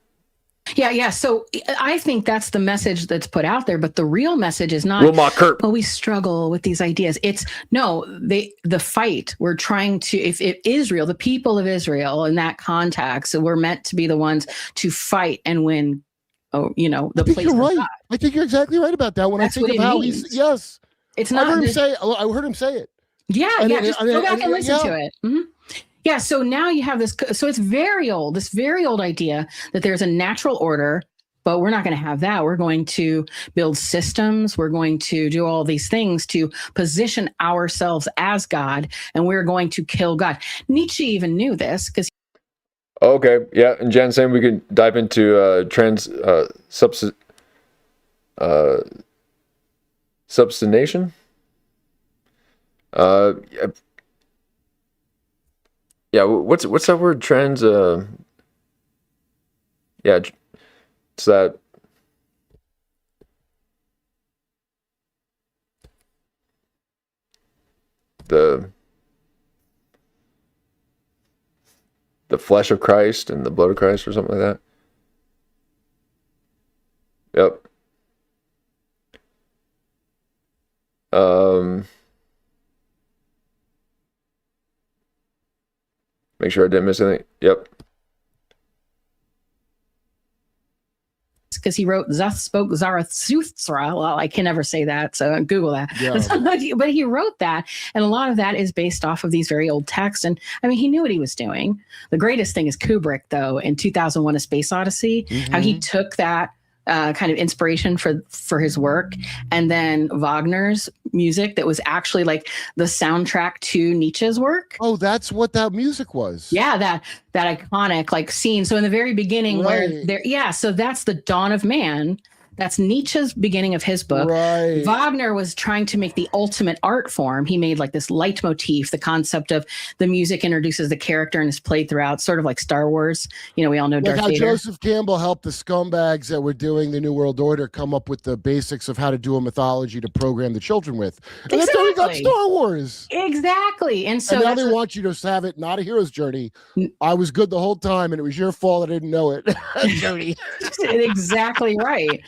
Yeah. So I think that's the message that's put out there, but the real message is not, we'll mock Kurp. Well, we struggle with these ideas. It's no, the fight. We're trying to, if Israel, the people of Israel in that context, we're meant to be the ones to fight and win. Oh, you know, the place. You're right. God. I think you're exactly right about that. When That's I think of how he's, yes. It's not. I heard him say it. Yeah. Just go back and listen to it. Mm-hmm. Yeah, so now you have this, so it's very old, this very old idea that there's a natural order, but we're not going to have that. We're going to build systems. We're going to do all these things to position ourselves as God, and we're going to kill God. Nietzsche even knew this because. Okay, yeah, and Jen saying we can dive into substantiation. Yeah, what's that word? Trans. Yeah, it's that. The flesh of Christ and the blood of Christ, or something like that. Yep. Make sure I didn't miss anything. Yep. Because he wrote spoke Zarathustra. Well, I can never say that, so Google that. Yeah. But he wrote that, and a lot of that is based off of these very old texts. And I mean, he knew what he was doing. The greatest thing is Kubrick, though, in 2001: A Space Odyssey, how he took that kind of inspiration for his work, and then Wagner's music that was actually like the soundtrack to Nietzsche's work. Oh, that's what that music was. Yeah, that iconic like scene. So in the very beginning, so that's the dawn of man. That's Nietzsche's beginning of his book. Right. Wagner was trying to make the ultimate art form. He made like this leitmotif, the concept of the music introduces the character and is played throughout, sort of like Star Wars. You know, we all know Darth how Vader. Joseph Campbell helped the scumbags that were doing the New World Order come up with the basics of how to do a mythology to program the children with. And that's how we got Star Wars. Exactly. And so now they want you to have it not a hero's journey. I was good the whole time, and it was your fault I didn't know it. Journey. Exactly right.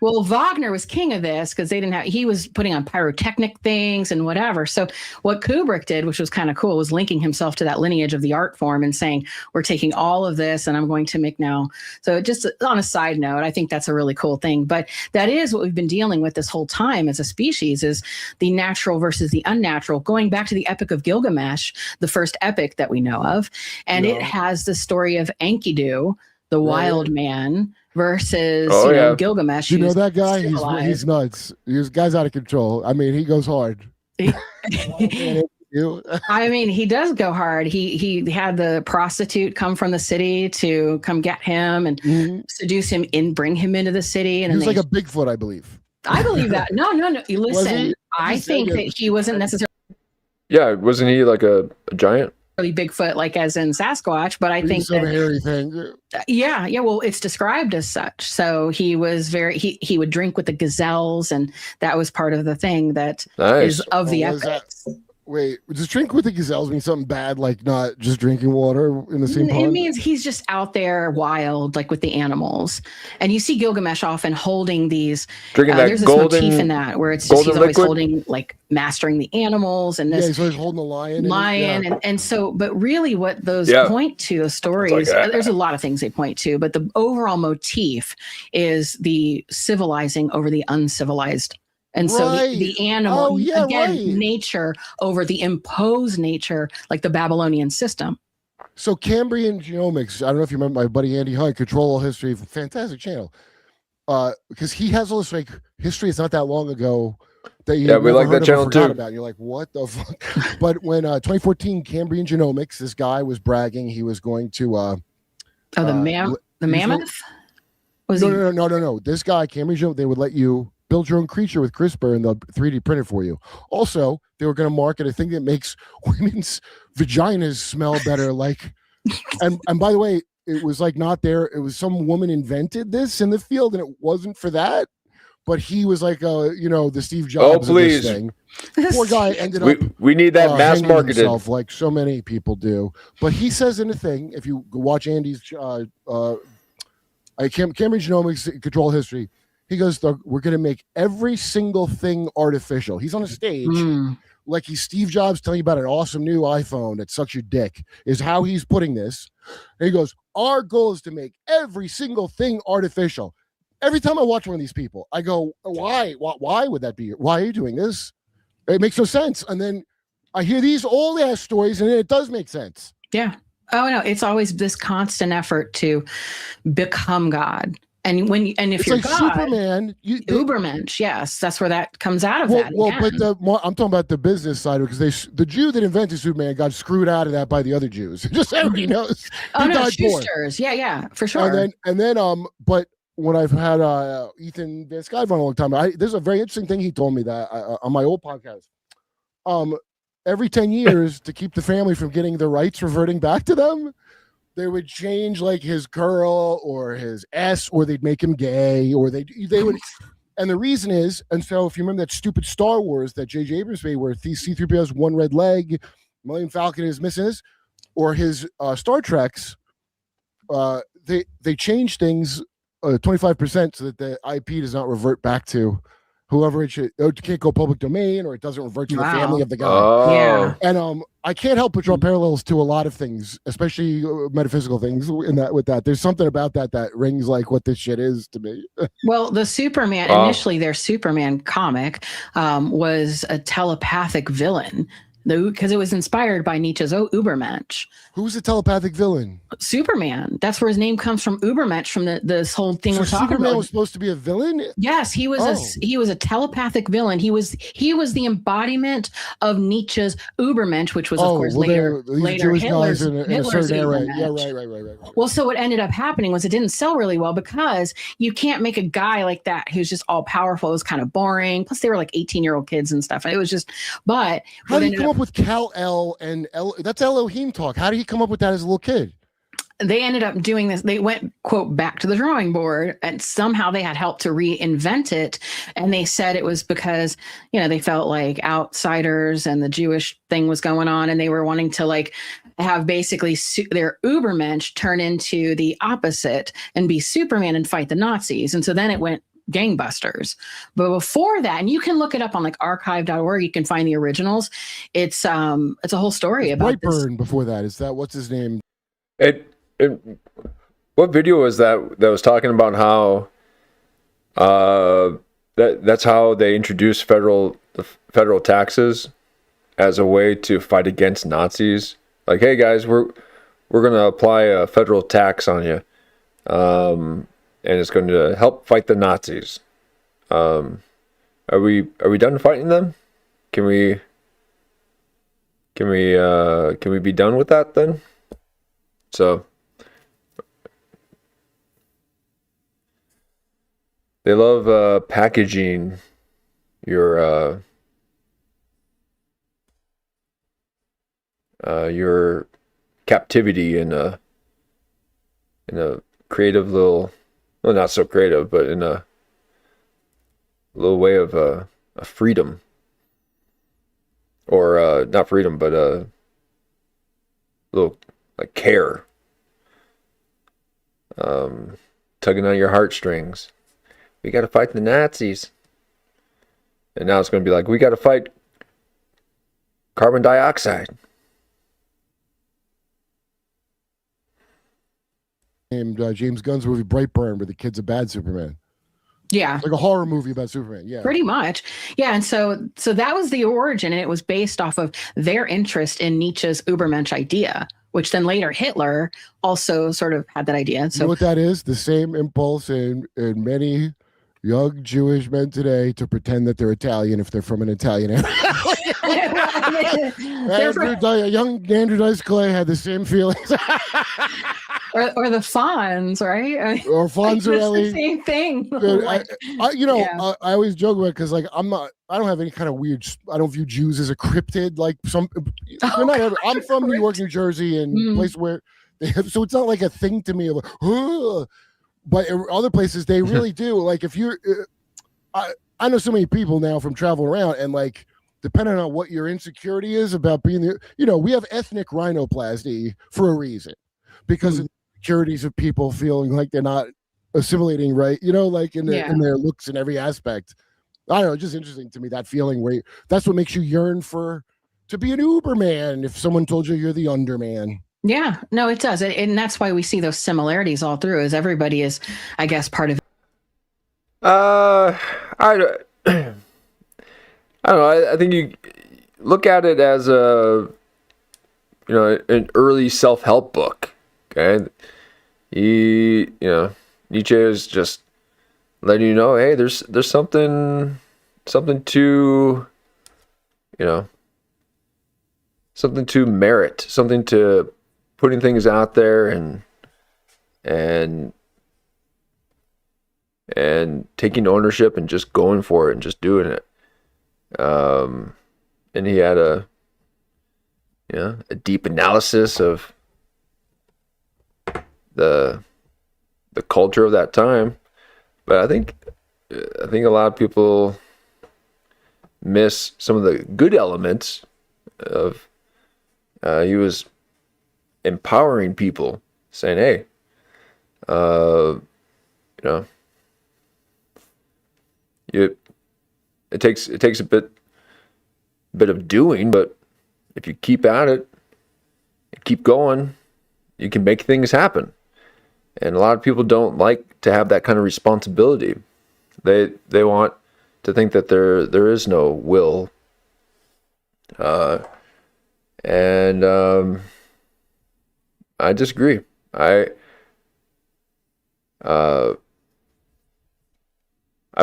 Well, Wagner was king of this because he was putting on pyrotechnic things and whatever. So what Kubrick did, which was kind of cool, was linking himself to that lineage of the art form and saying, we're taking all of this and I'm going to make now. So just on a side note, I think that's a really cool thing. But that is what we've been dealing with this whole time as a species, is the natural versus the unnatural, going back to the Epic of Gilgamesh, the first epic that we know of. And it has the story of Enkidu, the wild man, versus Gilgamesh. You know that guy? He's nuts. Guy's out of control. I mean, he goes hard. I mean, he does go hard. He had the prostitute come from the city to come get him and seduce him and bring him into the city. And he was like a Bigfoot, I believe. I believe that. No. Listen, I think that he wasn't necessarily. Yeah, wasn't he like a giant? Bigfoot, like as in Sasquatch, but I think that hairy thing. Well, it's described as such. So he was he would drink with the gazelles, and that was part of the thing that is of the epics. Wait, does drink with the gazelles mean something bad, like not just drinking water in the same pond? It means he's just out there wild, like with the animals. And you see Gilgamesh often holding these. Drinking that there's this golden motif in that where it's just he's always holding, like mastering the animals, and this. Yeah, he's always holding the lion. And so, but really, what those point to, those stories, there's a lot of things they point to, but the overall motif is the civilizing over the uncivilized. And so the animal, nature over the imposed nature, like the Babylonian system. So Cambrian genomics, I don't know if you remember my buddy Andy Hunt, Control History, fantastic channel. Because he has all this like history. It's not that long ago that you we like that channel too. About. You're like, what the fuck? But when 2014 Cambrian genomics, this guy was bragging he was going to the mammoth? No. This guy, Cambrian genomics, they would let you build your own creature with CRISPR and they'll 3D print it for you. Also, they were going to market a thing that makes women's vaginas smell better. Like, and by the way, it was like not there. It was some woman invented this in the field, and it wasn't for that. But he was like, the Steve Jobs of this thing. Poor guy ended up. We need that mass marketed himself, like so many people do. But he says in the thing, if you watch Andy's Cambridge Genomics Control History. He goes, we're going to make every single thing artificial. He's on a stage, like he's Steve Jobs telling you about an awesome new iPhone that sucks your dick, is how he's putting this. And he goes, our goal is to make every single thing artificial. Every time I watch one of these people, I go, why? Why would that be? Why are you doing this? It makes no sense. And then I hear these old ass stories, and it does make sense. Yeah. Oh, no. It's always this constant effort to become God. And if you're like God, Superman, Ubermensch, yes, that's where that comes out of that. Well, but I'm talking about the business side of it, because the Jew that invented Superman got screwed out of that by the other Jews. Just everybody knows. Schusters, yeah, for sure. And then, but when I've had Ethan Van Skyve on a long time, there's a very interesting thing he told me that on my old podcast. Every 10 years, to keep the family from getting the rights reverting back to them, they would change like his girl or his S, or they'd make him gay, or they would. And the reason is, and so if you remember that stupid Star Wars that J.J. Abrams made, where C-3PO has one red leg, Millennium Falcon is missing this, or his Star Treks, they change things 25% so that the IP does not revert back to whoever it should. It can't go public domain, or it doesn't revert to the family of the guy. Yeah. And I can't help but draw parallels to a lot of things, especially metaphysical things. With that, there's something about that rings like what this shit is to me. Well, the Superman initially, their Superman comic was a telepathic villain. because it was inspired by Nietzsche's Ubermensch. Who's the telepathic villain? Superman. That's where his name comes from. Ubermensch, from this whole thing So we're talking Superman about. was supposed to be a villain? Yes, he was he was a telepathic villain. He was the embodiment of Nietzsche's Ubermensch, which was of course later Jewish Hitler's, guys in a Hitler's certain era. Ubermensch. Yeah, right. Well, so what ended up happening was it didn't sell really well because you can't make a guy like that who's just all powerful. It was kind of boring. Plus, they were like 18-year-old kids and stuff. It was just, but how did he come up with Kal-El and that's Elohim talk? How did he come up with that as a little kid? They ended up doing this. They went, quote, back to the drawing board, and somehow they had helped to reinvent it. And they said it was because, they felt like outsiders and the Jewish thing was going on, and they were wanting to like have basically their Ubermensch turn into the opposite and be Superman and fight the Nazis. And so then it went gangbusters. But before that, and you can look it up on like archive.org, you can find the originals. It's a whole story about Brightburn before that. Is that what's his name? What video was that was talking about how that's how they introduced federal taxes as a way to fight against Nazis? Like, hey guys, we're gonna apply a federal tax on you, and it's going to help fight the Nazis. Are we done fighting them? Can we be done with that then? So they love packaging your captivity in a creative little, well, not so creative, but in a little way of a freedom, or not freedom, but a little like care, tugging on your heartstrings. We got to fight the Nazis, and now it's going to be like, we got to fight carbon dioxide. Named James Gunn's movie Brightburn, where the kid's a bad Superman. Yeah, like a horror movie about Superman. Yeah, pretty much. Yeah, and so that was the origin, and it was based off of their interest in Nietzsche's Ubermensch idea, which then later Hitler also sort of had that idea. So you know what that is? The same impulse in many young Jewish men today to pretend that they're Italian if they're from an Italian area. Young Andrew Dice Clay had the same feelings. or the Fonz, right? Or Fonzarelli. The same thing. I always joke about it because like I don't have any kind of weird. I don't view Jews as a cryptid. Like I'm from New York, New Jersey, and place where they have, so it's not like a thing to me. Like, but in other places they really do. Like if you're, I know so many people now from traveling around, and like depending on what your insecurity is about being there, we have ethnic rhinoplasty for a reason, because of the insecurities of people feeling like they're not assimilating right, like in their looks in every aspect. I don't know, it's just interesting to me, that feeling where that's what makes you yearn to be an Uberman if someone told you you're the underman. Yeah, no, it does. And that's why we see those similarities all through, is everybody is, I guess, part of. I don't know. I think you look at it as an early self-help book. Okay. Nietzsche is just letting you know, hey, there's something to, something to merit, something to putting things out there and taking ownership and just going for it and just doing it. And he had a deep analysis of the culture of that time. But I think a lot of people miss some of the good elements of he was empowering people, saying, hey, it takes a bit of doing, but if you keep at it, keep going, you can make things happen. And a lot of people don't like to have that kind of responsibility. They want to think that there is no will. And I disagree. I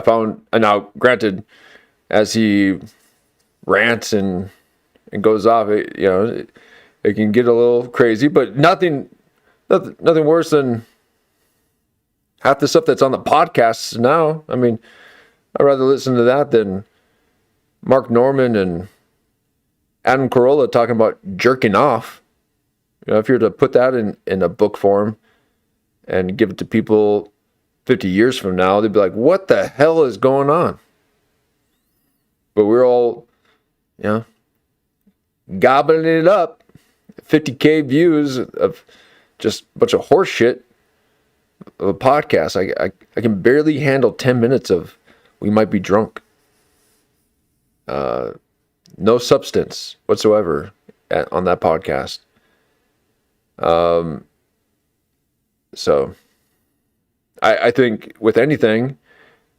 found, and now granted, as he rants and goes off, it can get a little crazy, but nothing worse than half the stuff that's on the podcasts now. I mean, I'd rather listen to that than Mark Norman and Adam Carolla talking about jerking off. If you were to put that in a book form and give it to people 50 years from now, they'd be like, what the hell is going on? But we're all, gobbling it up. 50K views of just a bunch of horse shit of a podcast. I can barely handle 10 minutes of we might be drunk. No substance whatsoever on that podcast. So I think with anything,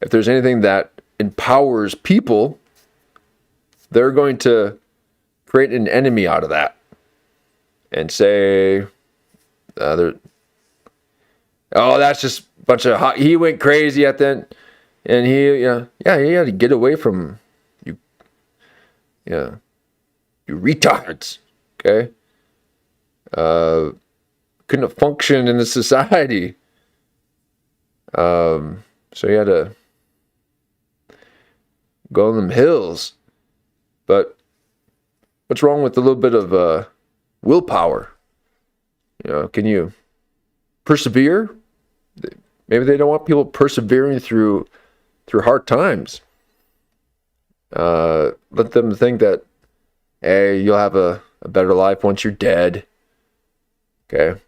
if there's anything that empowers people, they're going to create an enemy out of that and say, that's just a bunch of hot. He went crazy at the end, and he had to get away from you. Yeah, you retards. Okay. Couldn't have functioned in the society. So he had to go on them hills. But what's wrong with a little bit of willpower? Can you persevere? Maybe they don't want people persevering through hard times. Let them think that, hey, you'll have a better life once you're dead. Okay.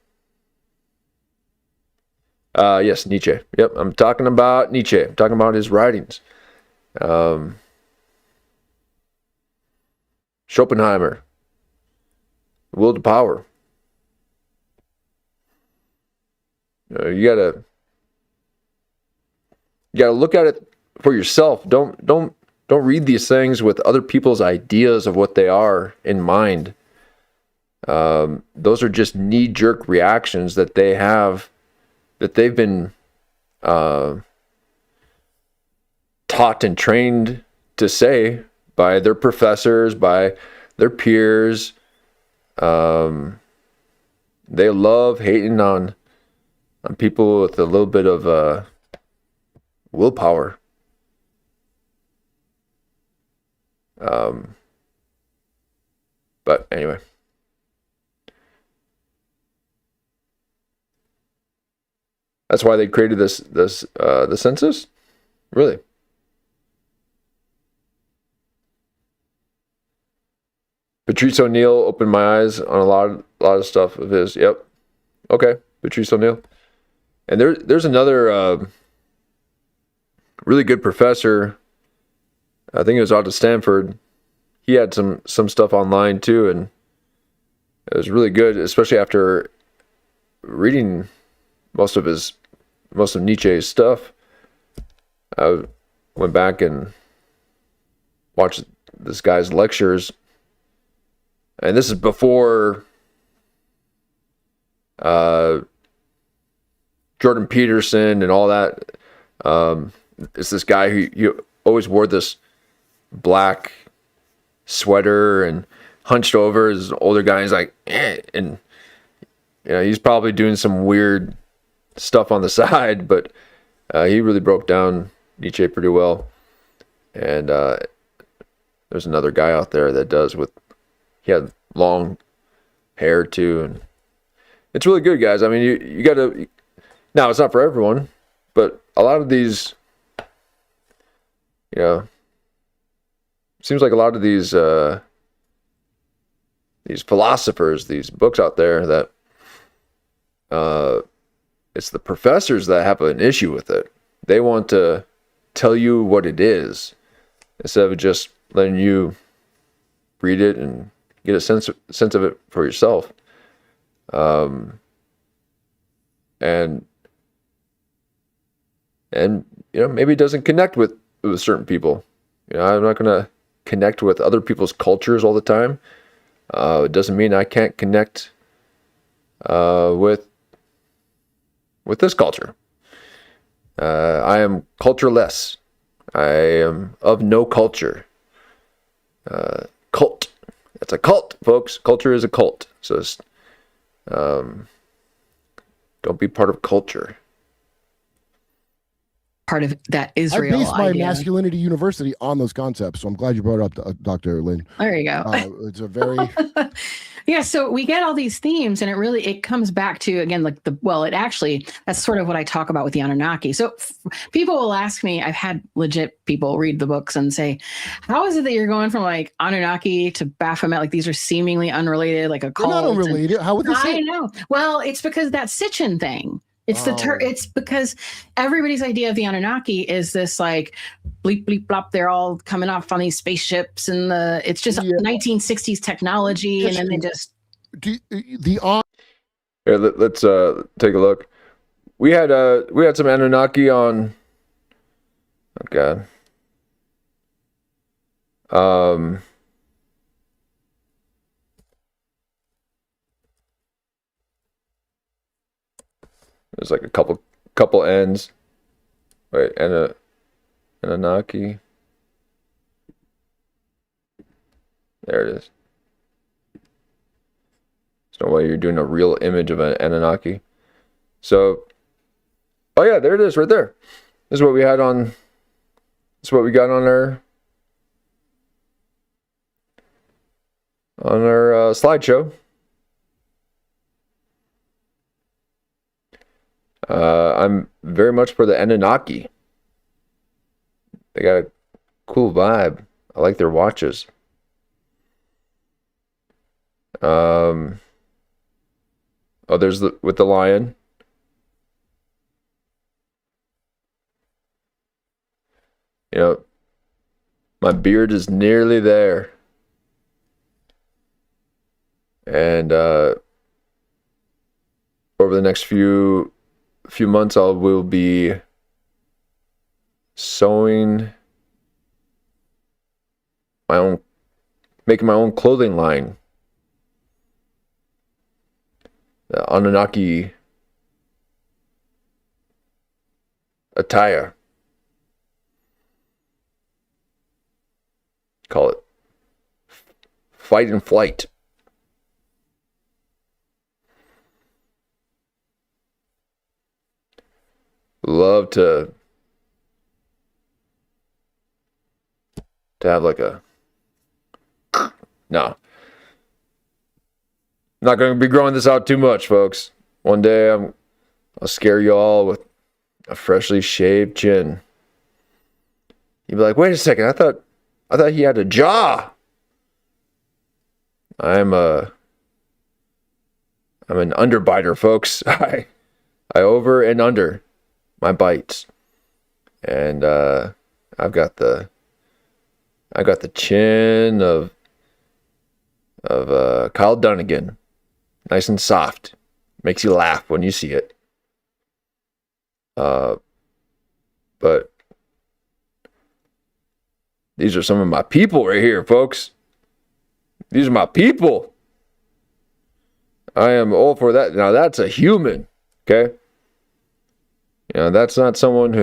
Yes, Nietzsche. Yep, I'm talking about Nietzsche. I'm talking about his writings. Schopenhauer. Will to power. You gotta look at it for yourself. Don't read these things with other people's ideas of what they are in mind. Those are just knee-jerk reactions that they have, that they've been taught and trained to say by their professors, by their peers. They love hating on people with a little bit of willpower. But anyway. That's why they created the census? Really? Patrice O'Neill opened my eyes on a lot of stuff of his. Yep. Okay. Patrice O'Neill. And there's another really good professor. I think it was out of Stanford. He had some stuff online too, and it was really good, especially after reading most of Nietzsche's stuff. I went back and watched this guy's lectures, and this is before Jordan Peterson and all that. It's this guy who always wore this black sweater and hunched over. As an older guy, he's like, and he's probably doing some weird stuff on the side, but he really broke down Nietzsche pretty well. And there's another guy out there that does he had long hair too, and it's really good, guys. I mean, you gotta, now it's not for everyone, but a lot of these, seems like a lot of these philosophers, these books out there that it's the professors that have an issue with it. They want to tell you what it is instead of just letting you read it and get a sense of it for yourself. And maybe it doesn't connect with certain people. I'm not going to connect with other people's cultures all the time. It doesn't mean I can't connect with this culture. I am cultureless. I am of no culture. Cult. That's a cult, folks. Culture is a cult. So don't be part of culture. Part of that Israel I based my idea. Masculinity University on those concepts, so I'm glad you brought it up, Dr. Lynn. There you go. It's a very Yeah, so we get all these themes, and it comes back to, again, like that's sort of what I talk about with the Anunnaki. So people will ask me, I've had legit people read the books and say, how is it that you're going from like Anunnaki to Baphomet? Like these are seemingly unrelated, like a cult. They're not unrelated. How would they say? I know. Well, it's because that Sitchin thing. It's it's because everybody's idea of the Anunnaki is this like bleep bleep blop. They're all coming off on these spaceships, and it's just 1960s technology, and then they just Here, let's take a look. We had some Anunnaki on. Oh God. There's like a couple ends. Wait, and Anunnaki. There it is. There's no way you're doing a real image of an Anunnaki. So, oh yeah, there it is, right there. This is what we had on. This is what we got on our slideshow. I'm very much for the Anunnaki. They got a cool vibe. I like their watches. Oh, there's with the lion. You know, my beard is nearly there. And over the next few months, I will be making my own clothing line. The Anunnaki attire. Call it fight and flight. Love to have like a no. I'm not going to be growing this out too much, folks. One day I'll scare you all with a freshly shaved chin. You'd be like, "Wait a second! I thought he had a jaw." I'm an underbiter, folks. I over and under my bites, and I've got the chin of Kyle Dunnigan, nice and soft, makes you laugh when you see it. But these are some of my people right here, folks. These are my people. I am all for that. Now that's a human, okay? You know, that's not someone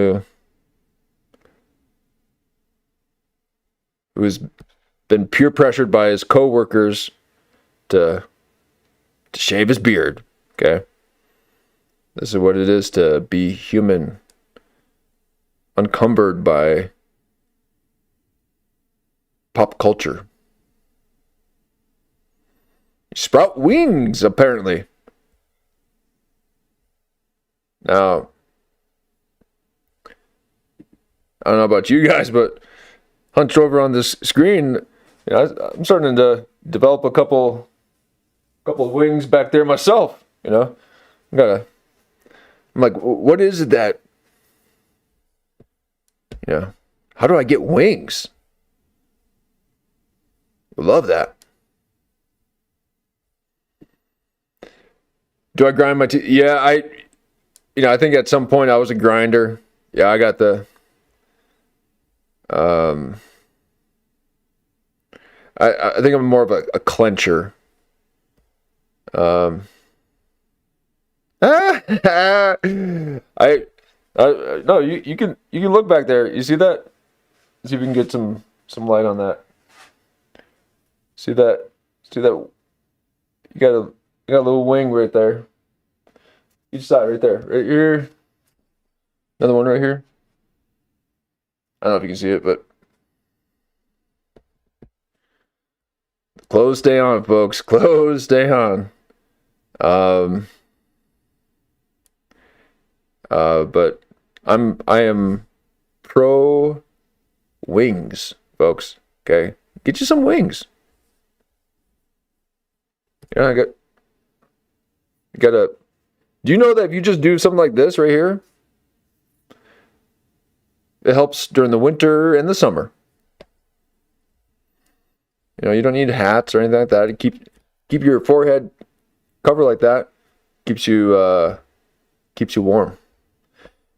who's been peer pressured by his coworkers to shave his beard, okay? This is what it is to be human, unencumbered by pop culture. You sprout wings, apparently. Now, I don't know about you guys, but hunched over on this screen, you know, I'm starting to develop a couple of wings back there myself. You know, I'm like, what is it that, you know, how do I get wings? Love that. Do I grind my teeth? Yeah, I think at some point I was a grinder. Yeah, I got the, I I think I'm more of a clencher. I no, you can look back there. You see that? See if we can get some light on that. See that? You got a little wing right there. Each side right there. Right here. Another one right here. I don't know if you can see it, but clothes stay on, folks. Clothes stay on. But I am pro wings, folks. Okay, get you some wings. Yeah, you gotta. Do you know that if you just do something like this right here, it helps during the winter and the summer. You know, you don't need hats or anything like that. Keep your forehead covered like that. Keeps you warm,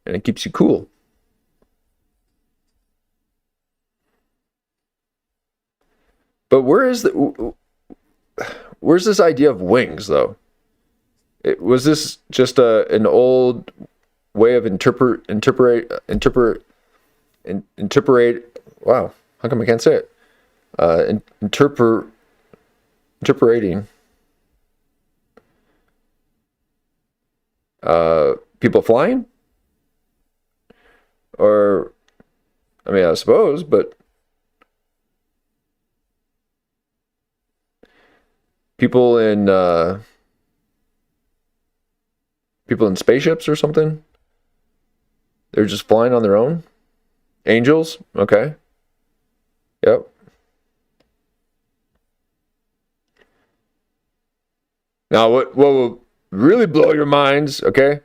and it keeps you cool. But where's this idea of wings, though? Was this just an old way of interpret? Wow, how come I can't say it? Interpreting people flying, or I mean, I suppose, but people in spaceships or something. They're just flying on their own. Angels, okay. Yep. Now, what will really blow your minds, okay?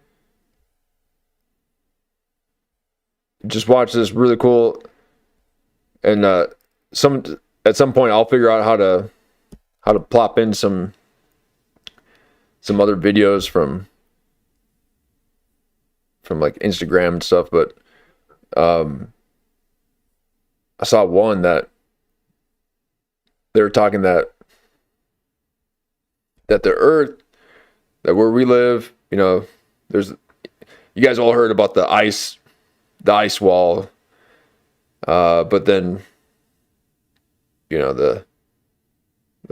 Just watch this really cool, and at some point I'll figure out how to plop in some other videos from like Instagram and stuff, but I saw one that they were talking that the Earth, that where we live, you know, you guys all heard about the ice wall, but then, you know, the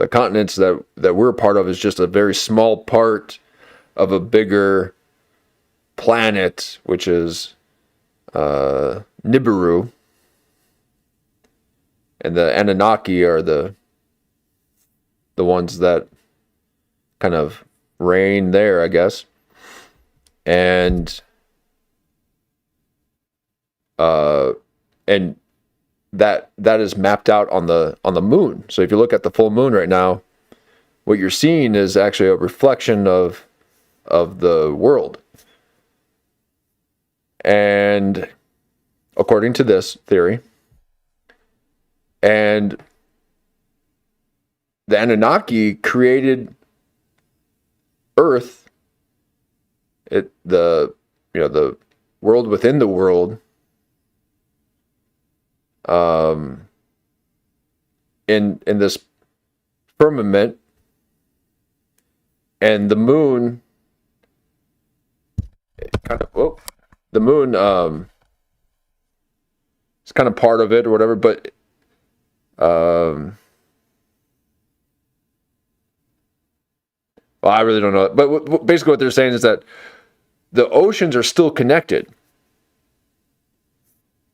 continents that we're a part of is just a very small part of a bigger planet, which is Nibiru, and the Anunnaki are the ones that kind of reign there, I guess, and that is mapped out on the moon. So if you look at the full moon right now, what you're seeing is actually a reflection of the world. And according to this theory, and the Anunnaki created Earth, the world within the world, in this firmament, and the moon the moon is kind of part of it or whatever, but well, I really don't know. But basically what they're saying is that the oceans are still connected,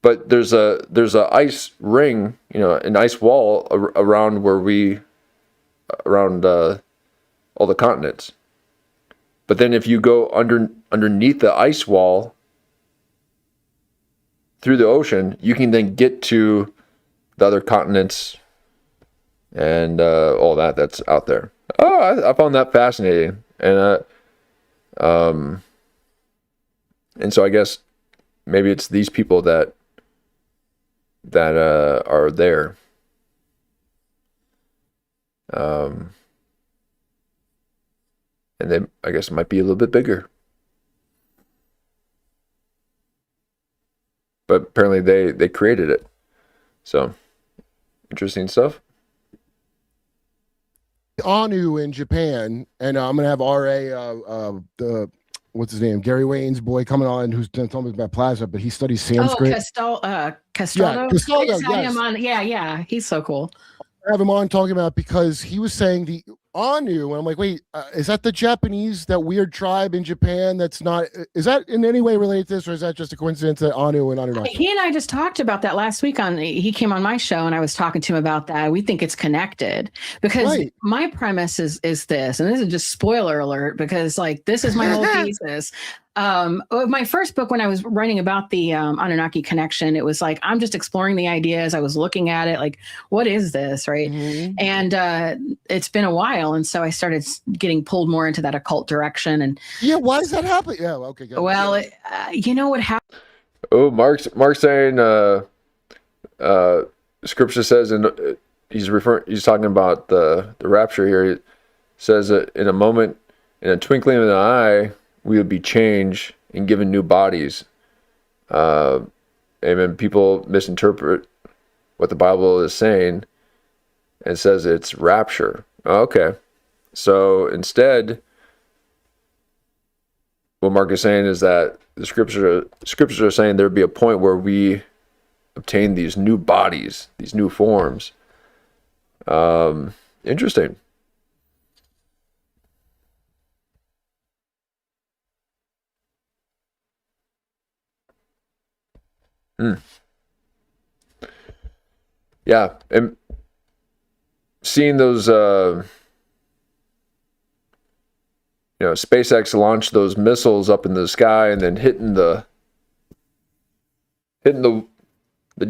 but there's a ice ring, you know, an ice wall around all the continents. But then if you go underneath the ice wall through the ocean, you can then get to the other continents and all that's out there. Oh, I found that fascinating, and so I guess maybe it's these people that are there. And they, I guess, might be a little bit bigger. But apparently they created it. So, interesting stuff. Anu in Japan, and I'm gonna have RA the what's his name, Gary Wayne's boy coming on, who's done something about plasma, but he studies Sanskrit. Castaldo. Castaldo, I just had yes. him on. Yeah, he's so cool. I have him on talking about, because he was saying the Anu, and I'm like, wait, is that the Japanese, that weird tribe in Japan? That's not. Is that in any way related to this, or is that just a coincidence that Anu and Anunnaki? He and I just talked about that last week. He came on my show, and I was talking to him about that. We think it's connected, because my premise is this, and this is just spoiler alert, because like this is my whole thesis. My first book, when I was writing about the Anunnaki connection, it was like, I'm just exploring the ideas. I was looking at it like, what is this, right? And it's been a while, and so I started getting pulled more into that occult direction. And why does that happen? Yeah, okay, good. Well, you know what happened? Oh, Mark's saying Scripture says, and he's talking about the rapture here. It says that in a moment, in a twinkling of an eye, we would be changed and given new bodies. Amen. People misinterpret what the Bible is saying and says it's rapture. Okay. So instead, what Mark is saying is that the scriptures are saying there'd be a point where we obtain these new bodies, these new forms. Interesting. Yeah, and seeing those, SpaceX launch those missiles up in the sky and then hitting the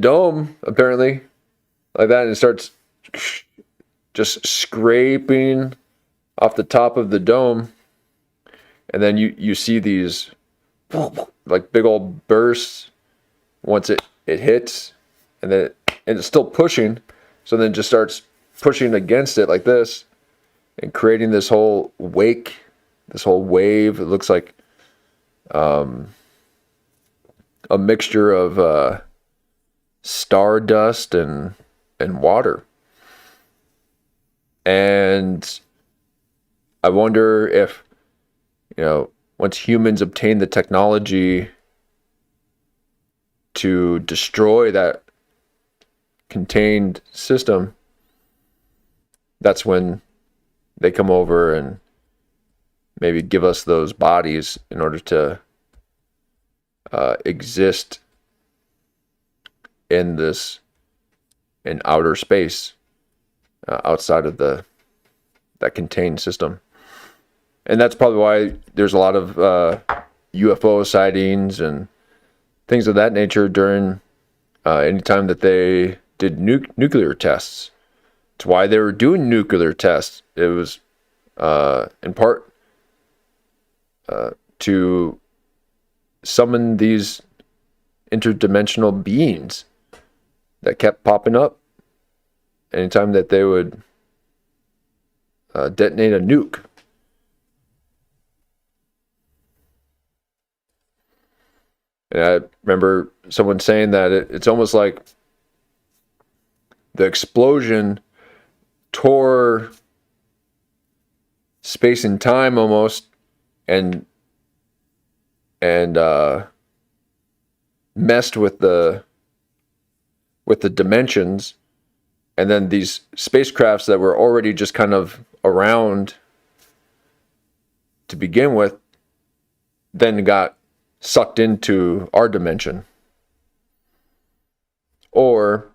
dome, apparently, like that, and it starts just scraping off the top of the dome, and then you see these like big old bursts once it hits, and then it's still pushing, so then it just starts pushing against it like this and creating this whole wake, this whole wave. It looks like a mixture of stardust and water. And I wonder if, once humans obtain the technology to destroy that contained system, that's when they come over and maybe give us those bodies in order to exist in outer space, outside of that contained system. And that's probably why there's a lot of UFO sightings and things of that nature during any time that they did nuclear tests. It's why they were doing nuclear tests. It was in part to summon these interdimensional beings that kept popping up anytime that they would detonate a nuke. And I remember someone saying that it's almost like the explosion tore space and time almost, and messed with the dimensions, and then these spacecrafts that were already just kind of around to begin with then got sucked into our dimension. Or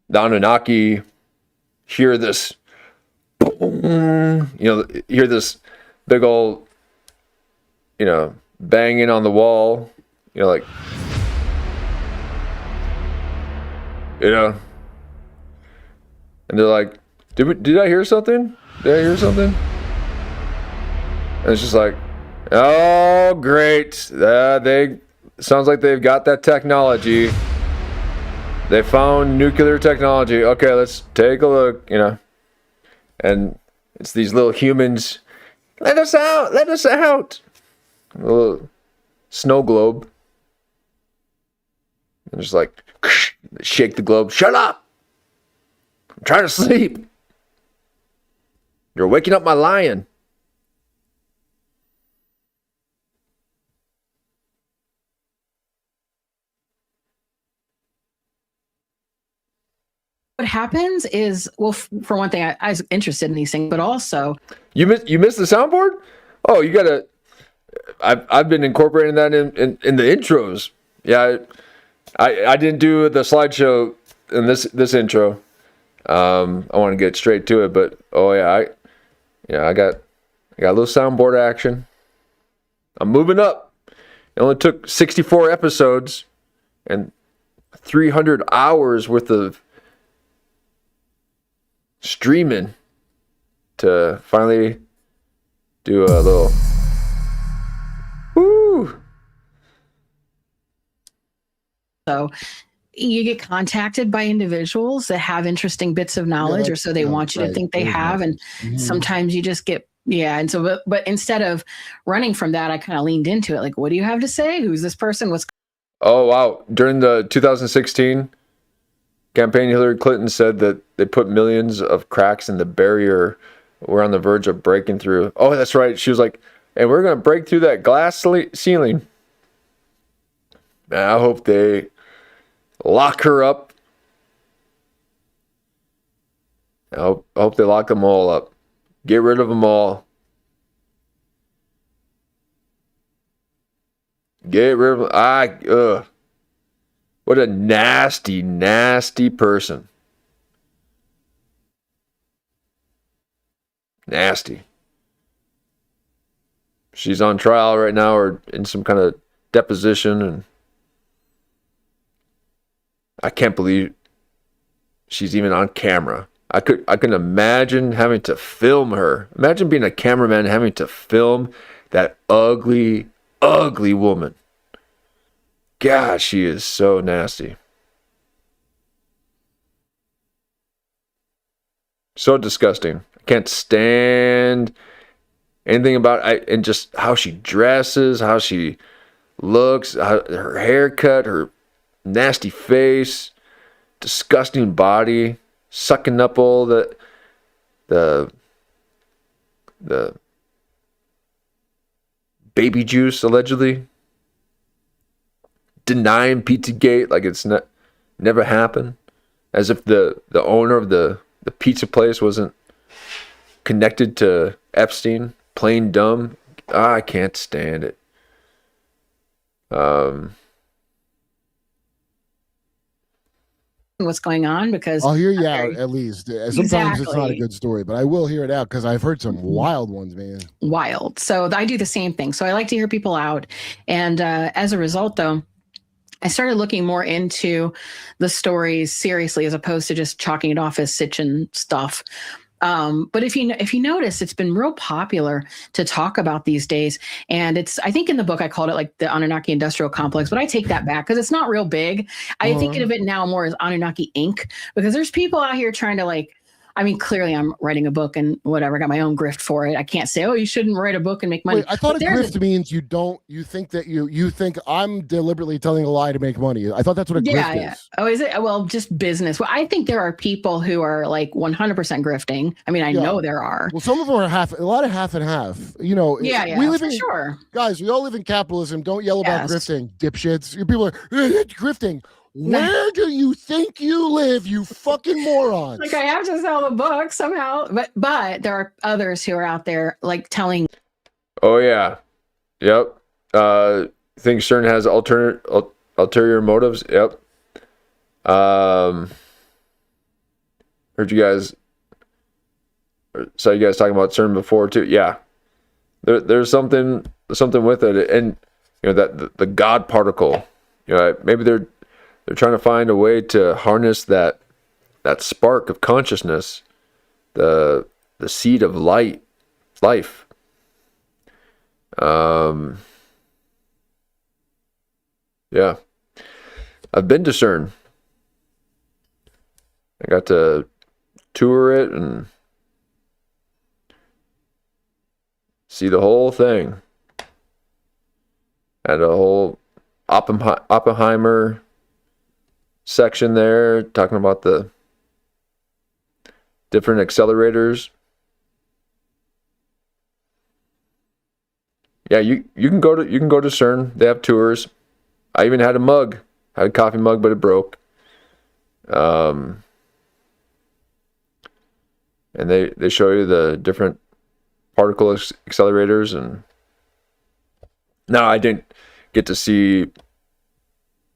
the Anunnaki hear this boom, hear this big old, banging on the wall, like, and they're like, did I hear something? Did I hear something? And it's just like, oh, great. Sounds like they've got that technology. They found nuclear technology. Okay, let's take a look, And it's these little humans. Let us out. Let us out. A little snow globe. And just like, shake the globe. Shut up. I'm trying to sleep. You're waking up my lion. What happens is, well, for one thing, I was interested in these things, but also You missed the soundboard? Oh, you gotta. I've been incorporating that in the intros. Yeah, I didn't do the slideshow in this intro. I want to get straight to it, but oh yeah, I got a little soundboard action. I'm moving up. It only took 64 episodes and 300 hours worth of streaming to finally do a little woo. so you get contacted by individuals that have interesting bits of knowledge, or so they want you to think they have, and sometimes you just get and so but instead of running from that, I kind of leaned into it, like, what do you have to say? Who's this person? What's Oh wow! During the 2016 campaign, Hillary Clinton said that they put millions of cracks in the barrier we're on the verge of breaking through. Oh, that's right. She was like, and we're going to break through that glass ceiling. Man, I hope they lock her up. I hope they lock them all up. Get rid of them all. Get rid of them. What a nasty, nasty person. Nasty. She's on trial right now or in some kind of deposition, and I can't believe she's even on camera. I can imagine having to film her. Imagine being a cameraman having to film that ugly, ugly woman. God, she is so nasty. So disgusting. I can't stand anything about it, and just how she dresses, how she looks, her haircut, her nasty face, disgusting body, sucking up all the baby juice, allegedly. Denying Pizzagate like it's never happened, as if the owner of the pizza place wasn't connected to Epstein. Plain dumb. I can't stand it. what's going on? Because I'll hear you out at least. Sometimes it's not a Exactly. good story, but I will hear it out because I've heard some wild ones, man. wild. So I do the same thing. So I like to hear people out. And as a result, though, I started looking more into the stories seriously as opposed to just chalking it off as Sitchin stuff. But if you notice, it's been real popular to talk about these days. And I think in the book I called it like the Anunnaki Industrial Complex, but I take that back because it's not real big. I think of it now more as Anunnaki Inc. because there's people out here trying to like, I mean, clearly I'm writing a book and whatever, I got my own grift for it. I can't say, oh, you shouldn't write a book and make money. Wait, I thought But a there's grift means you think I'm deliberately telling a lie to make money. I thought that's what a grift is. Oh, is it? Well, just business. Well, I think there are people who are like 100% grifting. I mean, I know there are. Well, some of them are a lot of half and half. You know, we live for in, sure. guys, we all live in capitalism. Don't yell about Yes. grifting, dipshits. People are it's grifting. Where do you think you live, you fucking morons? Like I have to sell the book somehow, but there are others who are out there like telling. Oh yeah, yep. Think CERN has ulterior motives. Yep. Heard you guys. Saw you guys talking about CERN before too. Yeah, there's something with it, and you know that the God particle. You know, maybe they're trying to find a way to harness that spark of consciousness, the seed of life. Yeah, I've been to CERN. I got to tour it and see the whole thing. Had a whole Oppenheimer section there talking about the different accelerators. yeah, you can go to CERN. They have tours. I even had a coffee mug, but it broke. And they show you the different particle accelerators, and now I didn't get to see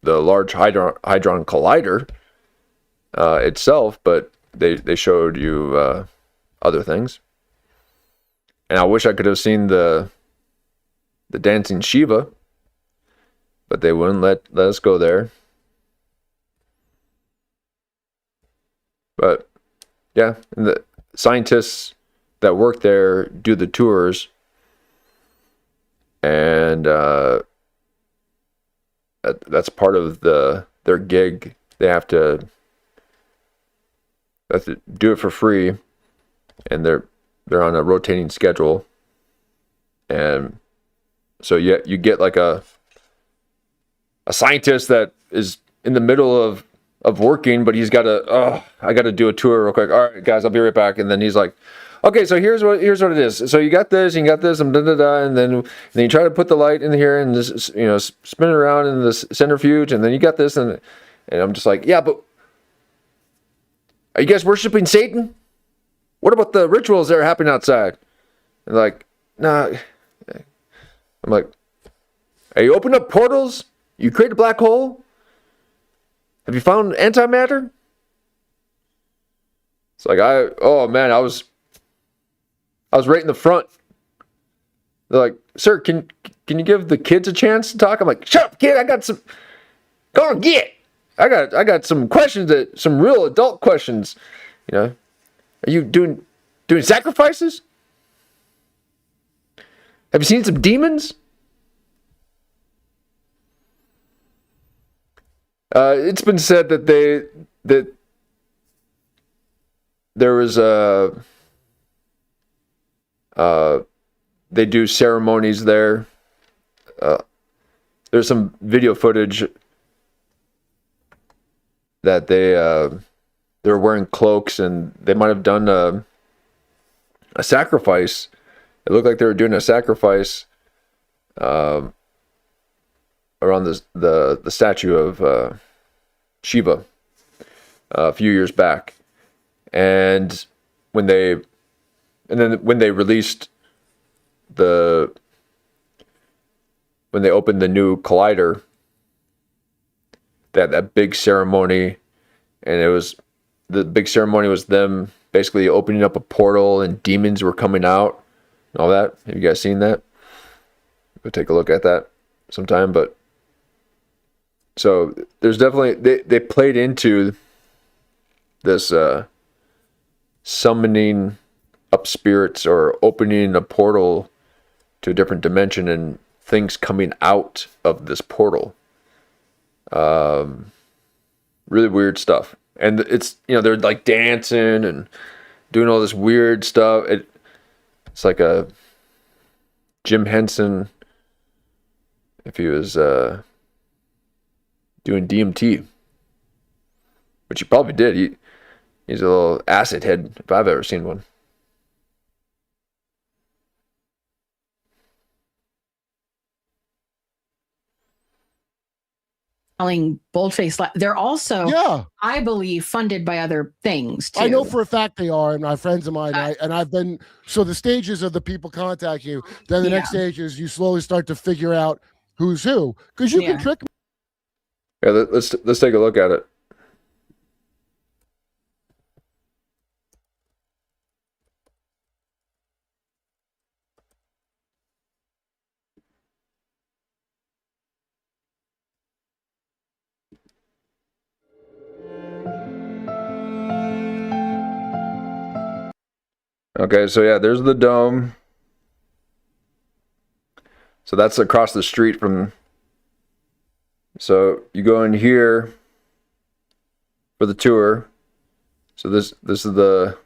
the Large Hadron Collider itself, but they showed you other things. And I wish I could have seen the dancing Shiva, but they wouldn't let us go there. But yeah, and the scientists that work there do the tours, and that's part of their gig. They have to do it for free, and they're on a rotating schedule, and so you get like a scientist that is in the middle of working, but he's got I got to do a tour real quick. All right, guys, I'll be right back. And then he's like, okay, so here's what it is. So you got this, and then you try to put the light in here and just, spin it around in the centrifuge, and then you got this, and I'm just like, yeah, but are you guys worshiping Satan? What about the rituals that are happening outside? And like, nah. I'm like, are you opening up portals? You create a black hole? Have you found antimatter? It's like I was right in the front. They're like, sir, can you give the kids a chance to talk? I'm like, shut up, kid. I got some. Go on, get. I got some questions, some real adult questions. Are you doing sacrifices? Have you seen some demons? It's been said that there was they do ceremonies there. There's some video footage that they're wearing cloaks, and they might have done a sacrifice. It looked like they were doing a sacrifice around the statue of Shiva a few years back, and when they released when they opened the new collider, that big ceremony, and the big ceremony was them basically opening up a portal, and demons were coming out and all that. Have you guys seen that? Go take a look at that sometime. But so there's definitely they played into this summoning up spirits or opening a portal to a different dimension and things coming out of this portal. Really weird stuff. And it's, they're like dancing and doing all this weird stuff. It's like a Jim Henson if he was doing DMT, which he probably did. He's a little acid head if I've ever seen one. Boldface. They're also, I believe, funded by other things too. I know for a fact they are, and my friends of mine. I've been so the stages of the people contact you. Then the next stage is you slowly start to figure out who's who, because you can trick. Yeah, let's take a look at it. Okay, so yeah, there's the dome. So that's across the street from. So you go in here for the tour. So this is the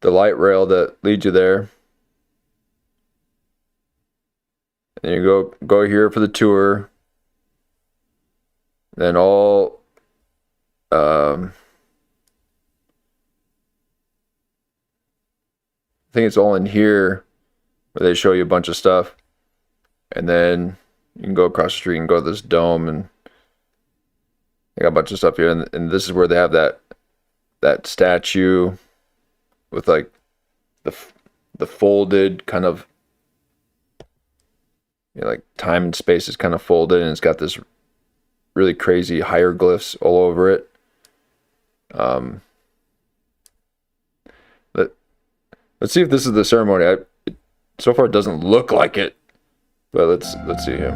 light rail that leads you there. And you go here for the tour. Then all I think it's all in here where they show you a bunch of stuff, and then you can go across the street and go to this dome, and they got a bunch of stuff here, and this is where they have that statue with like the folded kind of, you know, like time and space is kind of folded, and it's got this really crazy hieroglyphs all over it. Let's see if this is the ceremony. So far, it doesn't look like it, but let's see here.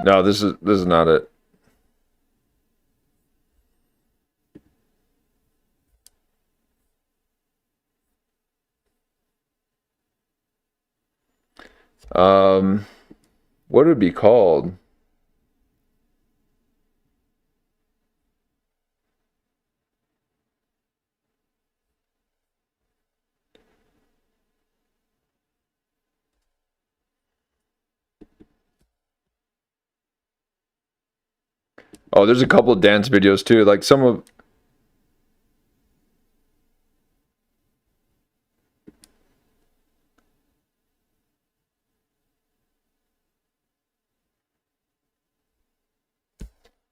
No, this is not it. What would it be called? Oh, there's a couple of dance videos too. Like some of...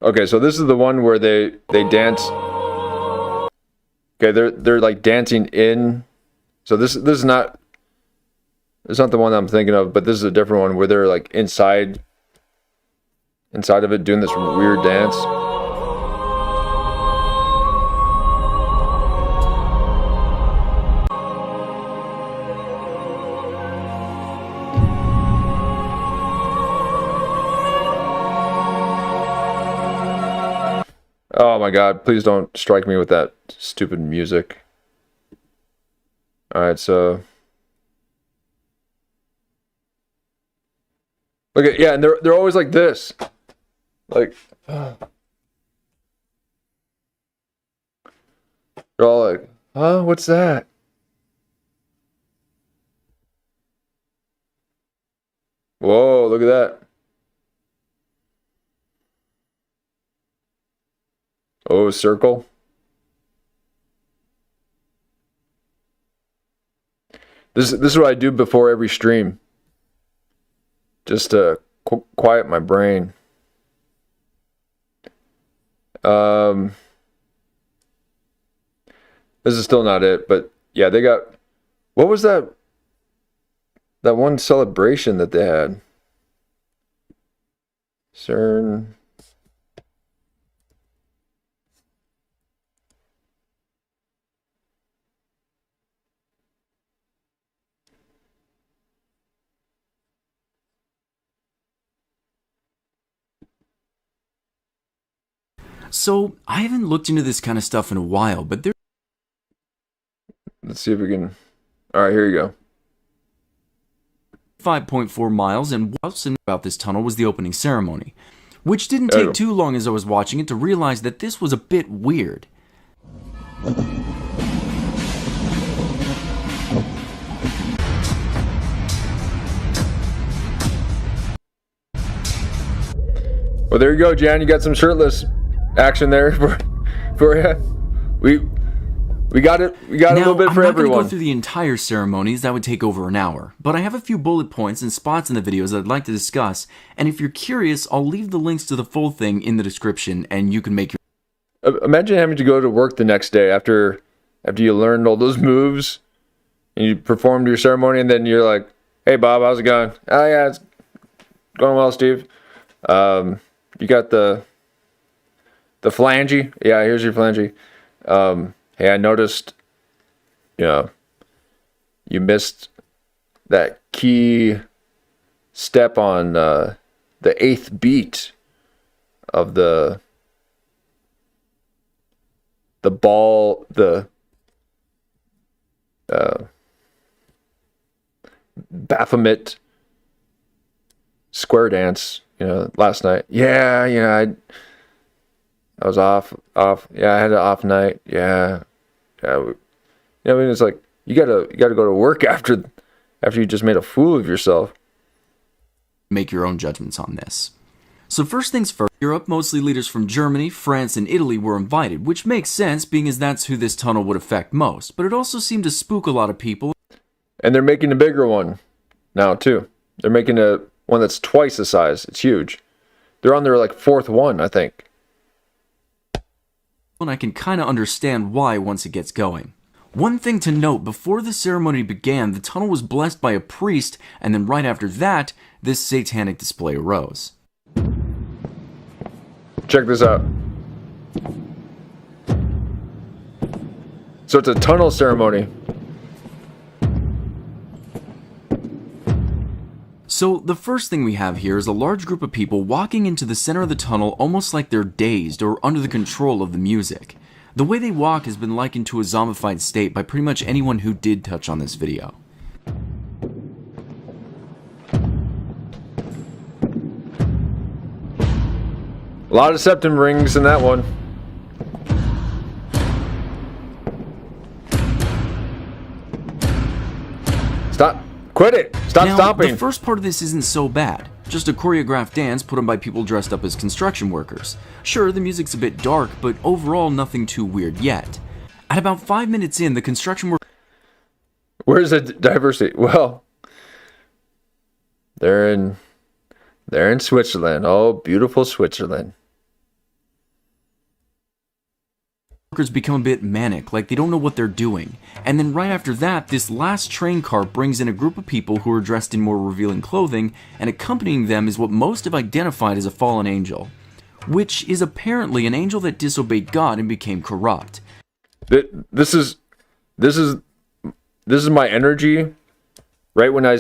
Okay, so this is the one where they dance. Okay, they're like dancing in. So this is not... It's not the one I'm thinking of, but this is a different one where they're like inside of it doing this weird dance. Oh my God, please don't strike me with that stupid music. All right, so look at, yeah, and they're always like this. Like, they're all like, huh, what's that? Whoa, look at that. Oh, circle. This is what I do before every stream. Just to quiet my brain. This is still not it, but yeah, they got, what was that one celebration that they had? CERN. So, I haven't looked into this kind of stuff in a while, but there... Let's see if we can... Alright, here you go. 5.4 miles, and what's about this tunnel was the opening ceremony, which didn't take too long as I was watching it to realize that this was a bit weird. Well, there you go, Jan. You got some shirtless action there for you. We got it. We got a little bit for everyone. I'm not going to go through the entire ceremonies. That would take over an hour. But I have a few bullet points and spots in the videos that I'd like to discuss. And if you're curious, I'll leave the links to the full thing in the description, and you can make your... Imagine having to go to work the next day after you learned all those moves and you performed your ceremony, and then you're like, "Hey, Bob, how's it going?" "Oh yeah, it's going well, Steve. You got the phalange? Yeah, here's your phalange. Hey, I noticed, you missed that key step on the 8th beat of the ball, the Baphomet square dance, last night." "Yeah, I was off. Yeah, I had an off night. Yeah. I mean, it's like you gotta go to work after you just made a fool of yourself." Make your own judgments on this. So first things first, Europe, mostly leaders from Germany, France, and Italy were invited, which makes sense being as that's who this tunnel would affect most, but it also seemed to spook a lot of people. And they're making a bigger one now, too. They're making a one that's twice the size. It's huge. They're on their, like, 4th one, I think. And I can kind of understand why once it gets going. One thing to note, before the ceremony began, the tunnel was blessed by a priest, and then right after that, this satanic display arose. Check this out. So it's a tunnel ceremony. So the first thing we have here is a large group of people walking into the center of the tunnel almost like they're dazed or under the control of the music. The way they walk has been likened to a zombified state by pretty much anyone who did touch on this video. A lot of septum rings in that one. Stop. Quit it. Stop stomping. The first part of this isn't so bad. Just a choreographed dance put on by people dressed up as construction workers. Sure, the music's a bit dark, but overall nothing too weird yet. At about 5 minutes in, the construction workers... Where's the diversity? Well, they're in Switzerland. Oh, beautiful Switzerland. become a bit manic, like they don't know what they're doing. And then right after that, this last train car brings in a group of people who are dressed in more revealing clothing, and accompanying them is what most have identified as a fallen angel, which is apparently an angel that disobeyed God and became corrupt. This is my energy. Right when I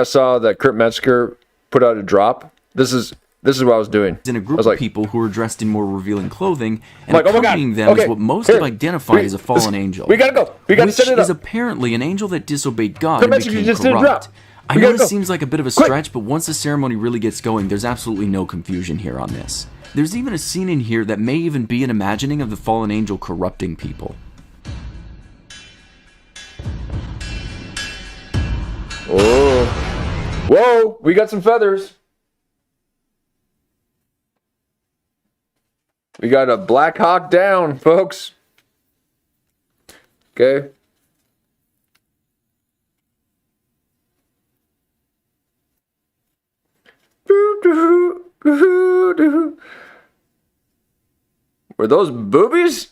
saw that Kurt Metzger put out a drop, this is what I was doing. In a group of people who are dressed in more revealing clothing, and like, accompanying them is what most have identified as a fallen angel. We gotta go. We gotta set it up. Which is apparently an angel that disobeyed God Kurt and Metzger became just did a corrupt. drop. I know this seems like a bit of a stretch, but once the ceremony really gets going, there's absolutely no confusion here on this. There's even a scene in here that may even be an imagining of the fallen angel corrupting people. Oh. Whoa, we got some feathers. We got a Black Hawk down, folks. Okay. Were those boobies?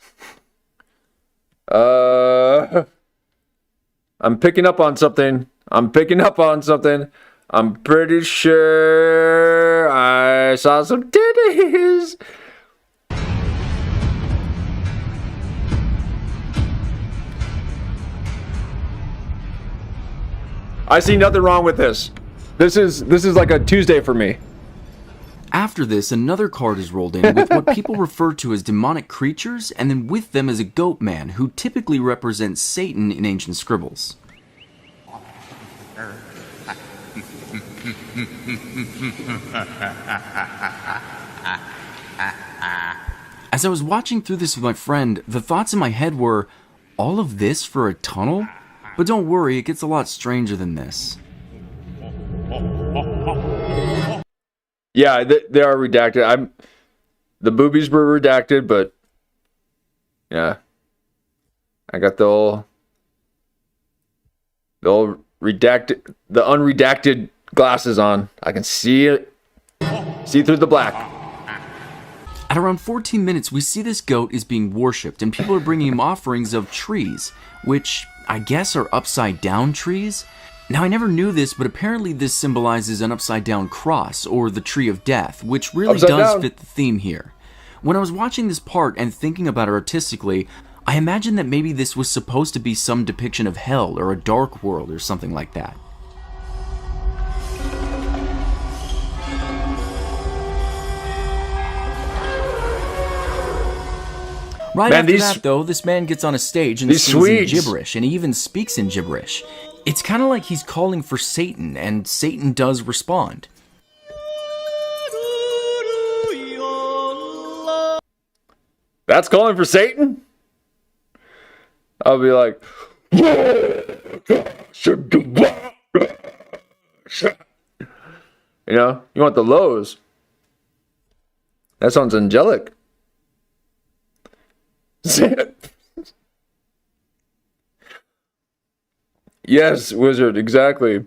I'm picking up on something. I'm pretty sure I saw some titties. I see nothing wrong with this. This is like a Tuesday for me. After this, another card is rolled in with what people refer to as demonic creatures, and then with them is a goat man, who typically represents Satan in ancient scribbles. As I was watching through this with my friend, the thoughts in my head were, all of this for a tunnel? But don't worry, it gets a lot stranger than this. Yeah, they are redacted. The boobies were redacted, but yeah, I got the old redacted, the unredacted glasses on. I can see it, see through the black. At around 14 minutes, we see this goat is being worshipped, and people are bringing him offerings of trees, which I guess are upside down trees. Now, I never knew this, but apparently this symbolizes an upside down cross, or the tree of death, which really does fit the theme here. When I was watching this part and thinking about it artistically, I imagined that maybe this was supposed to be some depiction of hell or a dark world or something like that. Right after that, though, this man gets on a stage and sings in gibberish, and he even speaks in gibberish. It's kind of like he's calling for Satan, and Satan does respond. That's calling for Satan? I'll be like, you know, you want the lows. That sounds angelic. Yes, wizard, exactly.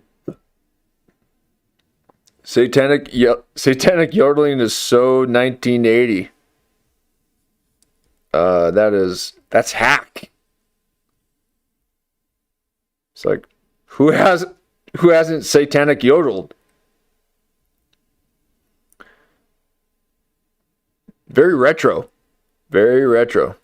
Satanic yodeling is so 1980. That's hack. It's like, who hasn't satanic yodeled? Very retro. Very retro.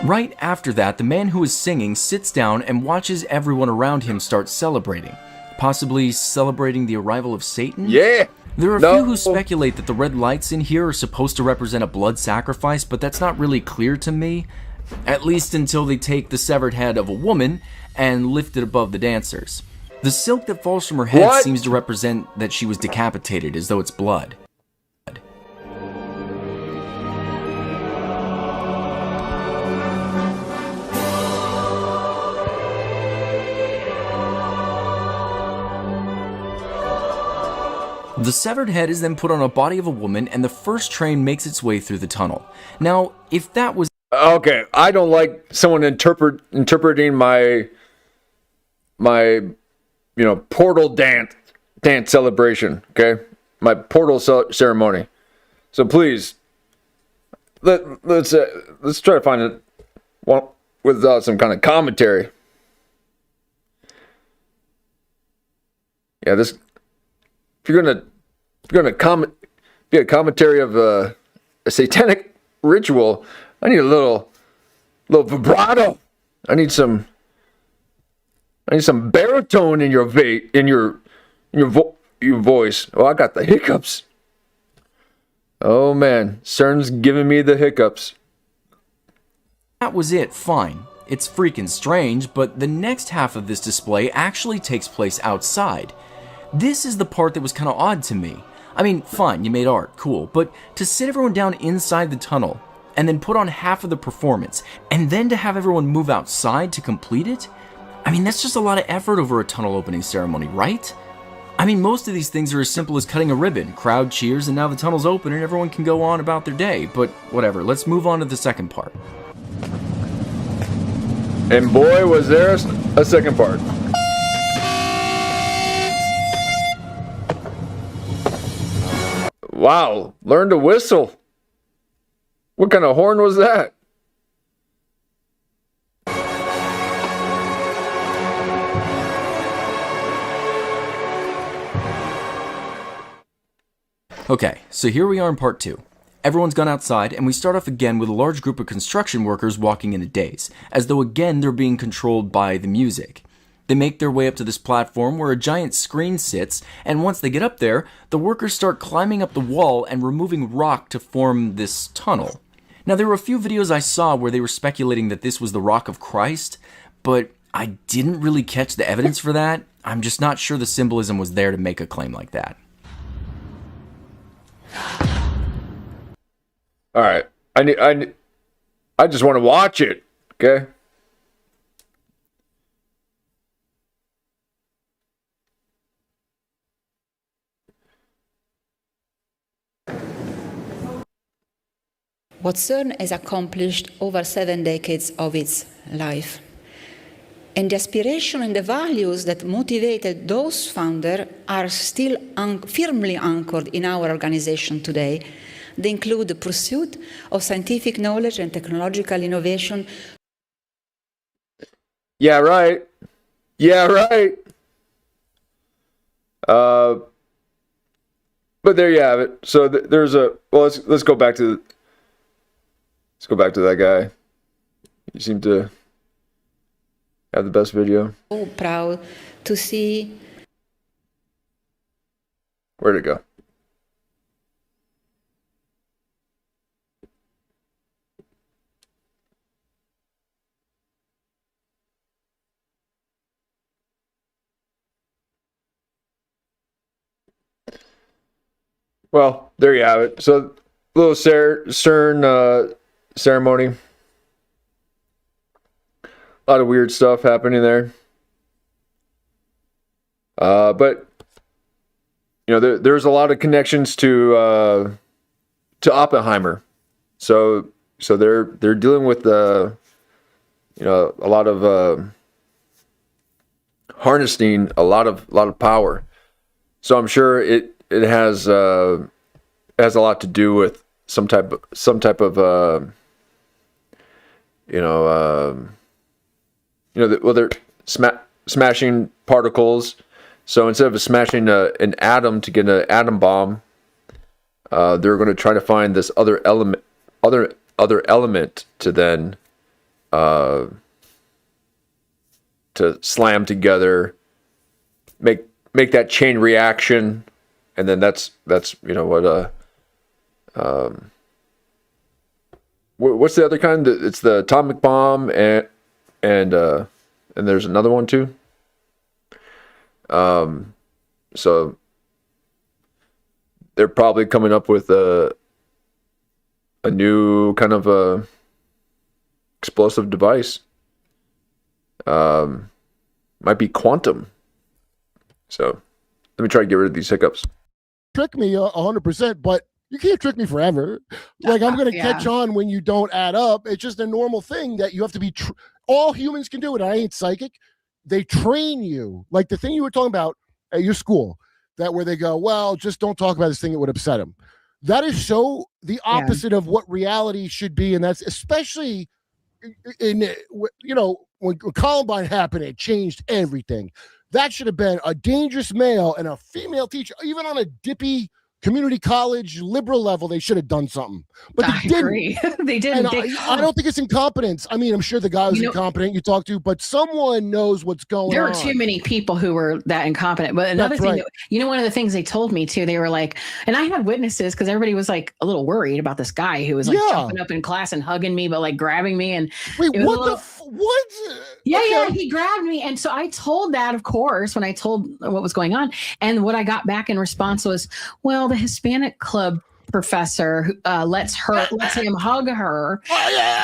Right after that, the man who is singing sits down and watches everyone around him start celebrating. Possibly celebrating the arrival of Satan? Yeah! There are a few who speculate that the red lights in here are supposed to represent a blood sacrifice, but that's not really clear to me. At least until they take the severed head of a woman and lift it above the dancers. The silk that falls from her head seems to represent that she was decapitated, as though it's blood. The severed head is then put on a body of a woman, and the first train makes its way through the tunnel. Now, if that was... Okay, I don't like someone interpreting my portal dance celebration, okay? My portal ceremony. So please, let's try to find it without some kind of commentary. Yeah, this... If you're gonna be a commentary of a satanic ritual, I need a little vibrato. I need some baritone in your voice. Oh, I got the hiccups. Oh man, CERN's giving me the hiccups. That was it, fine. It's freaking strange, but the next half of this display actually takes place outside. This is the part that was kind of odd to me. I mean, fine, you made art, cool, but to sit everyone down inside the tunnel and then put on half of the performance and then to have everyone move outside to complete it? I mean, that's just a lot of effort over a tunnel opening ceremony, right? I mean, most of these things are as simple as cutting a ribbon, crowd cheers, and now the tunnel's open and everyone can go on about their day, but whatever, let's move on to the second part. And boy, was there a second part. Wow, learn to whistle. What kind of horn was that? Okay, so here we are in part 2. Everyone's gone outside, and we start off again with a large group of construction workers walking in a daze, as though again they're being controlled by the music. They make their way up to this platform where a giant screen sits, and once they get up there, the workers start climbing up the wall and removing rock to form this tunnel. Now, there were a few videos I saw where they were speculating that this was the rock of Christ, but I didn't really catch the evidence for that. I'm just not sure the symbolism was there to make a claim like that. All right, I just want to watch it, okay? What CERN has accomplished over 7 decades of its life. And the aspiration and the values that motivated those founders are still firmly anchored in our organization today. They include the pursuit of scientific knowledge and technological innovation. Yeah, right. Yeah, right. But there you have it. So there's a let's go back to that guy. You seem to have the best video. So proud to see. Where'd it go? Well, there you have it. So little CERN ceremony. A lot of weird stuff happening there. But you know, there's a lot of connections to Oppenheimer. So they're dealing with you know, a lot of harnessing a lot of power. So I'm sure it has a lot to do with some type of well, they're smashing particles. So instead of smashing an atom to get an atom bomb, they're going to try to find this other element to then to slam together, make that chain reaction, and then that's you know what's the other kind? It's the atomic bomb, and there's another one too. So they're probably coming up with a new kind of a explosive device. Might be quantum. So let me try to get rid of these hiccups. Trick me 100%, but you can't trick me forever. Like, I'm going to catch on when you don't add up. It's just a normal thing that you have to be. All humans can do it. I ain't psychic. They train you. Like the thing you were talking about at your school, that where they go, well, just don't talk about this thing that would upset them. That is so the opposite of what reality should be. And that's especially in, you know, when Columbine happened, it changed everything. That should have been a dangerous male and a female teacher, even on a dippy community college liberal level. They should have done something, but they didn't. Agree. They didn't. I don't think it's incompetence. I mean, I'm sure the guy was incompetent you talk to, but someone knows what's going on. There were too many people who were that incompetent. But another thing, you know, one of the things they told me too, they were like, and I had witnesses because everybody was like a little worried about this guy who was like jumping up in class and hugging me, but like grabbing me. And wait, what what? Yeah, he grabbed me. And so I told that, of course, when I told what was going on. And what I got back in response was, well, the Hispanic club professor lets him hug her.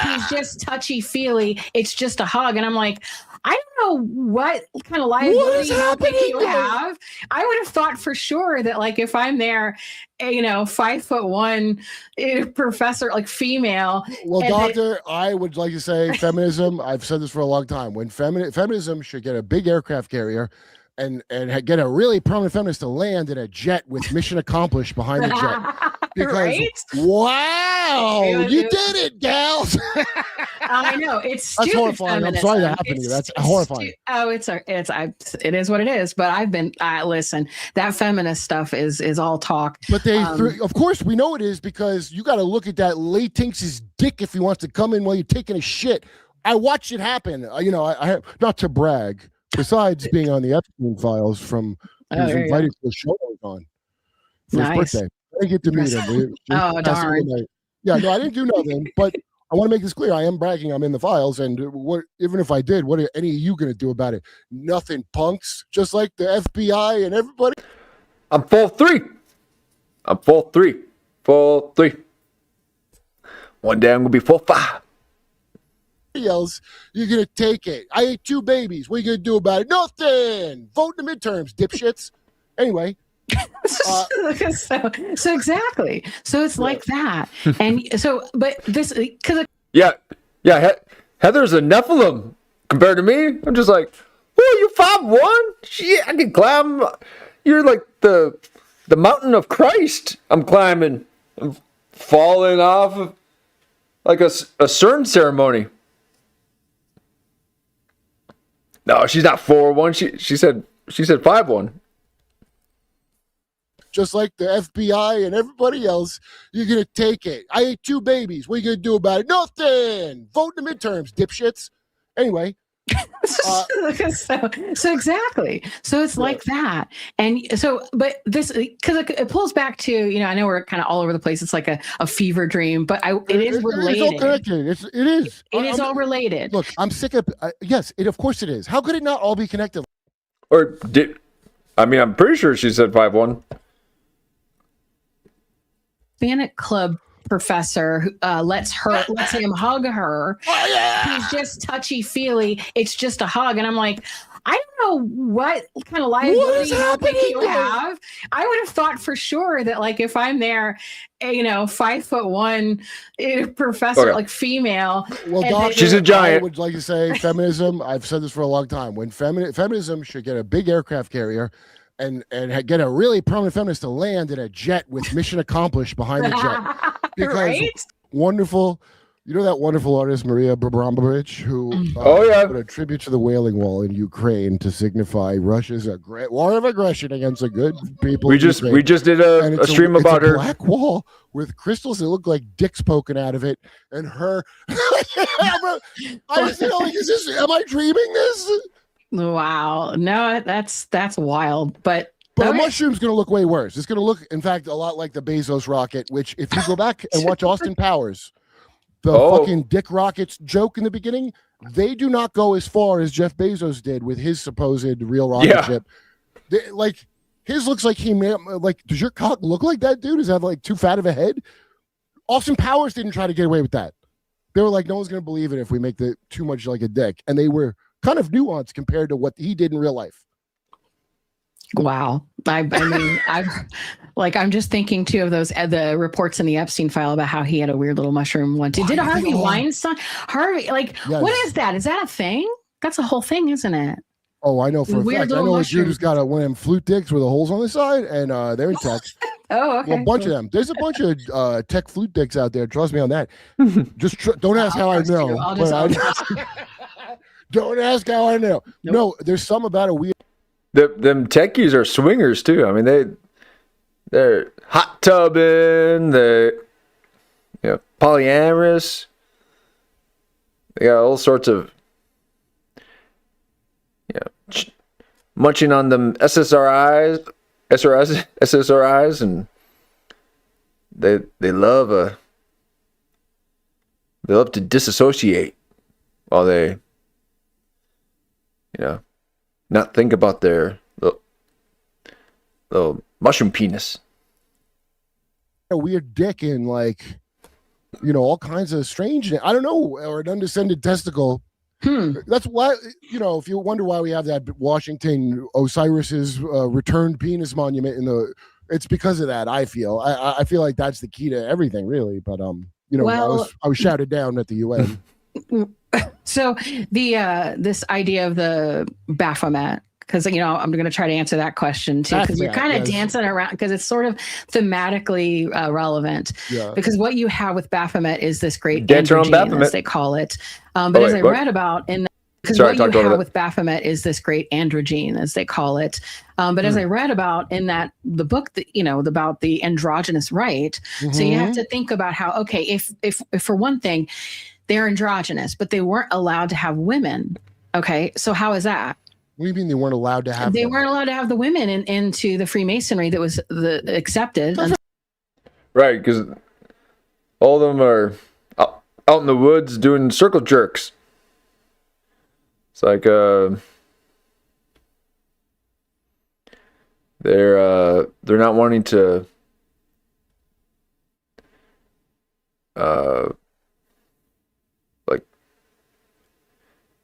He's just touchy-feely. It's just a hug. And I'm like, I don't know what kind of liability you have. I would have thought for sure that, like, if I'm there, you know, 5'1" professor, like female. Well, doctor, I would like to say feminism. I've said this for a long time. When feminism should get a big aircraft carrier and get a really prominent feminist to land in a jet with mission accomplished behind the jet. Because wow, you did it, gals. I know it's that's horrifying. Feminism. I'm sorry that happened to you. That's horrifying. It is what it is. But I've been listen. That feminist stuff is all talk. But they, of course, we know it is because you got to look at that latinx's dick if he wants to come in while you're taking a shit. I watched it happen. You know, I not to brag. Besides being on the Epstein files from he was invited to the show I was on for his birthday. I didn't get to meet him. Darn. Yeah, no, I didn't do nothing. But I want to make this clear. I am bragging. I'm in the files. And even if I did, what are any of you going to do about it? Nothing, punks. Just like the FBI and everybody. I'm full three. One day I'm going to be full 5. Else, you're gonna take it. I ate 2 babies. What are you gonna do about it? Nothing. Vote in the midterms, dipshits. Anyway. So exactly. So it's like that. And so, but this because Heather's a Nephilim compared to me. I'm just like, oh, you 5'1"? Shit, I can climb. You're like the mountain of Christ. I'm climbing. I'm falling off of like a CERN ceremony. No, she's not 4'1". She said 5'1". Just like the FBI and everybody else, you're gonna take it. I ate 2 babies. What are you gonna do about it? Nothing. Vote in the midterms, dipshits. Anyway. So exactly. So it's like that. And so, but this, because it pulls back to, you know, I know we're kind of all over the place. It's like a fever dream, but it is related. It's all connected. It is. It is all related. Look, I'm sick of, yes, of course it is. How could it not all be connected? Or I'm pretty sure she said 5'1". Hispanic club professor who lets him hug her. He's just touchy feely. It's just a hug, and I'm like, I don't know what kind of liability you have. I would have thought for sure that, like, if I'm there, 5'1" professor, like female. Well, Doc, she's a giant. I would like to say feminism. I've said this for a long time. When feminism should get a big aircraft carrier and get a really prominent feminist to land in a jet with mission accomplished behind the jet. Because wonderful. You know that wonderful artist Maria Abramovich, who put a tribute to the Wailing Wall in Ukraine to signify Russia's war of aggression against the good people. We just did a stream about her. Black wall with crystals that look like dicks poking out of it, and her. I was like, am I dreaming this? Wow, no, that's wild, but. But a mushroom's going to look way worse. It's going to look, in fact, a lot like the Bezos rocket, which if you go back and watch Austin Powers, the fucking Dick Rockets joke in the beginning, they do not go as far as Jeff Bezos did with his supposed real rocket ship. Like, his looks like does your cock look like that, dude? Is that like too fat of a head? Austin Powers didn't try to get away with that. They were like, no one's going to believe it if we make it too much like a dick. And they were kind of nuanced compared to what he did in real life. Wow. I mean, I'm just thinking too of those the reports in the Epstein file about how he had a weird little mushroom once. Did Harvey Weinstein? Yes. What is that? Is that a thing? That's a whole thing, isn't it? Oh, I know for a fact. I know a dude who's got one of them flute dicks with the holes on the side, and they're in tech. Oh, okay. Well, a bunch of them. There's a bunch of tech flute dicks out there. Trust me on that. Just don't ask how I know. Don't ask how I know. Nope. No, there's some about a weird. Them techies are swingers too. I mean, they're hot tubbing. They're polyamorous. They got all sorts of munching on them SSRIs, and they love to disassociate while they not think about their little mushroom penis. A weird dick in all kinds of strange, I don't know, or an undescended testicle. That's why, if you wonder why we have that Washington Osiris's returned penis monument it's because of that. I feel like that's the key to everything, really. But I was shouted down at the UN. So the this idea of the Baphomet, because I'm going to try to answer that question too, because you're kind of dancing around, because it's sort of thematically relevant. Yeah. Because what you have with Baphomet is this great androgyne, as they call it. But as I read about in because what you have with Baphomet is this great androgyne, as they call it. But as I read about in the book that about the androgynous rite, so you have to think about how if for one thing, they're androgynous, but they weren't allowed to have women. Okay, so how is that? What do you mean they weren't allowed to have? They weren't allowed to have the women into the Freemasonry that was accepted. Right, because all of them are out in the woods doing circle jerks. It's like they're not wanting to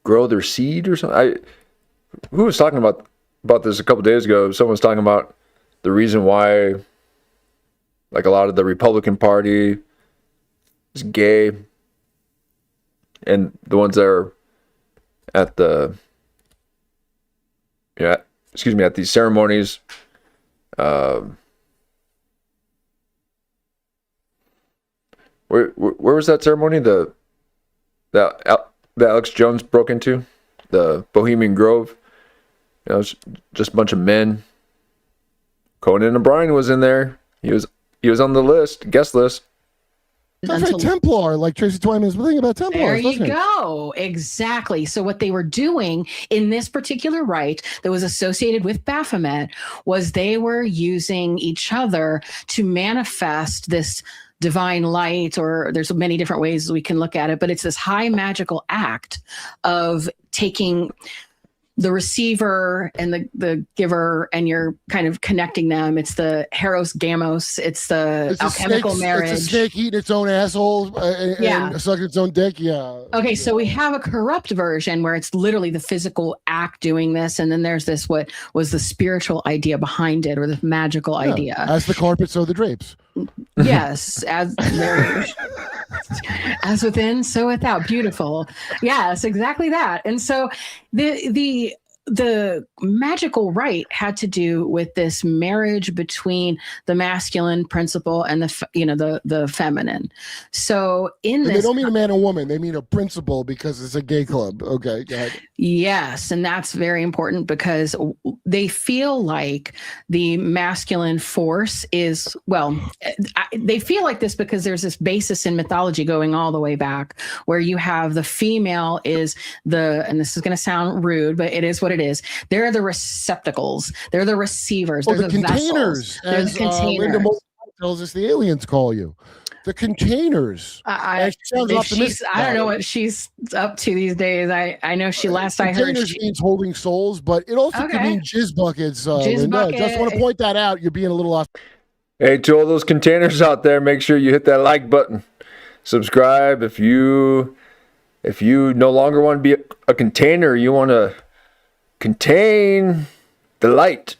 grow their seed or something. Who was talking about this a couple days ago? Someone was talking about the reason why, a lot of the Republican Party is gay, and the ones that are at at these ceremonies, where was that ceremony? That Alex Jones broke into, the Bohemian Grove. It's just a bunch of men. Conan O'Brien was in there. He was on the guest list. That's right, Templar, like Tracy Twyman's thing about Templars. There you go. Exactly. So what they were doing in this particular rite that was associated with Baphomet was they were using each other to manifest this divine light, or there's many different ways we can look at it, but it's this high magical act of taking the receiver and the giver, and you're kind of connecting them. It's the Heros Gamos. It's the alchemical marriage. It's a snake eating its own asshole and sucking its own dick. Yeah. Okay, so we have a corrupt version where it's literally the physical act doing this, and then there's this what was the spiritual idea behind it, or the magical idea. As the carpet, so the drapes. Yes, as within, so without. Beautiful. Yes, exactly that. And so the magical rite had to do with this marriage between the masculine principle and the feminine. So they don't mean a man and woman; they mean a principle, because it's a gay club. Okay, go ahead. Yes, and that's very important, because they feel like the masculine force is, they feel like this because there's this basis in mythology going all the way back, where you have the female is and this is going to sound rude, but it is what it is. They're the receptacles. They're the receivers. They're the containers. They're the containers. Linda tells us the aliens call you. The containers. I don't know what she's up to these days. I know last I heard. Containers means holding souls, but it also could mean jizz buckets. Linda. Just want to point that out. You're being a little off. Hey, to all those containers out there, make sure you hit that like button. Subscribe if you no longer want to be a container. You want to contain the light.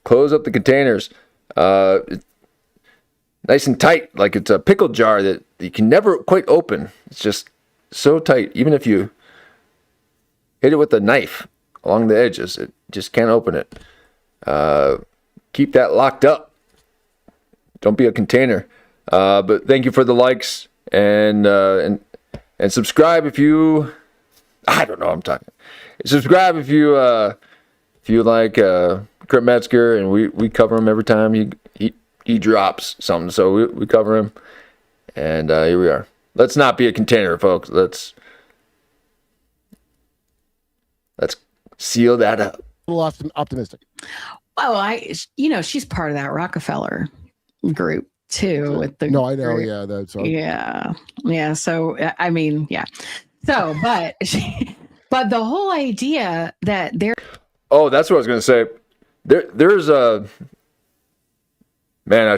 Close up the containers. Nice and tight, like it's a pickle jar that you can never quite open. It's just so tight. Even if you hit it with a knife along the edges, it just can't open it. Keep that locked up. Don't be a container. But thank you for the likes and subscribe if you. I don't know. I'm talking. Subscribe if you like Kurt Metzger, and we cover him every time he drops something. So we cover him, and here we are. Let's not be a container, folks. Let's seal that up. A little optimistic. Well, she's part of that Rockefeller group too. With the I know. group. Yeah, that's all. Yeah. So I mean, yeah. So, but the whole idea that they're. Oh, that's what I was going to say. There's a man.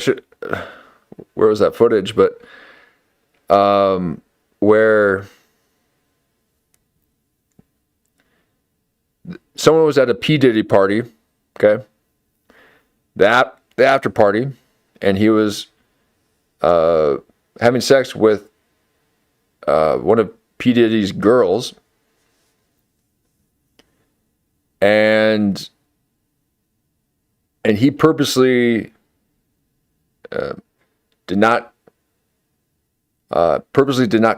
Where was that footage? But where someone was at a P. Diddy party, okay, the after party, and he was having sex with one of P. Diddy's girls, and he purposely did not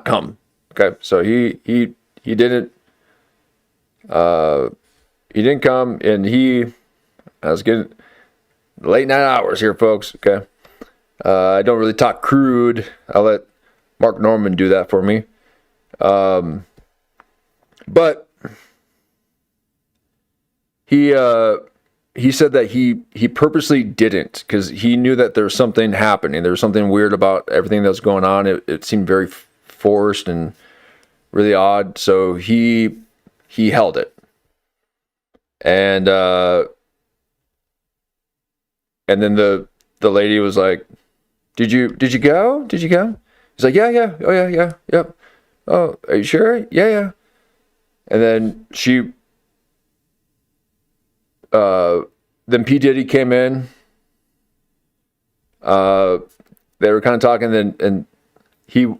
come. Okay, so he didn't come, and I was getting late night hours here, folks. Okay, I don't really talk crude. I'll let Mark Norman do that for me. But he said that he purposely didn't, because he knew that there was something happening. There was something weird about everything that was going on. It seemed very forced and really odd. So he held it. And then the lady was like, Did you go? Did you go? He's like, yeah. Oh yeah. Yep. Oh, are you sure? Yeah. And then then P. Diddy came in. They were kind of talking, and P.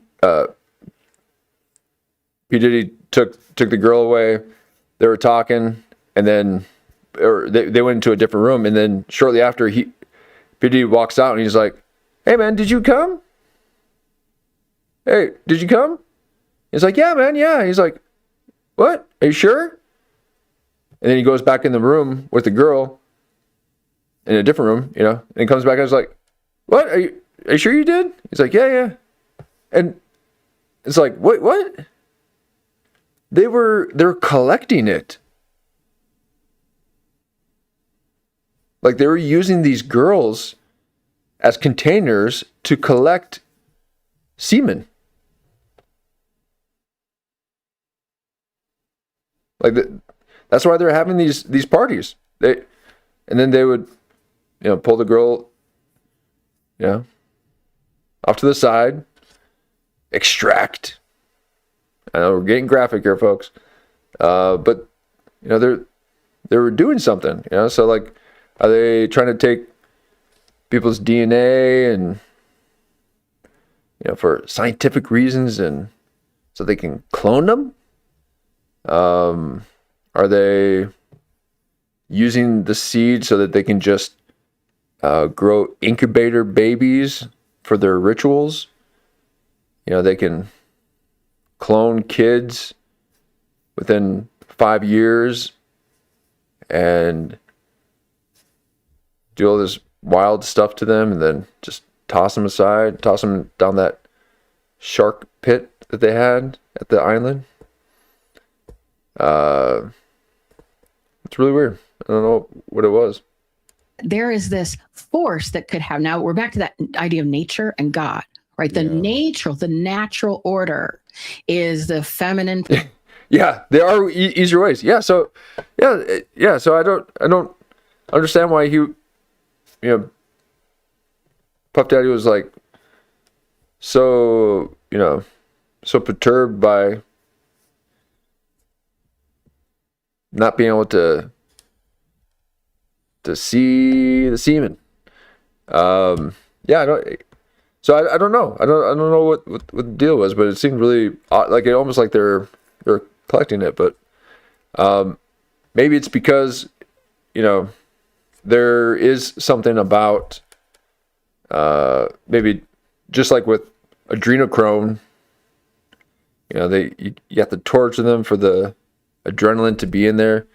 Diddy took the girl away. They were talking, and then they went into a different room. And then shortly after, P. Diddy walks out, and he's like, "Hey man, did you come? Hey, did you come?" He's like, "Yeah, man, yeah." He's like, "What? Are you sure?" And then he goes back in the room with the girl, in a different room, and he comes back and is like, "What? Are you sure you did?" He's like, "Yeah." And it's like, what? They're collecting it. Like, they were using these girls as containers to collect semen. Like that's why they're having these parties. And then they would, pull the girl, off to the side, extract. I know we're getting graphic here, folks, but they were doing something. So like, are they trying to take people's DNA and for scientific reasons and so they can clone them? Are they using the seed so that they can just grow incubator babies for their rituals? They can clone kids within 5 years and do all this wild stuff to them and then just toss them aside, toss them down that shark pit that they had at the island. It's really weird. I don't know what it was. There is this force that could have, now we're back to that idea of nature and God, right? The natural order is the feminine. Yeah, there are easier ways. Yeah, so so I don't understand why he, Puff Daddy was like so perturbed by not being able to see the semen. I don't. So I don't know. I don't know what the deal was, but it seemed really odd, like it almost like they're collecting it. But maybe it's because there is something about maybe just like with adrenochrome. You have to torture them for the adrenaline to be in there.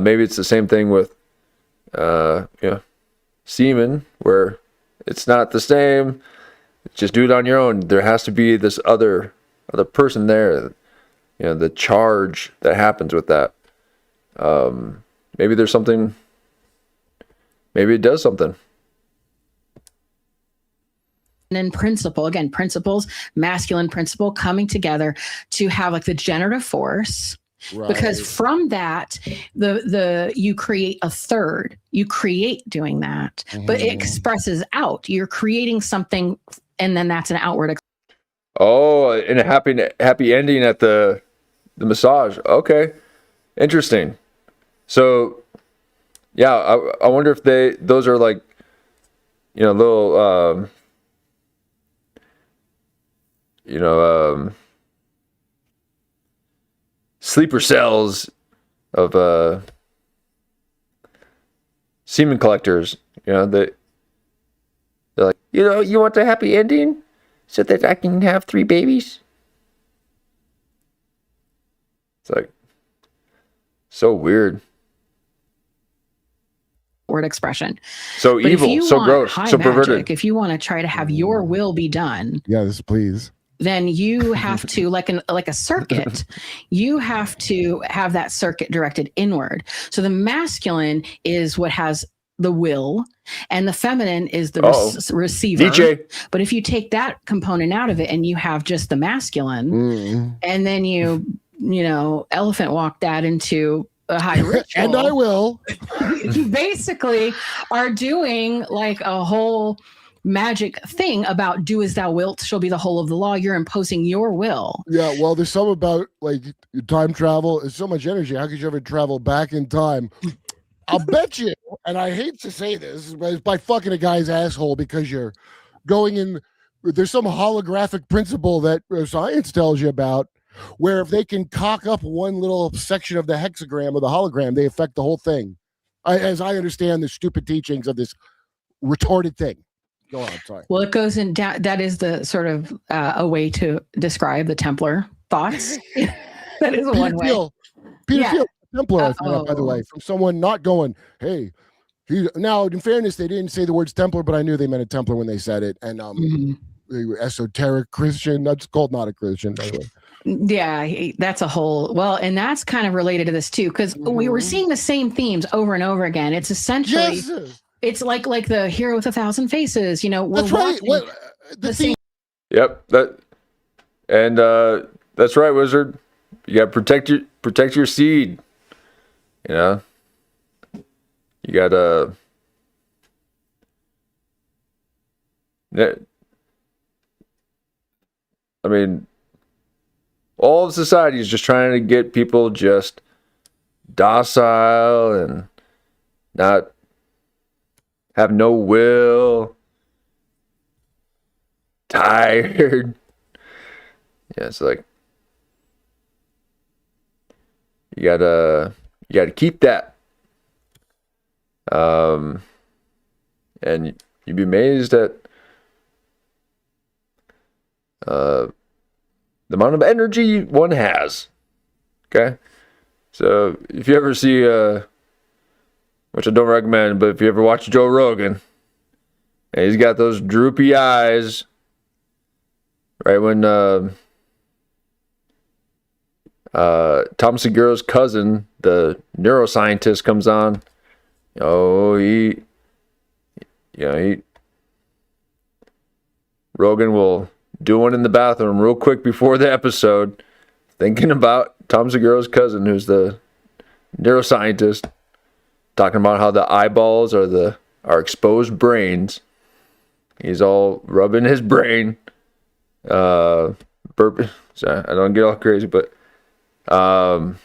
Maybe it's the same thing with semen, where it's not the same. Just do it on your own. There has to be this other person there. The charge that happens with that. Maybe there's something. Maybe it does something. And then principles, masculine principle coming together to have like the generative force. Right. Because from that, you create a third. You create doing that, but it expresses out. You're creating something, and then that's an outward. And a happy ending at the massage. Okay, interesting. So, yeah, I wonder if those are like, little, sleeper cells of semen collectors. They're like, you want a happy ending so that I can have 3 babies. It's like so weird. Word expression. So but evil, so gross, so perverted. If you want to try to have your will be done, yes, please. Then you have to, like a circuit, you have to have that circuit directed inward. So the masculine is what has the will, and the feminine is the receiver. DJ. But if you take that component out of it and you have just the masculine, and then you elephant walk that into a high ritual. And I will. You basically are doing like a whole magic thing about do as thou wilt shall be the whole of the law. You're imposing your will. Yeah, well, there's some about like time travel. It's so much energy. How could you ever travel back in time? I'll bet you, and I hate to say this, but it's by fucking a guy's asshole, because you're going in. There's some holographic principle that science tells you about, where if they can cock up one little section of the hexagram or the hologram, they affect the whole thing. As I understand the stupid teachings of this retarded thing. Go on, sorry. Well, it goes in down. That is the sort of a way to describe the Templar thoughts. That is one way. Peter Thiel, Templar, I found, by the way, from someone not going, hey, now, in fairness, they didn't say the words Templar, but I knew they meant a Templar when they said it. And esoteric Christian, that's called not a Christian, by the way. Yeah, that's a whole, and that's kind of related to this too, because we were seeing the same themes over and over again. It's essentially, it's like the hero with 1,000 faces, we're that's right. the same. Yep. That's right, Wizard. You got to protect your seed. You know, you gotta. I mean, all of society is just trying to get people just docile and not have no will, tired. Yeah, it's like you gotta keep that. And you'd be amazed at the amount of energy one has. Okay, so if you ever see which I don't recommend, but if you ever watch Joe Rogan, and he's got those droopy eyes, right when Tom Segura's cousin, the neuroscientist, comes on, Rogan will do one in the bathroom real quick before the episode, thinking about Tom Segura's cousin, who's the neuroscientist, talking about how the eyeballs are exposed brains. He's all rubbing his brain, burping. Sorry, I don't get all crazy, but and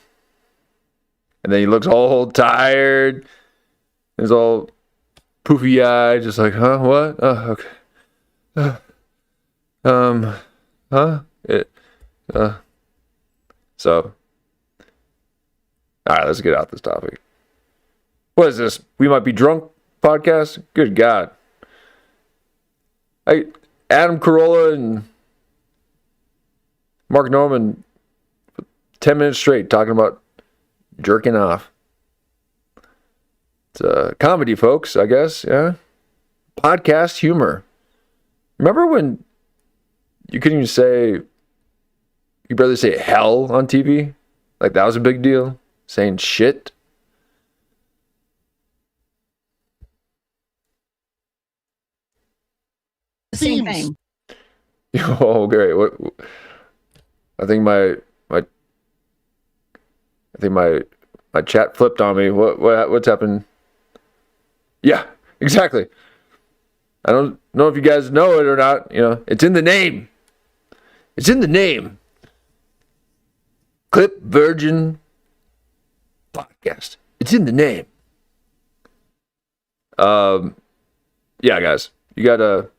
then he looks all tired. He's all poofy eyed, just like, huh? What? Oh, okay. So, all right, let's get out this topic. What is this? We Might Be Drunk podcast? Good God. Adam Carolla and Mark Norman, 10 minutes straight talking about jerking off. It's comedy, folks, I guess, yeah? Podcast humor. Remember when you couldn't even say, you'd barely say hell on TV? Like that was a big deal? Saying shit? Same thing. Oh, great. What? I think my chat flipped on me. What's happened? Yeah, exactly. I don't know if you guys know it or not. It's in the name. It's in the name. Clip Virgin Podcast. It's in the name. Yeah, guys, you gotta.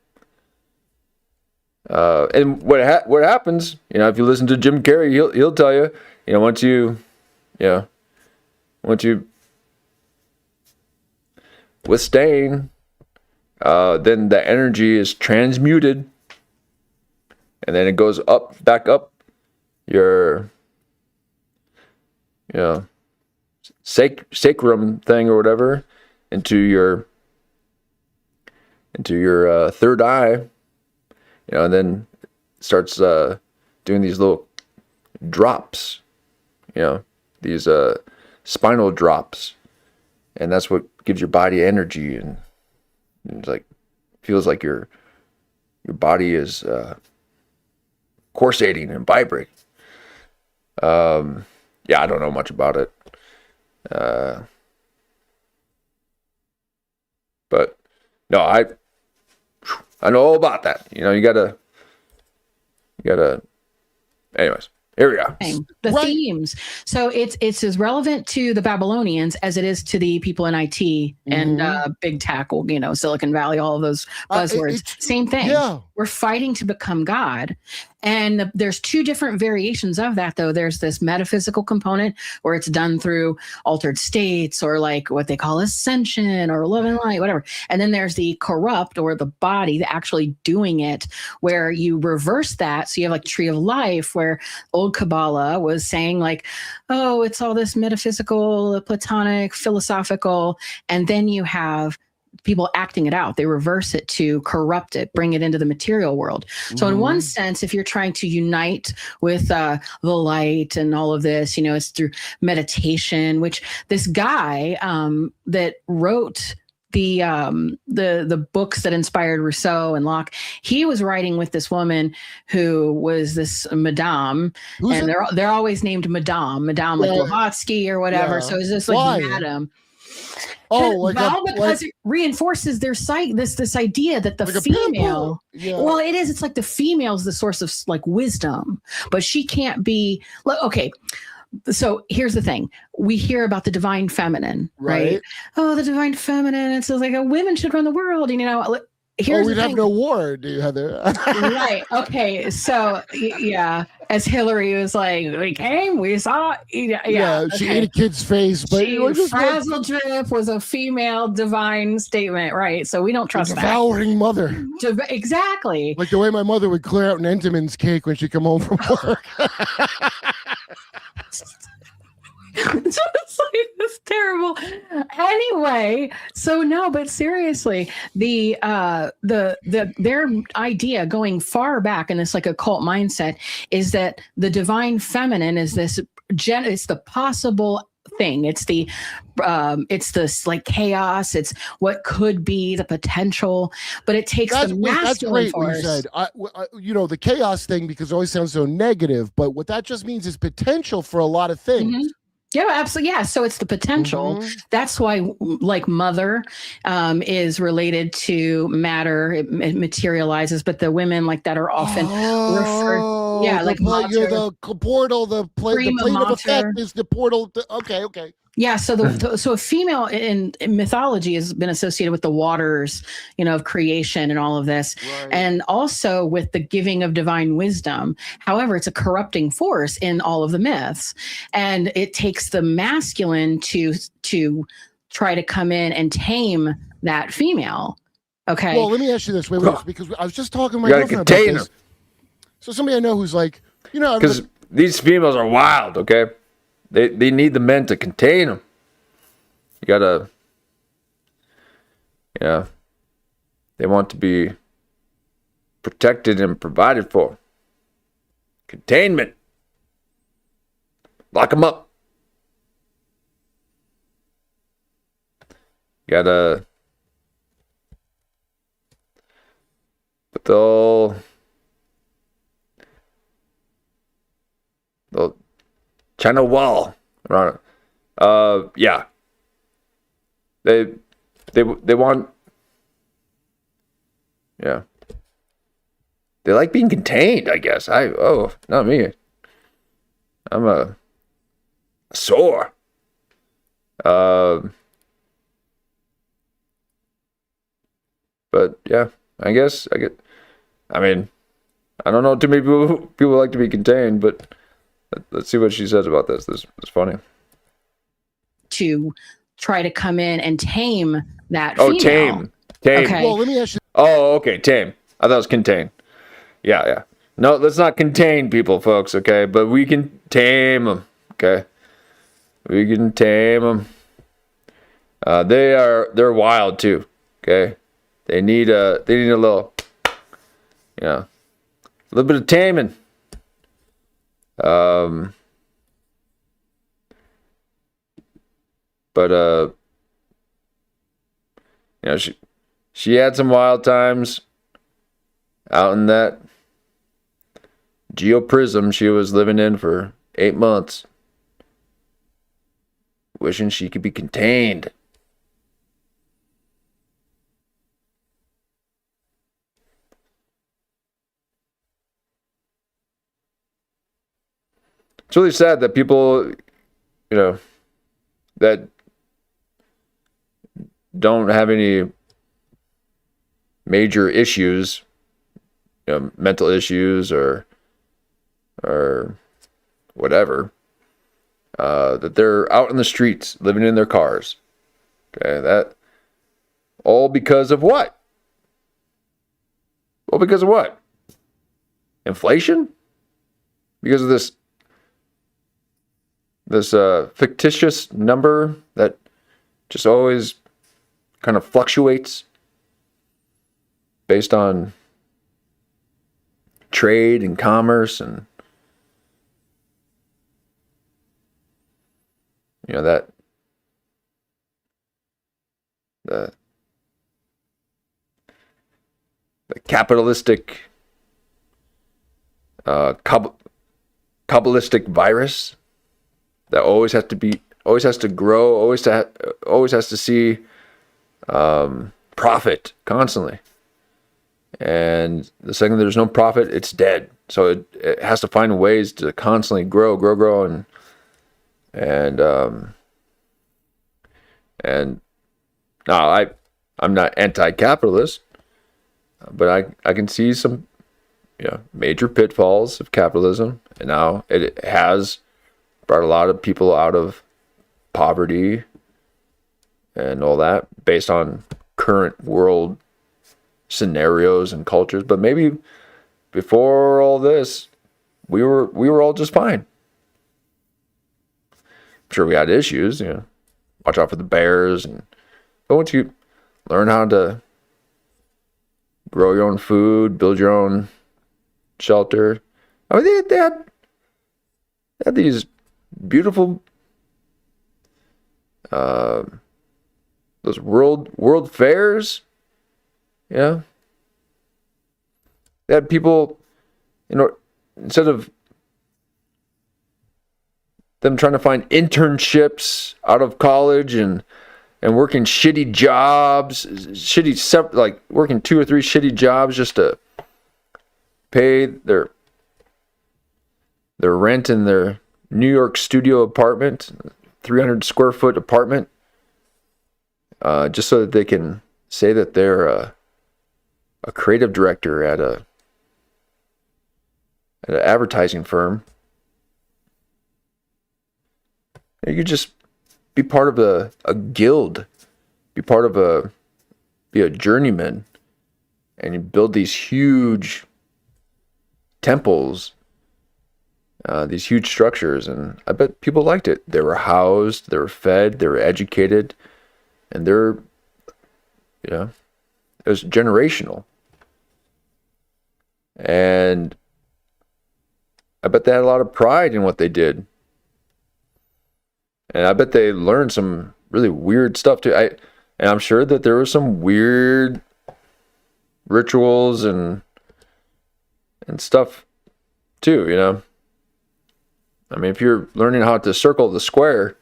And what happens? If you listen to Jim Carrey, he'll tell you. Once you with staying, then the energy is transmuted, and then it goes back up your, sacrum thing or whatever, into your third eye, and then starts doing these little drops, these spinal drops, and that's what gives your body energy, and it's like feels like your body is corsating and vibrating. Yeah, I don't know much about it, but no, I know all about that. You gotta. Anyways, here we go. The themes. So it's as relevant to the Babylonians as it is to the people in IT and big tech, Silicon Valley, all of those buzzwords. Same thing. Yeah. We're fighting to become God. And there's two different variations of that, though. There's this metaphysical component where it's done through altered states, or like what they call ascension or love and light, whatever. And then there's the corrupt, or the body actually doing it, where you reverse that. So you have like Tree of Life, where old Kabbalah was saying like, oh, it's all this metaphysical, platonic, philosophical. And then you have people acting it out. They reverse it to corrupt it, bring it into the material world. So in one sense, if you're trying to unite with the light and all of this, it's through meditation, which this guy that wrote the books that inspired Rousseau and Locke, he was writing with this woman who was this Madame, and they're always named Madame like Blavatsky or whatever. Yeah. So it's just Why? like Madame. Oh, Because it reinforces their this idea that the like female, yeah. it is. It's like the female is the source of like wisdom, but she can't be. Okay, so here's the thing: we hear about the divine feminine, right? Oh, the divine feminine. It's like women should run the world. And, here's we'd have no war, Heather. Right. Okay. So yeah, as Hillary was like, we came, we saw. Yeah. She ate a kid's face, but frazzle drip was a female divine statement, right? So we don't trust that. Devouring mother. Exactly. Like the way my mother would clear out an Entenmann's cake when she come home from work. It's terrible. Anyway, so no, but seriously, their idea going far back in this like occult mindset is that the divine feminine is it's the possible thing. It's this like chaos. It's what could be the potential, but it takes the masculine force. That's great. You said, the chaos thing, because it always sounds so negative, but what that just means is potential for a lot of things. Mm-hmm. Yeah, absolutely. Yeah. So it's the potential. Mm-hmm. That's why like mother is related to matter. It materializes, but the women like that are often referred. Yeah. Like the portal, the plane of effect is the portal. Okay. Yeah, so a female in mythology has been associated with the waters, of creation and all of this, and also with the giving of divine wisdom. However, it's a corrupting force in all of the myths, and it takes the masculine to try to come in and tame that female. Okay. Well, let me ask you this. Wait, because I was just talking to my girlfriend about this. So somebody I know who's like, because these females are wild. Okay. They need the men to contain them. You gotta, they want to be protected and provided for. Containment. Lock them up. You gotta, put the China wall around it. Yeah. They want. Yeah. They like being contained, I guess. Not me. I'm a sore. But yeah, I guess I don't know too many people like to be contained, but let's see what she says about this. This is funny. To try to come in and tame that female. Tame. Okay. Well, let me ask you. Oh, okay, tame. I thought it was contain. Yeah. No, let's not contain people, folks, okay? But we can tame them, okay? We can tame them. They're wild too, okay? They need a little, a little bit of taming. But she had some wild times out in that geoprism she was living in for 8 months, wishing she could be contained. It's really sad that people, that don't have any major issues, mental issues or whatever, that they're out in the streets living in their cars. Okay, that all because of what? Well, because of what? Inflation? Because of this fictitious number that just always kind of fluctuates based on trade and commerce and the capitalistic Kabbalistic virus that always has to grow, always has to see profit constantly. And the second there's no profit, it's dead. So it has to find ways to constantly grow, and now I'm not anti-capitalist, but I can see some major pitfalls of capitalism, and now it has brought a lot of people out of poverty and all that based on current world scenarios and cultures. But maybe before all this, we were all just fine. I'm sure we had issues, watch out for the bears, but once you learn how to grow your own food, build your own shelter. I mean, they had these beautiful those world fairs. Yeah. They had people, instead of them trying to find internships out of college and working shitty jobs, like working 2 or 3 shitty jobs just to pay their rent in their New York studio apartment, 300 square foot apartment, just so that they can say that they're a creative director at an advertising firm. You could just be part of a guild, be a journeyman, and you build these huge temples, these huge structures, and I bet people liked it. They were housed, they were fed, they were educated, and it was generational. And I bet they had a lot of pride in what they did. And I bet they learned some really weird stuff too. And I'm sure that there were some weird rituals and stuff too, I mean, if you're learning how to circle the square,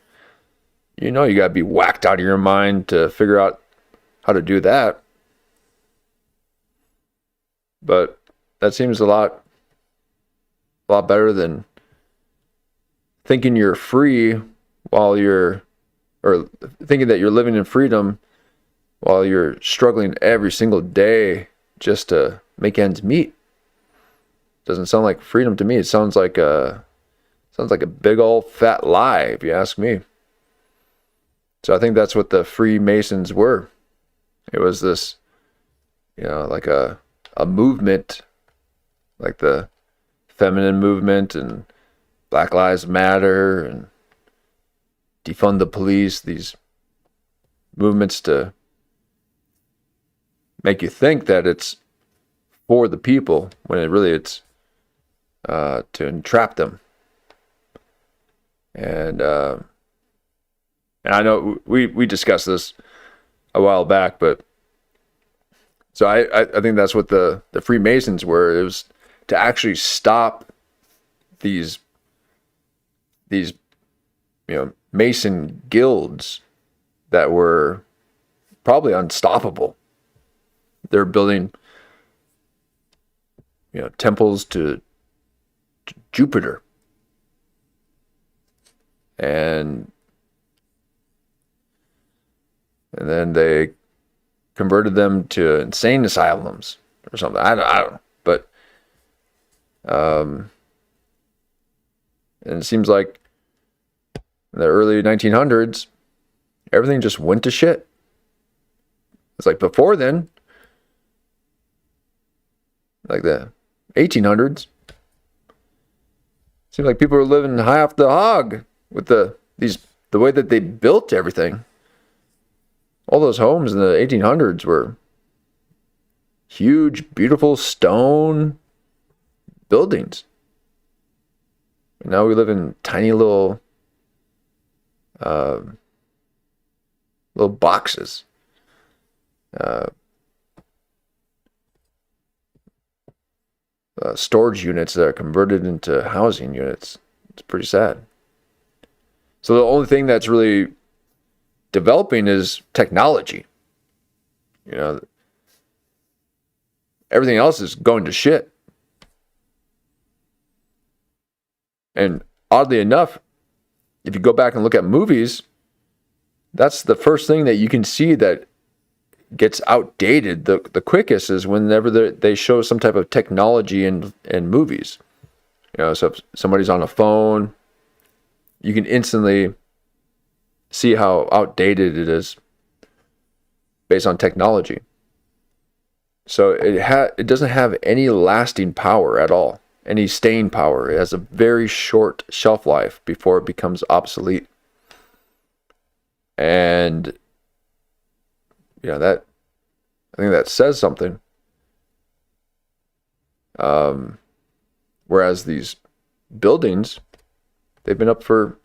you gotta be whacked out of your mind to figure out how to do that. But that seems a lot better than thinking you're free or thinking that you're living in freedom while you're struggling every single day just to make ends meet. Doesn't sound like freedom to me. It sounds like a big old fat lie, if you ask me. So I think that's what the Freemasons were. It was this, like a movement, like the feminine movement and Black Lives Matter and defund the police, these movements to make you think that it's for the people when it's to entrap them. And I know we discussed this a while back, but so I think that's what the Freemasons were. It was to actually stop these Mason guilds that were probably unstoppable. They're building temples to Jupiter, and then they converted them to insane asylums or something. I don't know, but and it seems like in the early 1900s, everything just went to shit. It's like before then, like the 1800s, seemed like people were living high off the hog with the way that they built everything. All those homes in the 1800s were huge, beautiful stone buildings. And now we live in tiny little boxes. storage units that are converted into housing units. It's pretty sad. So the only thing that's really developing is technology. You know, everything else is going to shit. And oddly enough, if you go back and look at movies, that's the first thing that you can see that gets outdated the quickest is whenever they show some type of technology in movies. You know, so if somebody's on a phone, you can instantly see how outdated it is based on technology. So it doesn't have any lasting power at all, any staying power. It has a very short shelf life before it becomes obsolete. And you know, that I think that says something. Whereas these buildings, they've been up for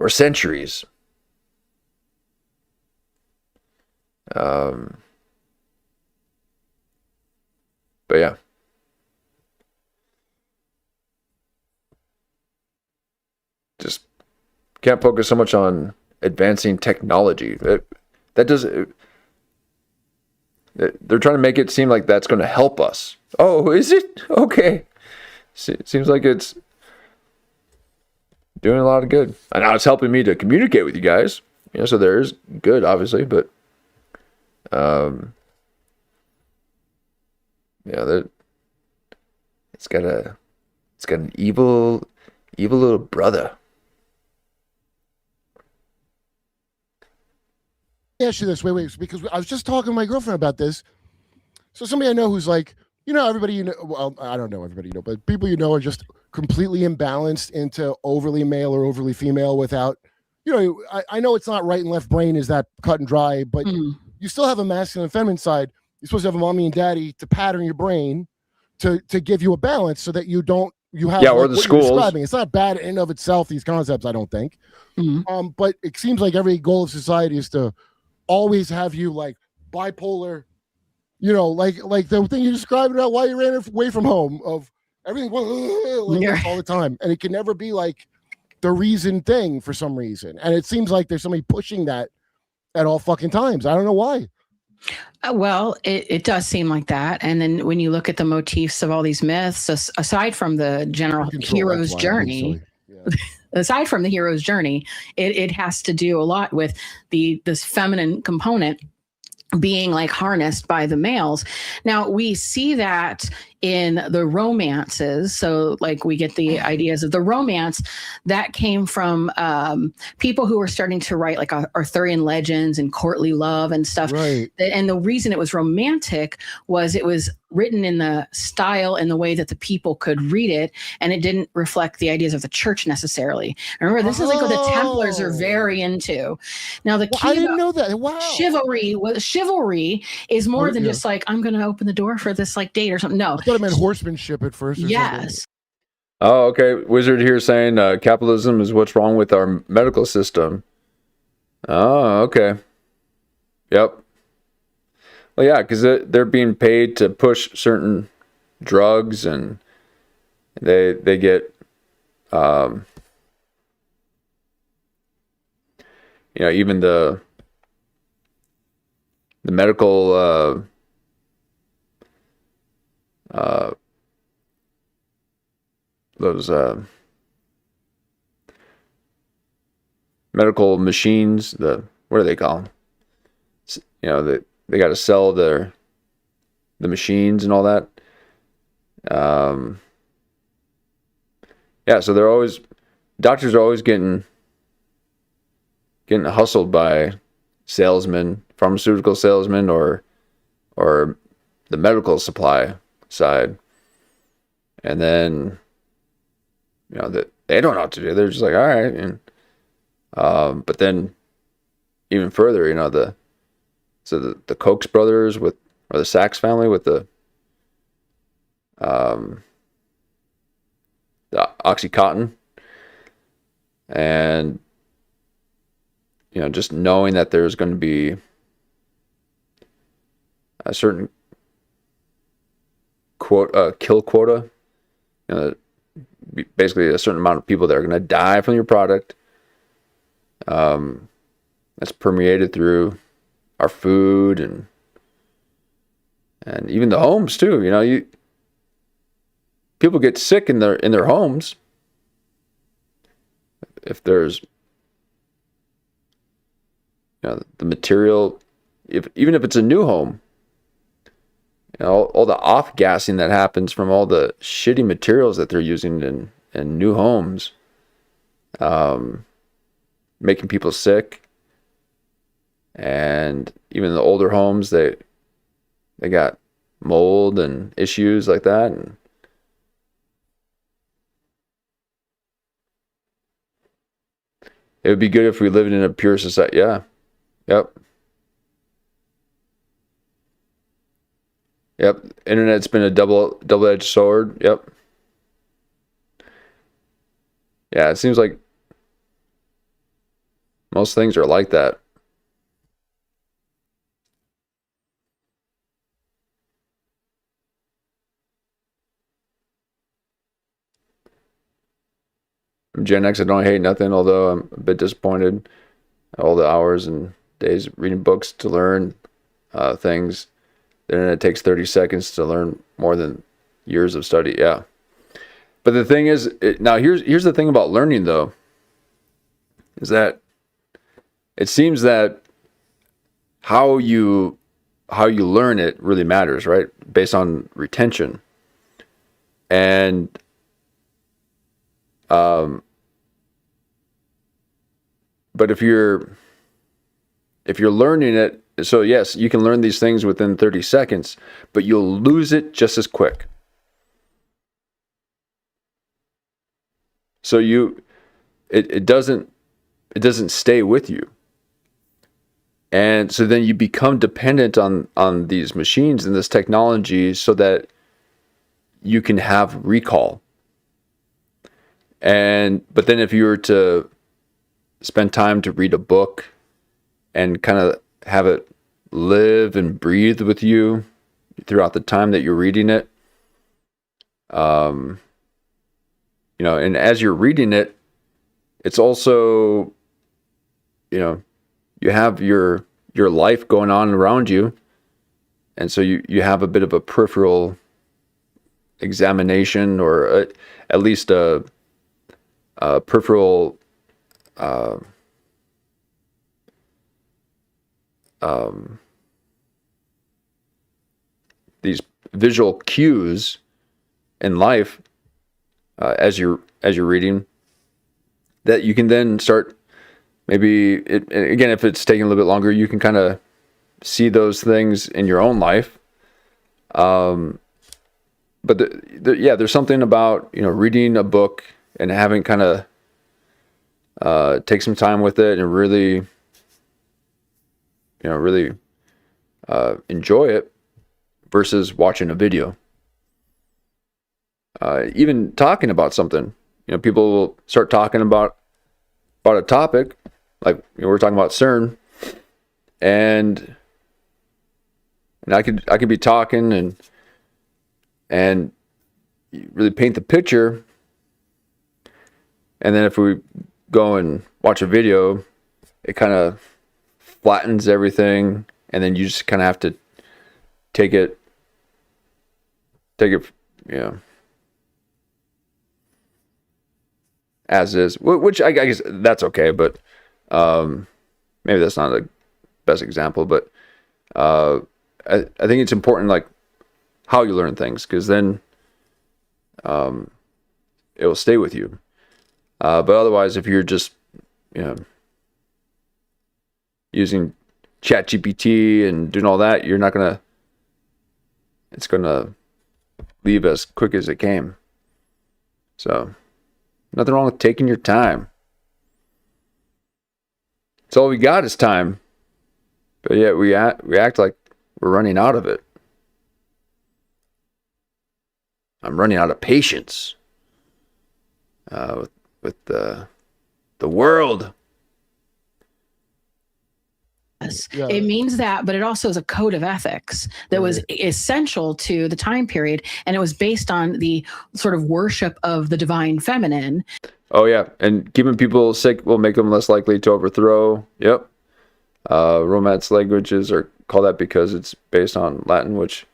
centuries. But yeah. Just can't focus so much on advancing technology. They're trying to make it seem like that's going to help us. Oh, is it? Okay. Seems like it's doing a lot of good. And now it's helping me to communicate with you guys. You know, so there is good, obviously, but yeah, it's got an evil little brother. Ask you this. Wait, because I was just talking to my girlfriend about this. So somebody I know who's like, you know, everybody you know, well, I don't know everybody you know, but people you know are just completely imbalanced into overly male or overly female without, you know, I know it's not right and left brain is that cut and dry, but you still have a masculine and feminine side. You're supposed to have a mommy and daddy to pattern your brain to give you a balance so that you have or like the what schools. you're describing. It's not bad in and of itself, these concepts, I don't think. But it seems like every goal of society is to always have you like bipolar, you know, like the thing you described about why you ran away from home, of everything like all the time, and it can never be like the reason thing for some reason, and it seems like there's somebody pushing that at all fucking times. I don't know why. Well, it does seem like that. And then when you look at the motifs of all these myths, aside from the general hero's journey, aside from the hero's journey, it has to do a lot with this feminine component being like harnessed by the males. Now we see that in the romances. So like we get the ideas of the romance that came from people who were starting to write like Arthurian legends and courtly love and stuff. Right. And the reason it was romantic was it was written in the style and the way that the people could read it, and it didn't reflect the ideas of the church necessarily. And remember, this is like what the Templars are very into. Now the key I didn't know that. Wow. Chivalry is more than just like, I'm going to open the door for this like date or something. No. I thought it meant horsemanship at first. Yes. Oh, okay. Wizard here saying capitalism is what's wrong with our medical system. Oh, okay. Yep. Well, yeah, because they're being paid to push certain drugs, and they get, you know, even the medical those medical machines, what do they call them? You know, they got to sell the machines and all that. Yeah, so doctors are always getting hustled by salesmen, pharmaceutical salesmen, or the medical supply side. And then, you know, that they don't know what to do. They're just like, all right. And but then even further, you know, the Koch brothers or the Sachs family with the Oxycontin, and you know, just knowing that there's going to be a certain kill quota. Basically a certain amount of people that are going to die from your product. That's permeated through our food and even the homes too. People get sick in their homes if there's the material, even if it's a new home. All the off-gassing that happens from all the shitty materials that they're using in new homes, making people sick. And even the older homes, they got mold and issues like that. And it would be good if we lived in a pure society. Yeah. Yep. Yep. Internet's been a double-edged sword. Yep. Yeah, it seems like most things are like that. I'm Gen X, I don't hate nothing, although I'm a bit disappointed. All the hours and days reading books to learn things. The internet takes 30 seconds to learn more than years of study. Yeah. But the thing is, now here's the thing about learning though, is that it seems that how you learn it really matters, right? Based on retention. And but if you're learning it, so yes, you can learn these things within 30 seconds, but you'll lose it just as quick. So it doesn't stay with you. And so then you become dependent on these machines and this technology so that you can have recall. But then if you were to spend time to read a book and kind of have it live and breathe with you throughout the time that you're reading it, and as you're reading it, it's also, you have your life going on around you, and so you have a bit of a peripheral examination, or at least a peripheral these visual cues in life as you're reading, that you can then start, maybe again, if it's taking a little bit longer, you can kind of see those things in your own life. But there's something about reading a book and having kind of take some time with it and really enjoy it versus watching a video. Even talking about something, people will start talking about a topic, like we're talking about CERN, and I could be talking and really paint the picture, and then if we go and watch a video, it kind of flattens everything, and then you just kind of have to take it, as is, which I guess that's okay, but maybe that's not the best example, but I think it's important, like, how you learn things, because then it will stay with you. But otherwise, if you're just using ChatGPT and doing all that, it's gonna leave as quick as it came. So nothing wrong with taking your time. It's all we got is time. But yet we act like we're running out of it. I'm running out of patience with the world. Yes, it means that, but it also is a code of ethics that was essential to the time period, and it was based on the sort of worship of the divine feminine. Oh yeah, and keeping people sick will make them less likely to overthrow. Yep. Romance languages are called that because it's based on Latin, which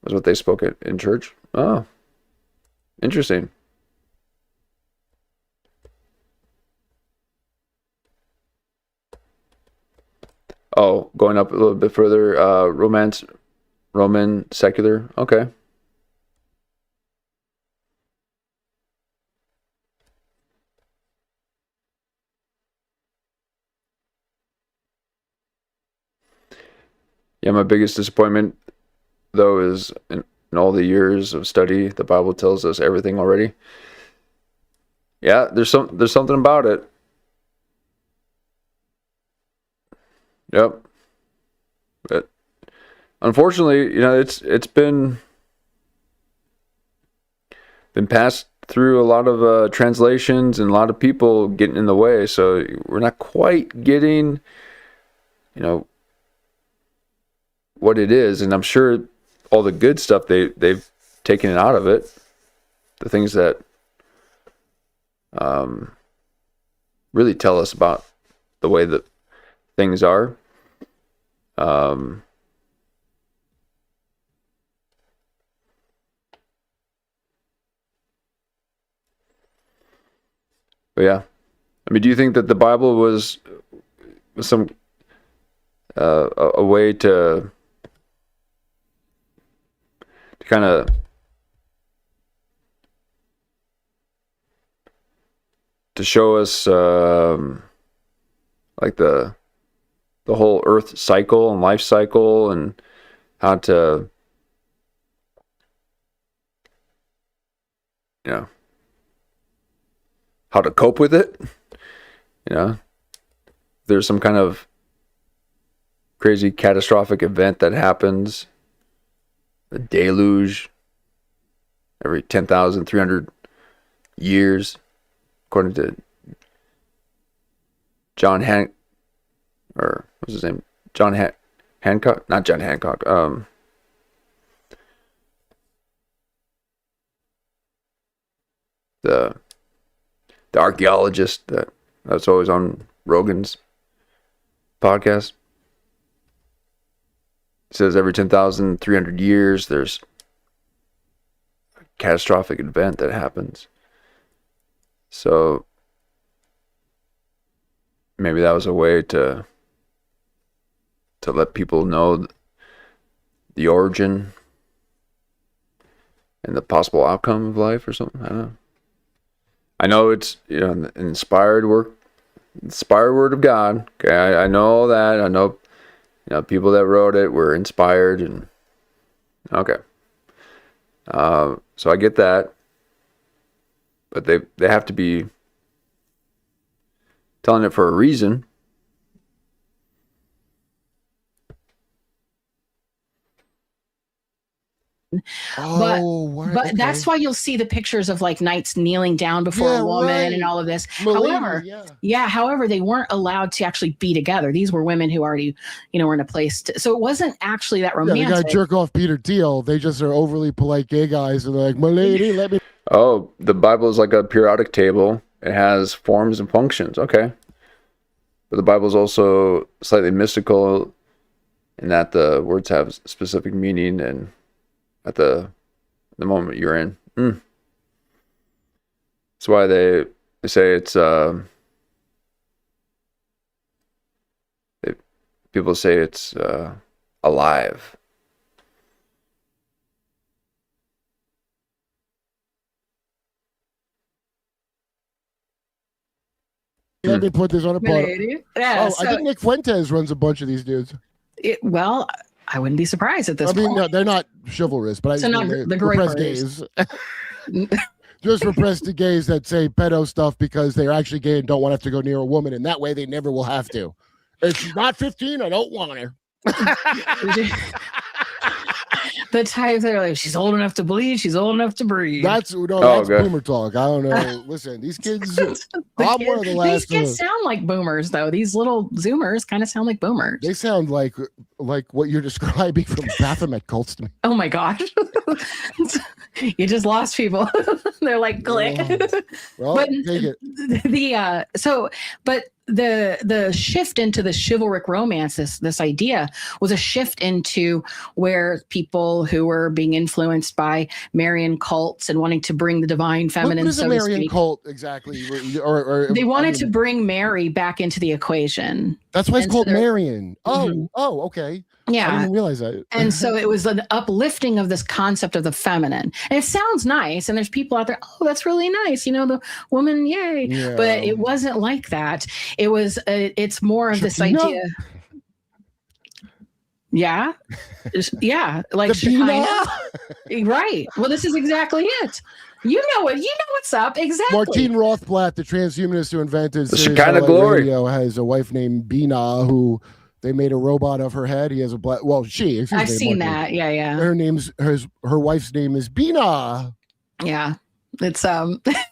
was what they spoke in church. Oh, interesting. Oh, going up a little bit further, Roman, secular. Okay. Yeah, my biggest disappointment, though, is in all the years of study, the Bible tells us everything already. Yeah, there's something about it. Yep. But unfortunately, it's been passed through a lot of translations and a lot of people getting in the way, so we're not quite getting, what it is. And I'm sure all the good stuff they've taken it out of it, the things that really tell us about the way that things are. But yeah, I mean, do you think that the Bible was some a way to kind of show us like the whole Earth cycle and life cycle and how to how to cope with it? There's some kind of crazy catastrophic event that happens, a deluge every 10,300 years, according to John or what's his name? Hancock? Not John Hancock. The archaeologist that's always on Rogan's podcast. It says every 10,300 years there's a catastrophic event that happens. So maybe that was a way to let people know the origin and the possible outcome of life or something. I don't know. I know it's an inspired word of God. Okay, I know that. I know people that wrote it were inspired, and okay. So I get that, but they have to be telling it for a reason. But that's why you'll see the pictures of like knights kneeling down before a woman and all of this. However, they weren't allowed to actually be together. These were women who already, were in a place. So it wasn't actually that romantic. Yeah, they gotta jerk off Peter Thiel. They just are overly polite gay guys, and they're like, "My lady, let me." Oh, the Bible is like a periodic table. It has forms and functions. Okay, but the Bible is also slightly mystical in that the words have specific meaning and at the moment you're in. That's why they say it's people say it's alive. Let me put this on a pod. Yeah, I think Nick Fuentes runs a bunch of these dudes. I wouldn't be surprised at this point. No, they're not chivalrous, but they're the repressed gays. Just repressed gays that say pedo stuff because they're actually gay and don't want to have to go near a woman, and that way they never will have to. If she's not 15, I don't want her. the type that are like, she's old enough to bleed, she's old enough to breathe. That's God. boomer talk. I don't know. Listen, these kids. I'm one of the last. These kids sound like boomers, though. These little Zoomers kind of sound like boomers. They sound like what you're describing from Baphomet cults to me. Oh my gosh. You just lost people. They're like, click. Well, But take it. the shift into the chivalric romance, this idea was a shift into where people who were being influenced by Marian cults and wanting to bring the divine feminine, What is so a to Marian speak. cult exactly? Or They wanted to bring Mary back into the equation. That's why it's and called so they're- Marian. Oh, okay. I Yeah. didn't even realize that. And so it was an uplifting of this concept of the feminine. And it sounds nice. And there's people out there, oh, that's really nice. You know, the woman, yay. Yeah. But it wasn't like that. It was, it's more of this Shekinah? idea. Yeah. Yeah. Like The Shekinah. Right. Well, this is exactly it. You know what's up. Exactly. Martine Rothblatt, the transhumanist who invented The Sirius Shekinah Satellite glory. Radio, has a wife named Bina who they made a robot of her head. He has a black. Well, excuse I've me, seen Martine. that. Yeah. Yeah. Her wife's name is Bina. Yeah. It's,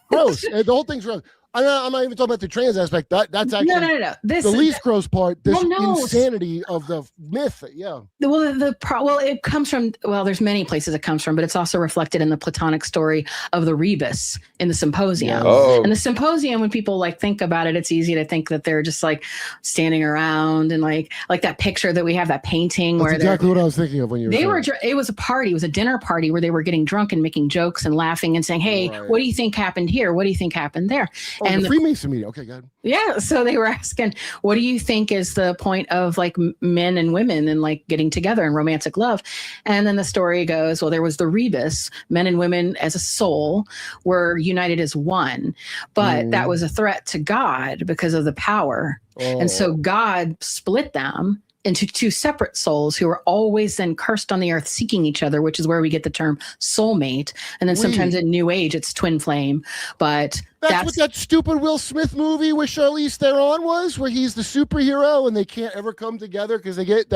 Gross. And the whole thing's gross. I'm not even talking about the trans aspect. That's actually no. This the least gross part. This Well, no. insanity of the myth. Yeah. Well, it comes from, there's many places it comes from, but it's also reflected in the Platonic story of the rebus in the symposium. Oh. And the symposium, when people like think about it, it's easy to think that they're just like standing around and like that picture that we have, that painting That's where exactly what I was thinking of when you were saying. it was a party, it was a dinner party where they were getting drunk and making jokes and laughing and saying, hey, Right. what do you think happened here? What do you think happened there? Oh, and the Freemason meeting. Okay, good. Yeah. So they were asking, what do you think is the point of like men and women and like getting together in romantic love? And then the story goes, well, there was the rebus, men and women as a soul were united as one, but that was a threat to God because of the power. And so God split them into two separate souls who are always then cursed on the earth seeking each other, which is where we get the term soulmate. And then sometimes in New Age, it's twin flame. But that's what that stupid Will Smith movie with Charlize Theron was, where he's the superhero and they can't ever come together because they get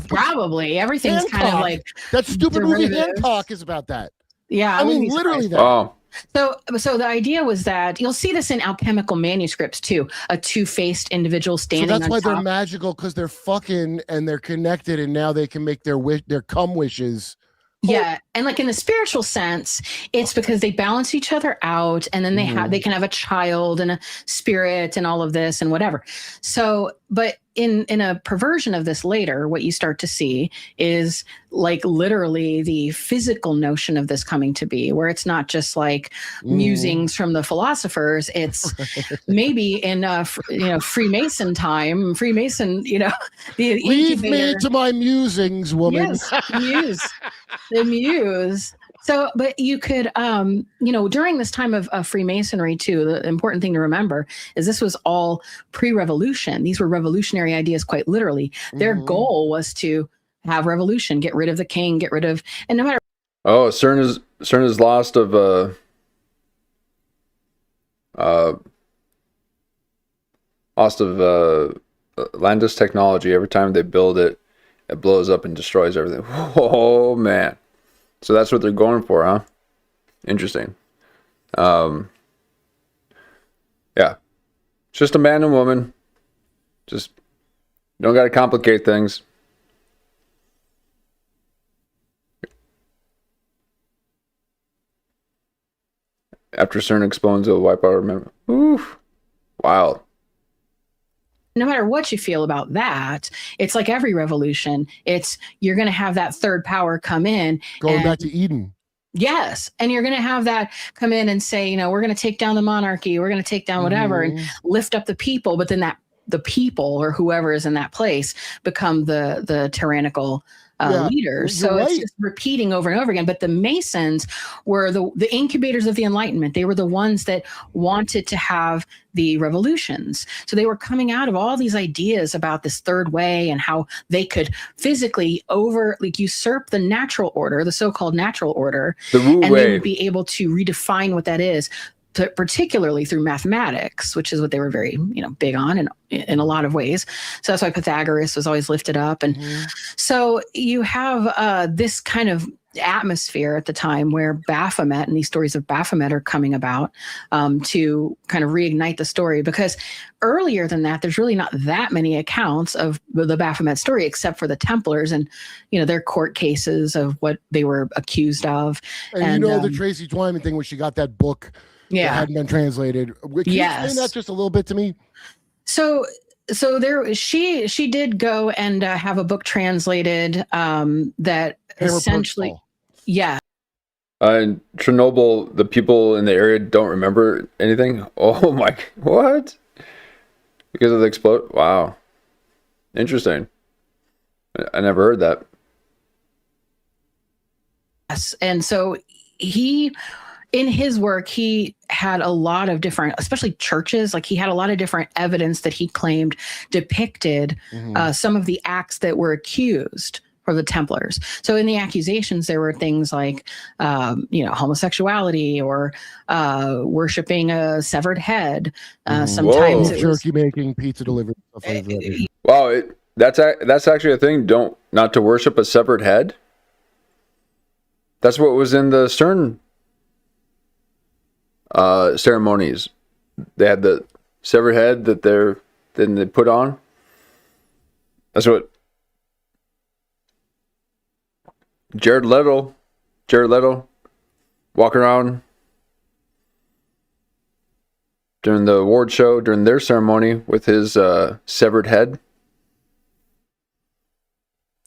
probably everything's Hancock. kind of like that stupid movie derivative. Hancock is about that. Yeah, I mean, literally that. Oh. So the idea was that you'll see this in alchemical manuscripts too, a two-faced individual So standing that's on why top. they're magical, because they're fucking and they're connected, and now they can make their cum wishes. Yeah, and like in the spiritual sense, it's because they balance each other out, and then they can have a child and a spirit and all of this and whatever. So, but in a perversion of this later, what you start to see is like literally the physical notion of this coming to be, where it's not just like musings from the philosophers. It's maybe in Freemason time, Freemason, the Leave me incubator. to my musings, woman. Yes, the muse. So, but you could, during this time of Freemasonry too, the important thing to remember is this was all pre-revolution. These were revolutionary ideas, quite literally. Their goal was to have revolution, get rid of the king, and no matter. Oh, CERN is lost of Landis technology. Every time they build it, it blows up and destroys everything. Oh man. So that's what they're going for, huh? Interesting. Yeah. It's just a man and woman. Just don't got to complicate things. After CERN explodes, it'll wipe out our memory. Oof. Wild. No matter what you feel about that, it's like every revolution. You're going to have that third power come in. Going back to Eden. Yes. And you're going to have that come in and say, we're going to take down the monarchy. We're going to take down whatever and lift up the people. But then the people or whoever is in that place become the tyrannical leaders. So it's just repeating over and over again. But the Masons were the incubators of the Enlightenment. They were the ones that wanted to have the revolutions. So they were coming out of all these ideas about this third way and how they could physically usurp the natural order, the so-called natural order, The Wu and Wei. they would be able to redefine what that is particularly through mathematics, which is what they were very, big on in a lot of ways. So that's why Pythagoras was always lifted up. And so you have this kind of atmosphere at the time where Baphomet and these stories of Baphomet are coming about to kind of reignite the story, because earlier than that, there's really not that many accounts of the Baphomet story except for the Templars and, their court cases of what they were accused of. And the Tracy Twyman thing where she got that book that hadn't been translated. Can you explain that just a little bit to me? So there, she did go and have a book translated that essentially, in Chernobyl, the people in the area don't remember anything. Oh my, what? Because of the explode? Wow, interesting. I never heard that. Yes, and so in his work, he had a lot of different, especially churches, like he had a lot of different evidence that he claimed depicted some of the acts that were accused for the Templars. So in the accusations, there were things like, homosexuality or worshiping a severed head. Sometimes it was jerky making, pizza delivery. Stuff like that. Wow, that's actually a thing. Not to worship a severed head. That's what was in the CERN ceremonies. They had the severed head that they put on. That's what Jared Leto walking around during the award show, during their ceremony with his severed head.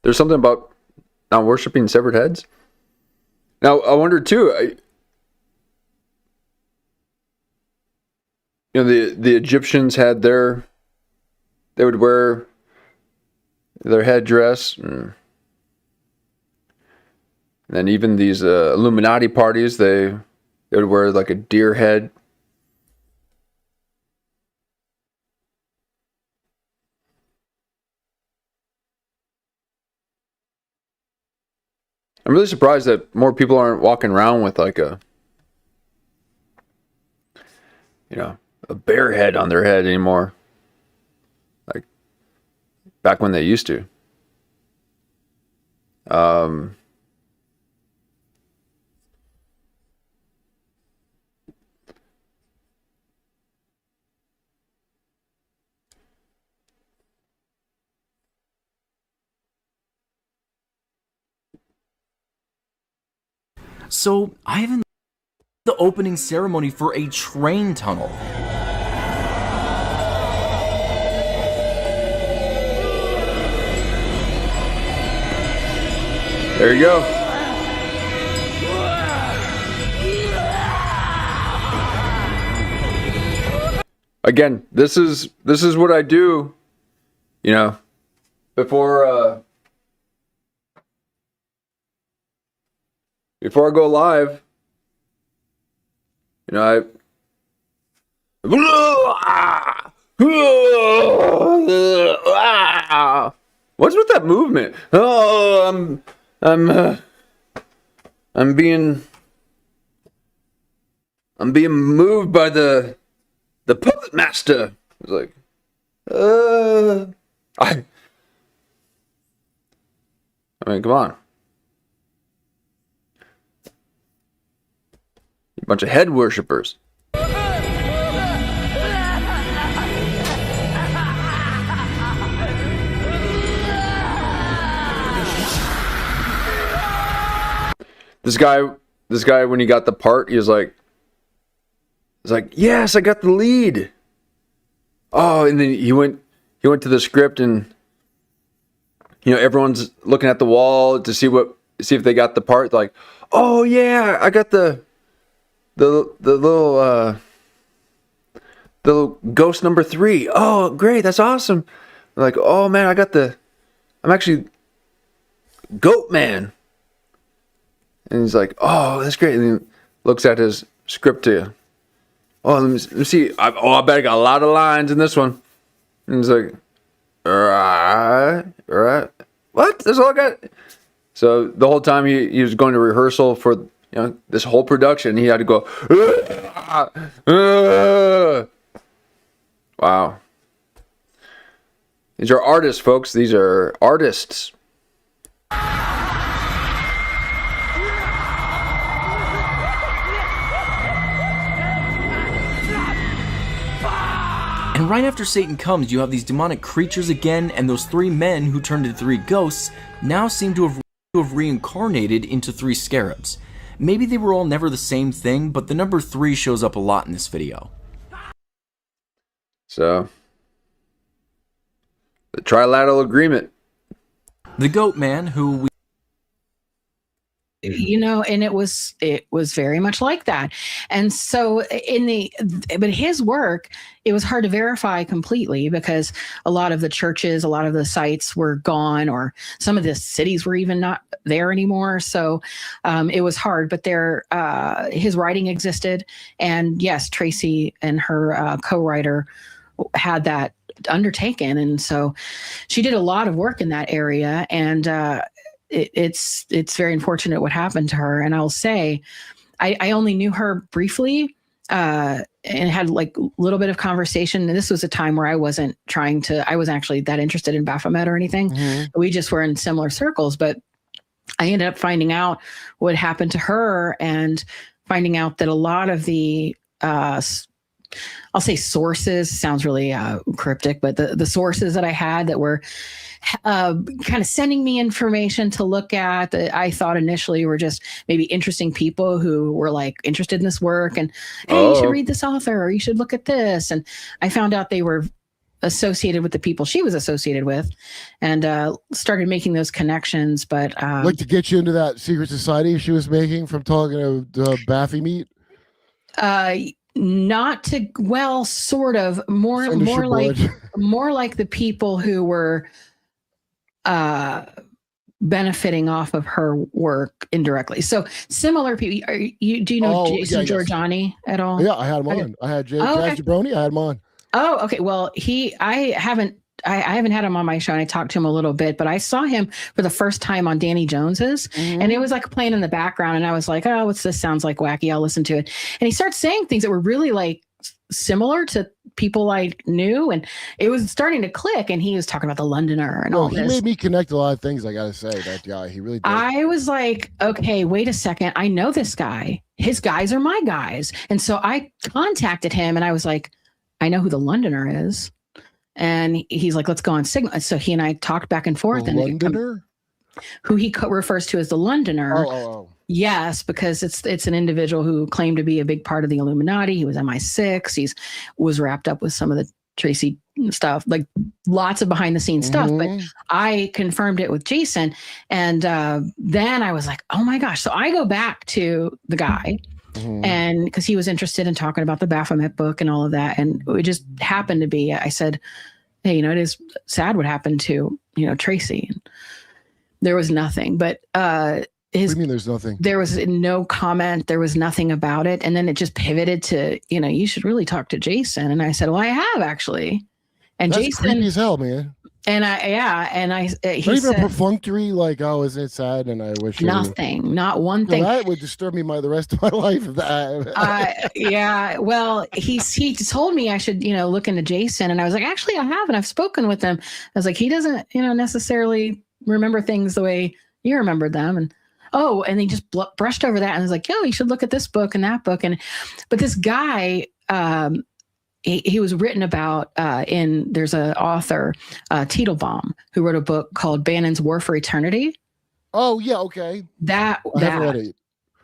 There's something about not worshiping severed heads. Now, I wonder too, the Egyptians had they would wear their headdress, and then even these Illuminati parties, they would wear like a deer head. I'm really surprised that more people aren't walking around with like a bear head on their head anymore. Like back when they used to. So, I haven't the opening ceremony for a train tunnel. There you go. Again, this is what I do, before I go live, what's with that movement? Oh, I'm being moved by the puppet master. It's like, I mean, come on. A bunch of head worshippers. This guy, when he got the part, he was like, yes, I got the lead. Oh, and then he went to the script, and everyone's looking at the wall to see if they got the part. Like, oh yeah, I got the little ghost number 3. Oh, great, that's awesome. Like, oh man, I'm actually Goat Man. And he's like, oh, that's great. And he looks at his script too. Oh, let me see. I bet I got a lot of lines in this one. And he's like, all right. What? That's all I got? So the whole time he was going to rehearsal for You know, this whole production, he had to go. Wow. These are artists, folks. These are artists. And right after Satan comes, you have these demonic creatures again, and those 3 men who turned into 3 ghosts now seem to have reincarnated into 3 scarabs. Maybe they were all never the same thing, but the number 3 shows up a lot in this video. So, the trilateral agreement. The goat man, who we and it was very much like that. And so but his work, it was hard to verify completely because a lot of the churches, a lot of the sites were gone, or some of the cities were even not there anymore. So it was hard, but his writing existed. And yes, Tracy and her co-writer had that undertaken. And so she did a lot of work in that area. And it's very unfortunate what happened to her. And I'll say, I only knew her briefly and had like a little bit of conversation. And this was a time where I wasn't actually that interested in Baphomet or anything. Mm-hmm. We just were in similar circles, but I ended up finding out what happened to her and finding out that a lot of the, I'll say sources, sounds really cryptic, but the sources that I had that were kind of sending me information to look at that I thought initially were just maybe interesting people who were like interested in this work and, hey, you should read this author or you should look at this. And I found out they were associated with the people she was associated with and started making those connections. But like to get you into that secret society she was making from talking to Baphomet? Not to, well, sort of more like the people who were benefiting off of her work indirectly. So similar people. Do you know Jason Giorgiani at all? Yeah, I had him on. I had Jazz Jabroni. I had him on. Oh, okay. Well, I haven't had him on my show, and I talked to him a little bit, but I saw him for the first time on Danny Jones's, and it was like playing in the background, and I was like, oh, what's this? Sounds like wacky. I'll listen to it. And he started saying things that were really like similar to people I knew, and it was starting to click, and he was talking about the Londoner and all this. He made me connect a lot of things, I gotta say, that guy. He really did. I was like, okay, wait a second. I know this guy. His guys are my guys. And so I contacted him, and I was like, I know who the Londoner is. And he's like, let's go on Signal. So he and I talked back and forth. The Londoner? Who he refers to as the Londoner. Oh. Yes, because it's an individual who claimed to be a big part of the Illuminati. He was MI6. He was wrapped up with some of the Tracy stuff, like lots of behind the scenes stuff. But I confirmed it with Jason. And then I was like, oh my gosh. So I go back to the guy. And because he was interested in talking about the Baphomet book and all of that. And it just happened to be, I said, hey, it is sad what happened to, Tracy. And there was nothing, but what do you mean there's nothing? There was no comment. There was nothing about it. And then it just pivoted to, you should really talk to Jason. And I said, well, I have actually. And that's Jason, creepy as hell, man. And he even said, a perfunctory, like, oh, isn't it sad? And I wish nothing, not one thing. That would disturb me the rest of my life. Yeah. Well, he told me I should, look into Jason. And I was like, actually, I haven't. I've spoken with him. I was like, he doesn't, necessarily remember things the way you remembered them. And he just brushed over that and was like, yo, you should look at this book and that book. But this guy, he was written about there's an author, Teitelbaum, who wrote a book called Bannon's War for Eternity. Oh, yeah, okay. I haven't read it.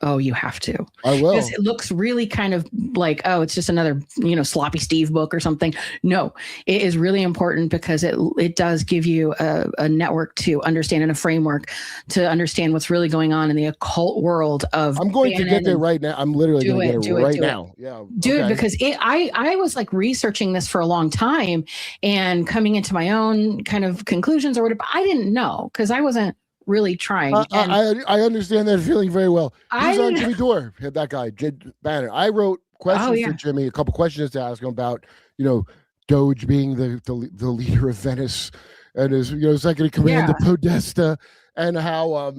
Oh, you have to. I will. Because it looks really kind of like, oh, it's just another, Sloppy Steve book or something. No, it is really important because it does give you a network to understand and a framework to understand what's really going on in the occult world of. I'm going to get there right now. I'm literally going to get it right now. Yeah, dude, because I was like researching this for a long time and coming into my own kind of conclusions or whatever. I didn't know because I wasn't really trying. I understand that feeling very well. He's on Jimmy Dore, that guy, Jed Banner. I wrote questions for Jimmy, a couple questions to ask him about, Doge being the leader of Venice and his, second in command of Podesta, and how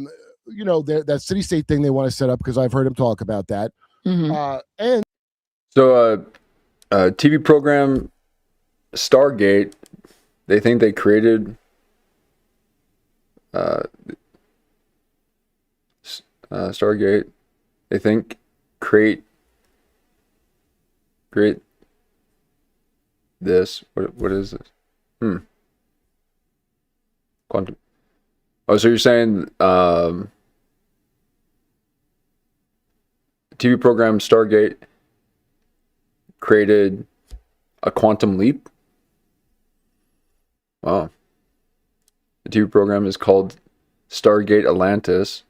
that city state thing they want to set up, because I've heard him talk about that. And So, TV program Stargate, they think they created Stargate. They think create this. What is this? Quantum. Oh, so you're saying TV program Stargate created a quantum leap? Wow. The TV program is called Stargate Atlantis.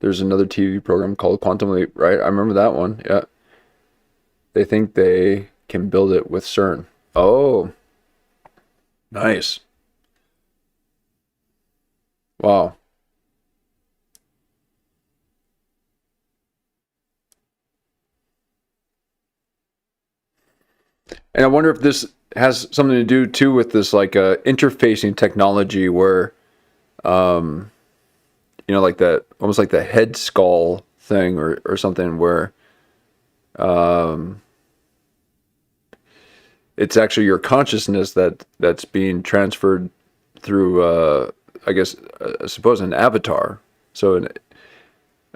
There's another TV program called Quantum Leap, right? I remember that one. Yeah. They think they can build it with CERN. Oh. Nice. Wow. And I wonder if this has something to do too with this like interfacing technology where like that, almost like the head skull thing or something where it's actually your consciousness that's being transferred through I guess I suppose an avatar. So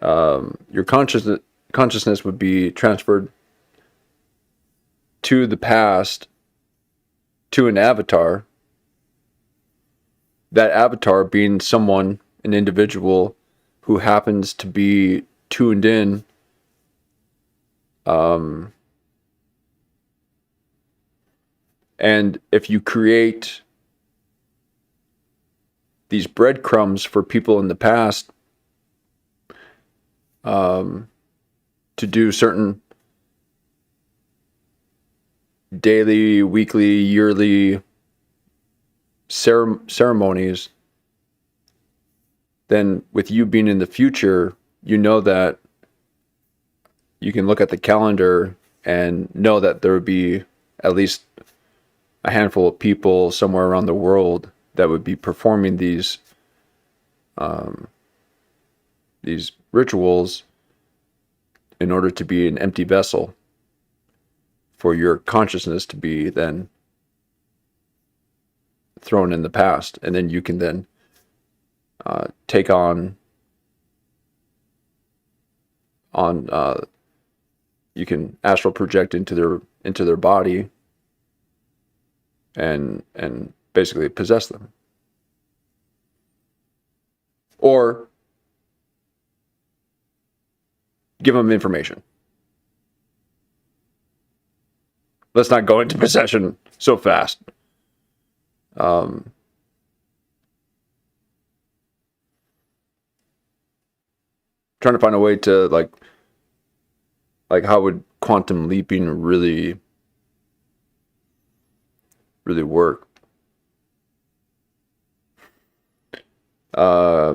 your consciousness would be transferred to the past to an avatar. That avatar being someone, an individual who happens to be tuned in and if you create these breadcrumbs for people in the past to do certain daily, weekly, yearly ceremonies, then with you being in the future, you know that you can look at the calendar and know that there would be at least a handful of people somewhere around the world that would be performing these rituals in order to be an empty vessel for your consciousness to be then thrown in the past, and then you can then take on you can astral project into their body and basically possess them, or give them information. Let's not go into possession so fast. Trying to find a way to like how would quantum leaping really work? I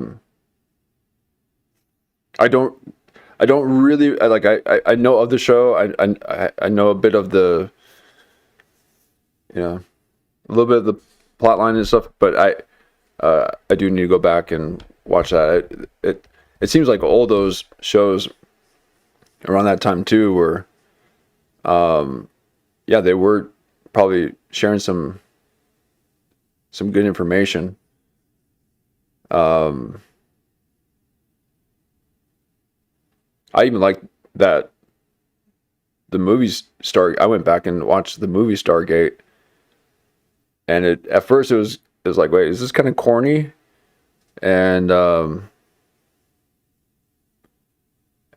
don't really I know of the show. I know a bit of the a little bit of the plot line and stuff, but I do need to go back and watch that. It seems like all those shows around that time too were they were probably sharing some good information. I even like that the movies I went back and watched the movie Stargate, and at first it was like, wait, is this kind of corny? And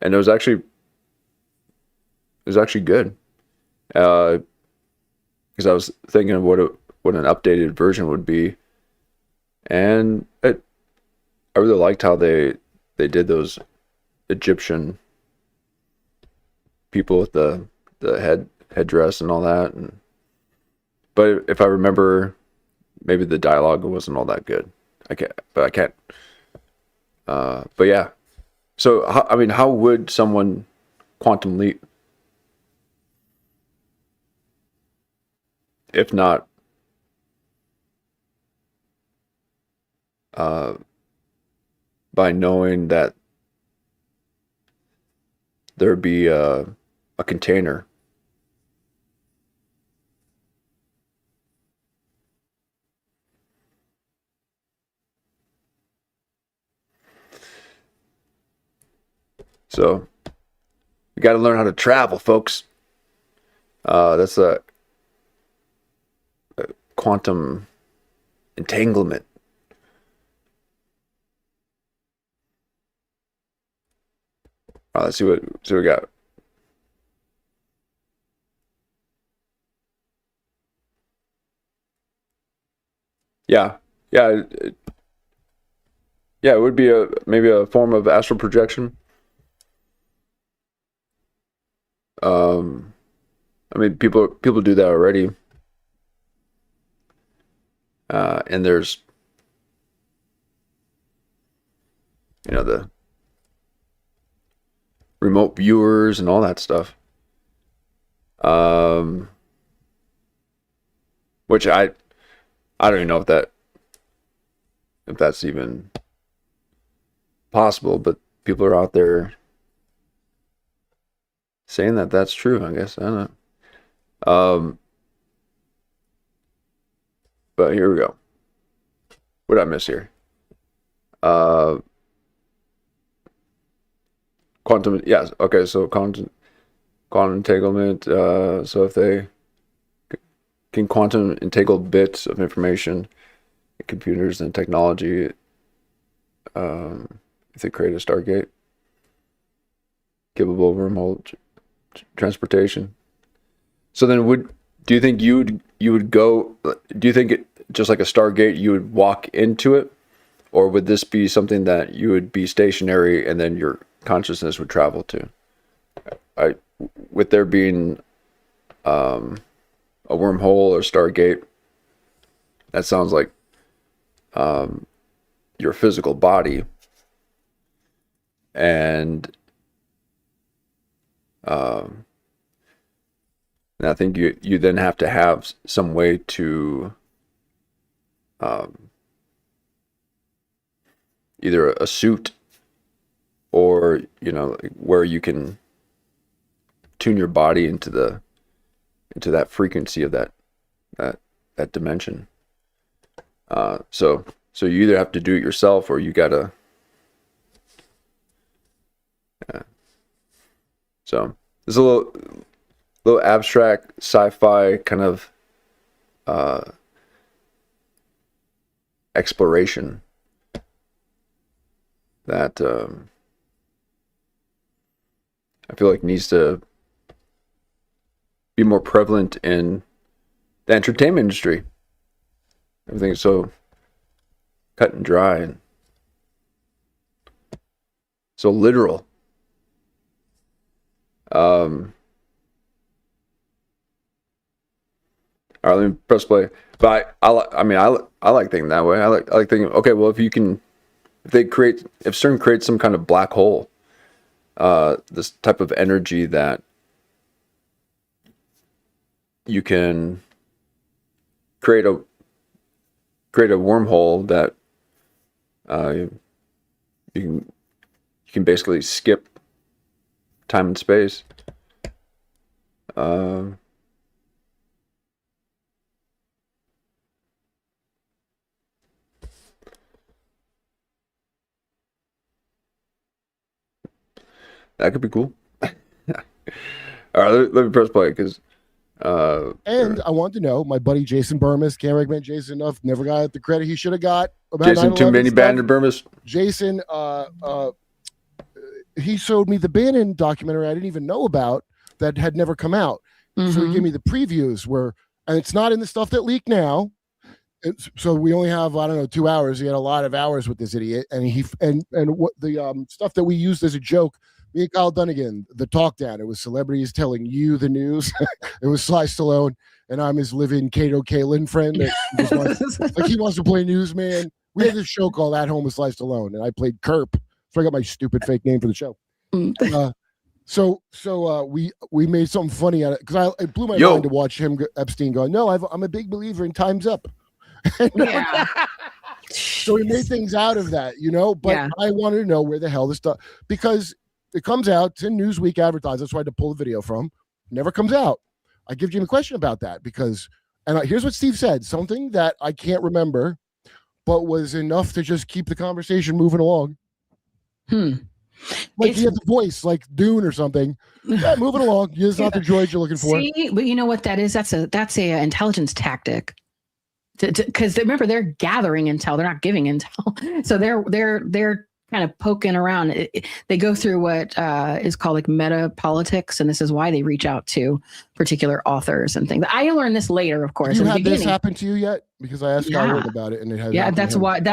it was actually good, because I was thinking of what an updated version would be, and I really liked how they did those Egyptian people with the headdress and all that, but if I remember, maybe the dialogue wasn't all that good. I can't. But yeah. So how would someone quantum leap if not by knowing that there'd be a container. So you got to learn how to travel, folks. That's a quantum entanglement. All right, let's see what we got. Yeah, it would be maybe a form of astral projection. I mean, people do that already. And there's, the remote viewers and all that stuff. Which I don't even know if that's even possible, but people are out there saying that that's true, I guess. I don't know. But here we go. What did I miss here? Quantum, yes. Okay, so quantum entanglement. So if they can quantum entangle bits of information, computers and technology, if they create a Stargate, capable of wormhole transportation. So then, do you think you would go? Do you think it, just like a Stargate, you would walk into it, or would this be something that you would be stationary and then your consciousness would travel to? With there being a wormhole or Stargate, that sounds like your physical body, and I think you then have to have some way to either a suit or where you can tune your body into that frequency of that dimension. So you either have to do it yourself or you gotta. So there's a little abstract sci-fi kind of exploration that I feel like needs to be more prevalent in the entertainment industry. Everything's so cut and dry and so literal. All right, let me press play. But I like thinking that way. I like thinking, okay, well, if CERN creates some kind of black hole, this type of energy that you can create a wormhole that you can basically skip time and space. That could be cool. All right, let me press play because. And I want to know, my buddy Jason Burmis, can't recommend Jason enough. Never got the credit he should have got. About Jason, too many Banner Burmis. Jason, he showed me the Bannon documentary I didn't even know about that had never come out. Mm-hmm. So he gave me the previews and it's not in the stuff that leaked now. So we only have 2 hours. He had a lot of hours with this idiot, and what the stuff that we used as a joke. Me and Kyle Dunnigan, the talk down. It was celebrities telling you the news. It was Sly Stallone, and I'm his living Kato Kalin friend. He wants to play newsman. We had this show called At Home with Sly Stallone, and I played Kurp. So I got my stupid fake name for the show. So we made something funny out of it because it blew my mind to watch Epstein go, no, I'm a big believer in Time's Up. Yeah. So he made things out of that, you know. But Yeah. I wanted to know where the hell this stuff, because it comes out. It's in Newsweek advertised. That's why I had to pull the video from. Never comes out. I give Jim a question about that because, here's what Steve said, something that I can't remember, but was enough to just keep the conversation moving along. Like he had the voice like Dune or something. Yeah, moving along. It's not the droid you're looking for. See, but you know what that is? That's a intelligence tactic. Because remember, they're gathering intel. They're not giving intel. So they're kind of poking around. They go through what is called like meta politics, and this is why they reach out to particular authors and things. I learned this later, of course. Have you had this happen to you yet? Because I asked Howard about it, and it has. Yeah, that's what.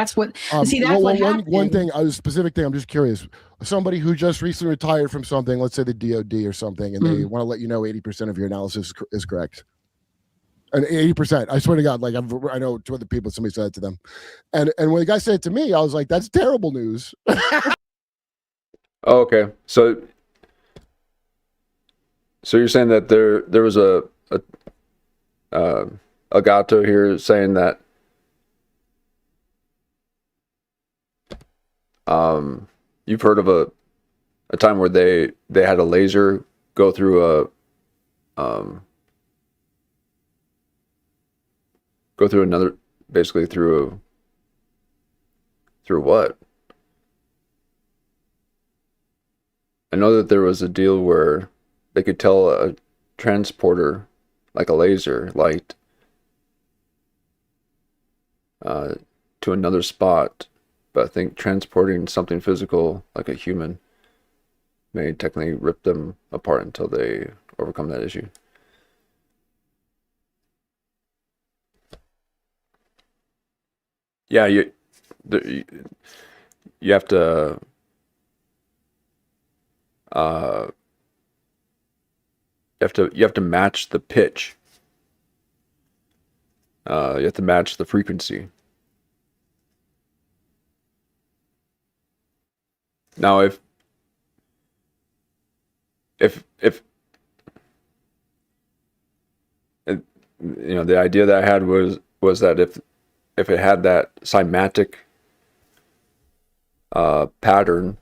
See, that's what happened. One thing, a specific thing. I'm just curious. Somebody who just recently retired from something, let's say the DoD or something, and they want to let you know 80% of your analysis is correct. And 80%, I swear to God, like I know two other people, somebody said it to them. And when the guy said it to me, I was like, that's terrible news. Okay. So you're saying that there was a gato here saying that you've heard of a time where they had a laser go through another, basically through what? I know that there was a deal where they could tell a transporter, like a laser light, to another spot, but I think transporting something physical, like a human, may technically rip them apart until they overcome that issue. Yeah, you have to you have to match the pitch. You have to match the frequency. Now, if the idea that I had was that if it had that cymatic pattern,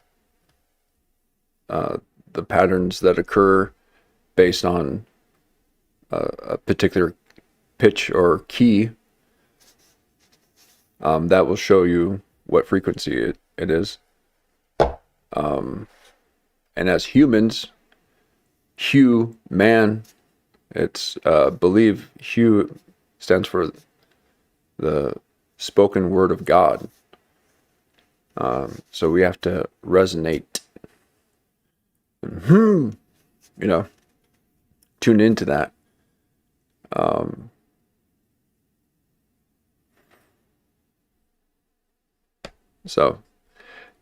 the patterns that occur based on a particular pitch or key, that will show you what frequency it is. And as humans, man, it's believe Hu stands for the spoken word of God. So we have to resonate, tune into that. So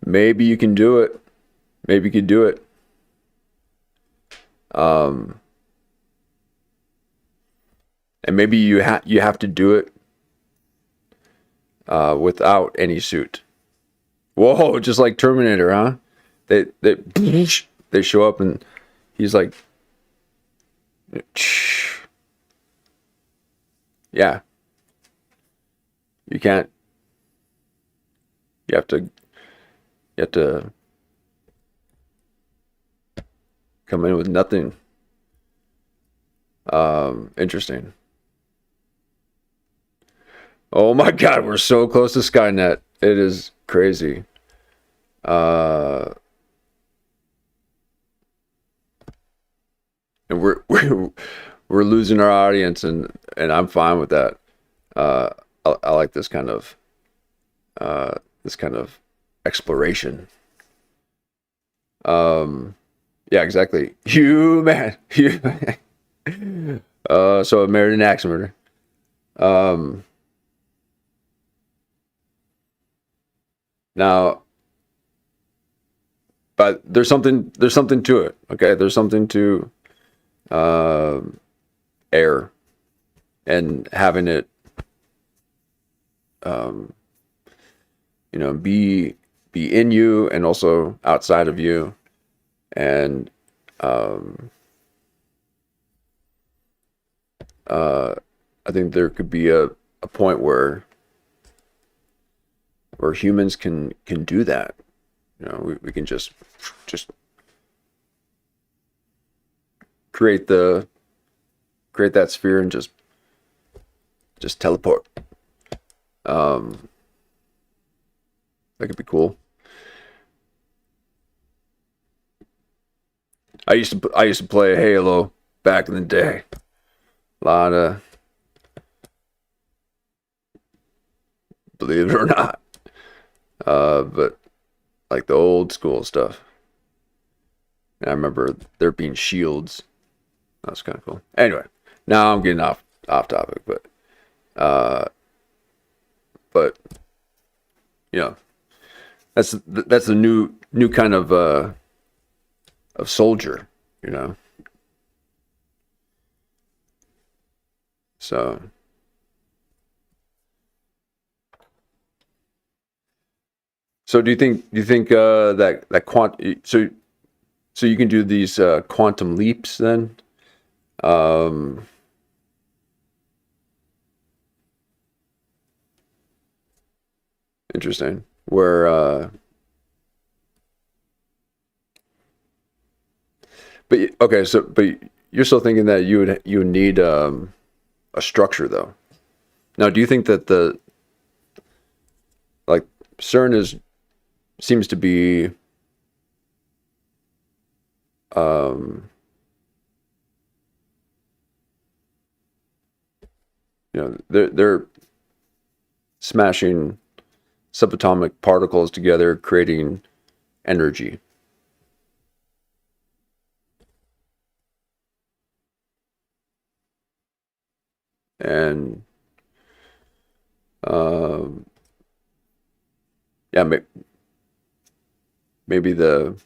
maybe you can do it. Maybe you could do it. And maybe you have to do it without any suit. Whoa, just like Terminator, huh? They show up and he's like, yeah. You can't. You have to come in with nothing. Interesting. Oh my God, we're so close to Skynet. It is crazy. And we're losing our audience, and I'm fine with that. I like this kind of exploration. Yeah, exactly. Human. So I married an axe murderer. Now, but there's something to it. Okay, there's something to air and having it, be in you and also outside of you, and I think there could be a point where or humans can do that. You know, we can just create that sphere and just teleport. That could be cool. I used to play Halo back in the day. A lot of, believe it or not, but like the old school stuff. And I remember there being shields. That was kind of cool. Anyway, now I'm getting off topic, but you know, that's the new kind of soldier, you know. So do you think that so you can do these quantum leaps then? Interesting. Where but okay, but you're still thinking that you would need a structure though. Now, do you think that the CERN seems to be you know, they're smashing subatomic particles together, creating energy. And yeah, maybe the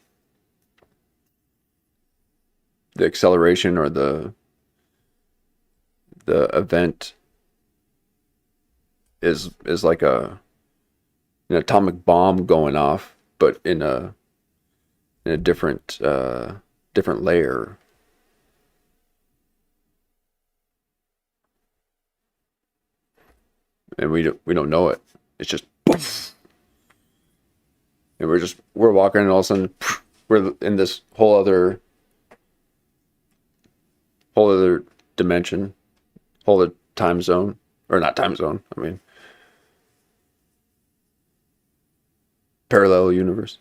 acceleration or the event is like an atomic bomb going off, but in a different layer. And we don't know it. It's just poof. And we're walking, and all of a sudden we're in this whole other dimension, whole other time zone, or not time zone. I mean, parallel universe.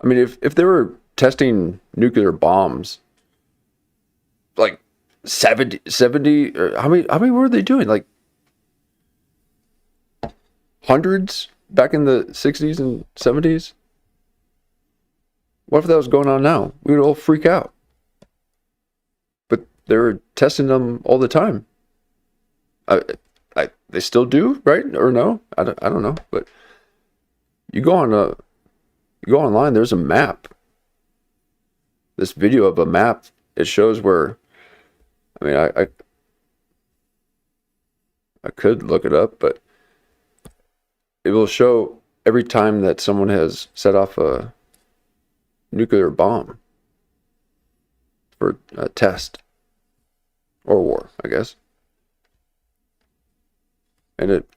I mean, if they were testing nuclear bombs, like 70 or how many were they doing? Like hundreds back in the 60s and 70s? What if that was going on now? We would all freak out. But they were testing them all the time. They still do, right? Or no? I don't know. But you go online, there's a map. This video of a map, it shows where, I mean, I could look it up, but it will show every time that someone has set off a nuclear bomb for a test or war, I guess. And it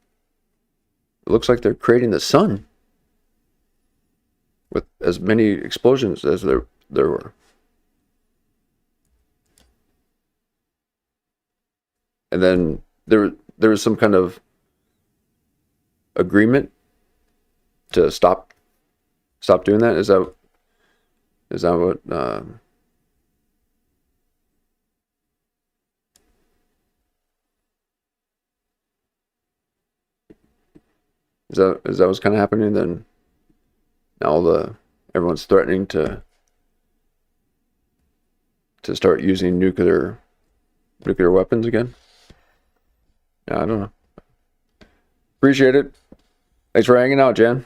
looks like they're creating the sun with as many explosions as there were. And then there was some kind of agreement to stop doing that. Is that what is that what's kind of happening then? Now everyone's threatening to start using nuclear weapons again. Yeah, I don't know. Appreciate it. Thanks for hanging out, Jen.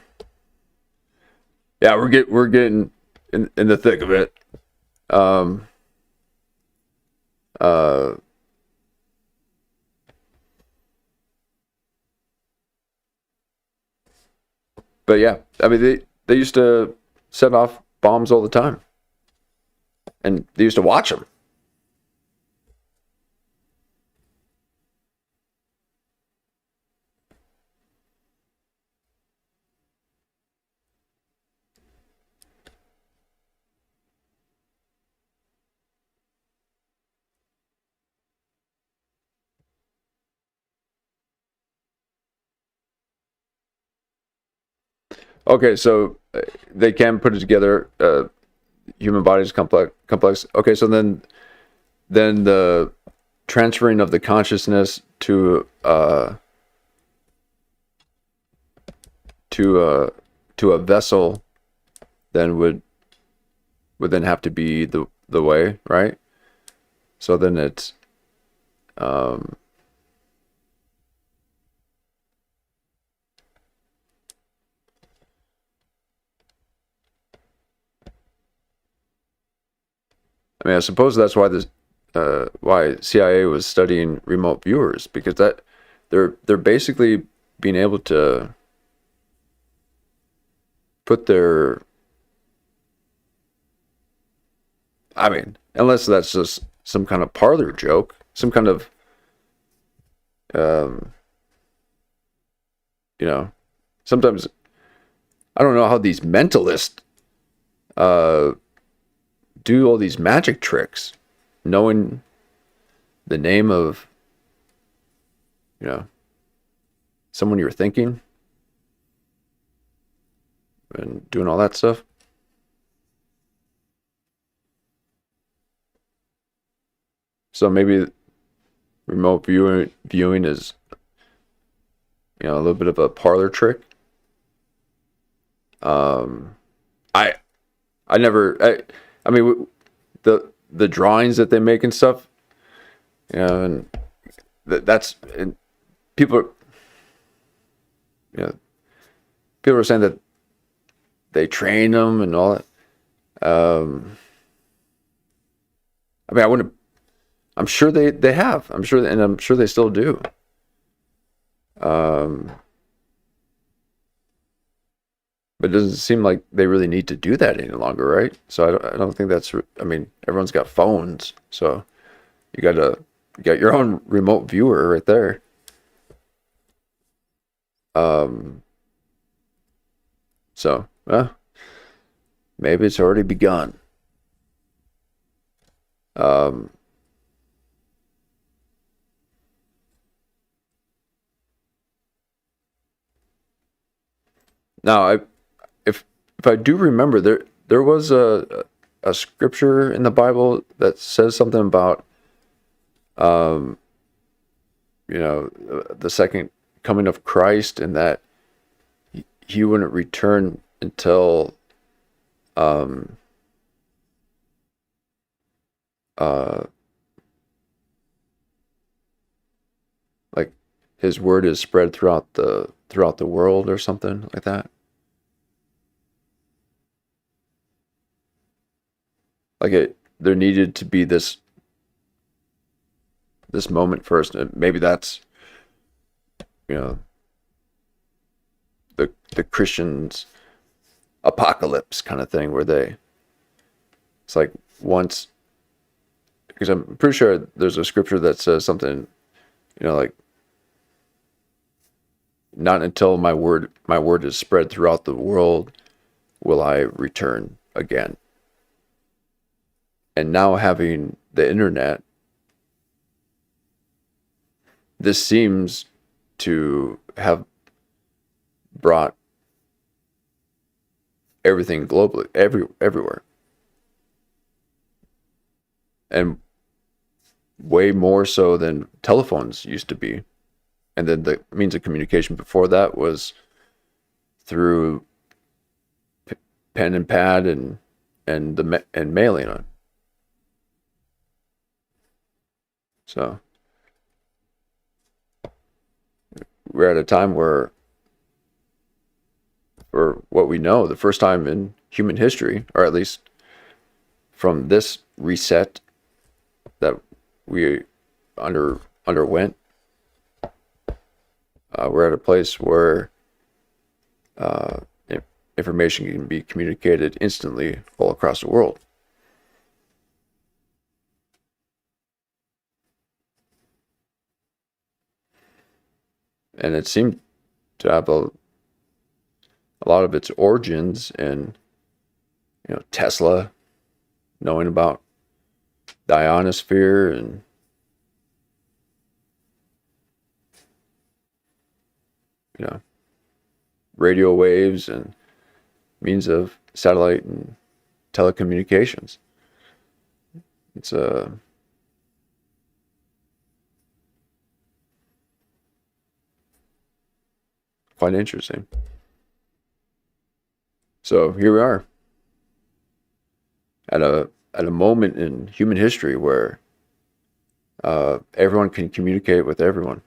Yeah, we're getting in the thick of it. But yeah, I mean they used to set off bombs all the time. and they used to watch them. Okay, so they can put it together. Human body is complex. Okay, so then the transferring of the consciousness to a vessel then would then have to be the way, right? So then it's I mean, I suppose that's why why CIA was studying remote viewers, because that they're basically being able to put their, I mean, unless that's just some kind of parlor joke, some kind of you know, sometimes I don't know how these mentalists do all these magic tricks, knowing the name of, you know, someone you're thinking and doing all that stuff. So maybe remote viewing is, you know, a little bit of a parlor trick. I mean, the drawings that they make and stuff, you know, and that's, and people, you know, people are saying that they train them and all that. I mean, I'm sure they have. I'm sure they still do. But it doesn't seem like they really need to do that any longer, right? So I don't think that's. I mean, everyone's got phones, so you got your own remote viewer right there. So maybe it's already begun. Now, if I do remember, there was a scripture in the Bible that says something about you know, the second coming of Christ, and that he wouldn't return until like his word is spread throughout the world or something like that. Like there needed to be this moment first, and maybe that's, you know, the Christians' apocalypse kind of thing, where it's like once, because I'm pretty sure there's a scripture that says something, you know, like, not until my word is spread throughout the world will I return again. And now, having the internet, this seems to have brought everything globally, everywhere. And way more so than telephones used to be. And then the means of communication before that was through pen and pad and mailing on. So we're at a time where, for what we know, the first time in human history, or at least from this reset that we underwent, we're at a place where information can be communicated instantly all across the world. and it seemed to have a lot of its origins in, Tesla, knowing about the ionosphere and radio waves and means of satellite and telecommunications. It's quite interesting. So here we are at a moment in human history where everyone can communicate with everyone.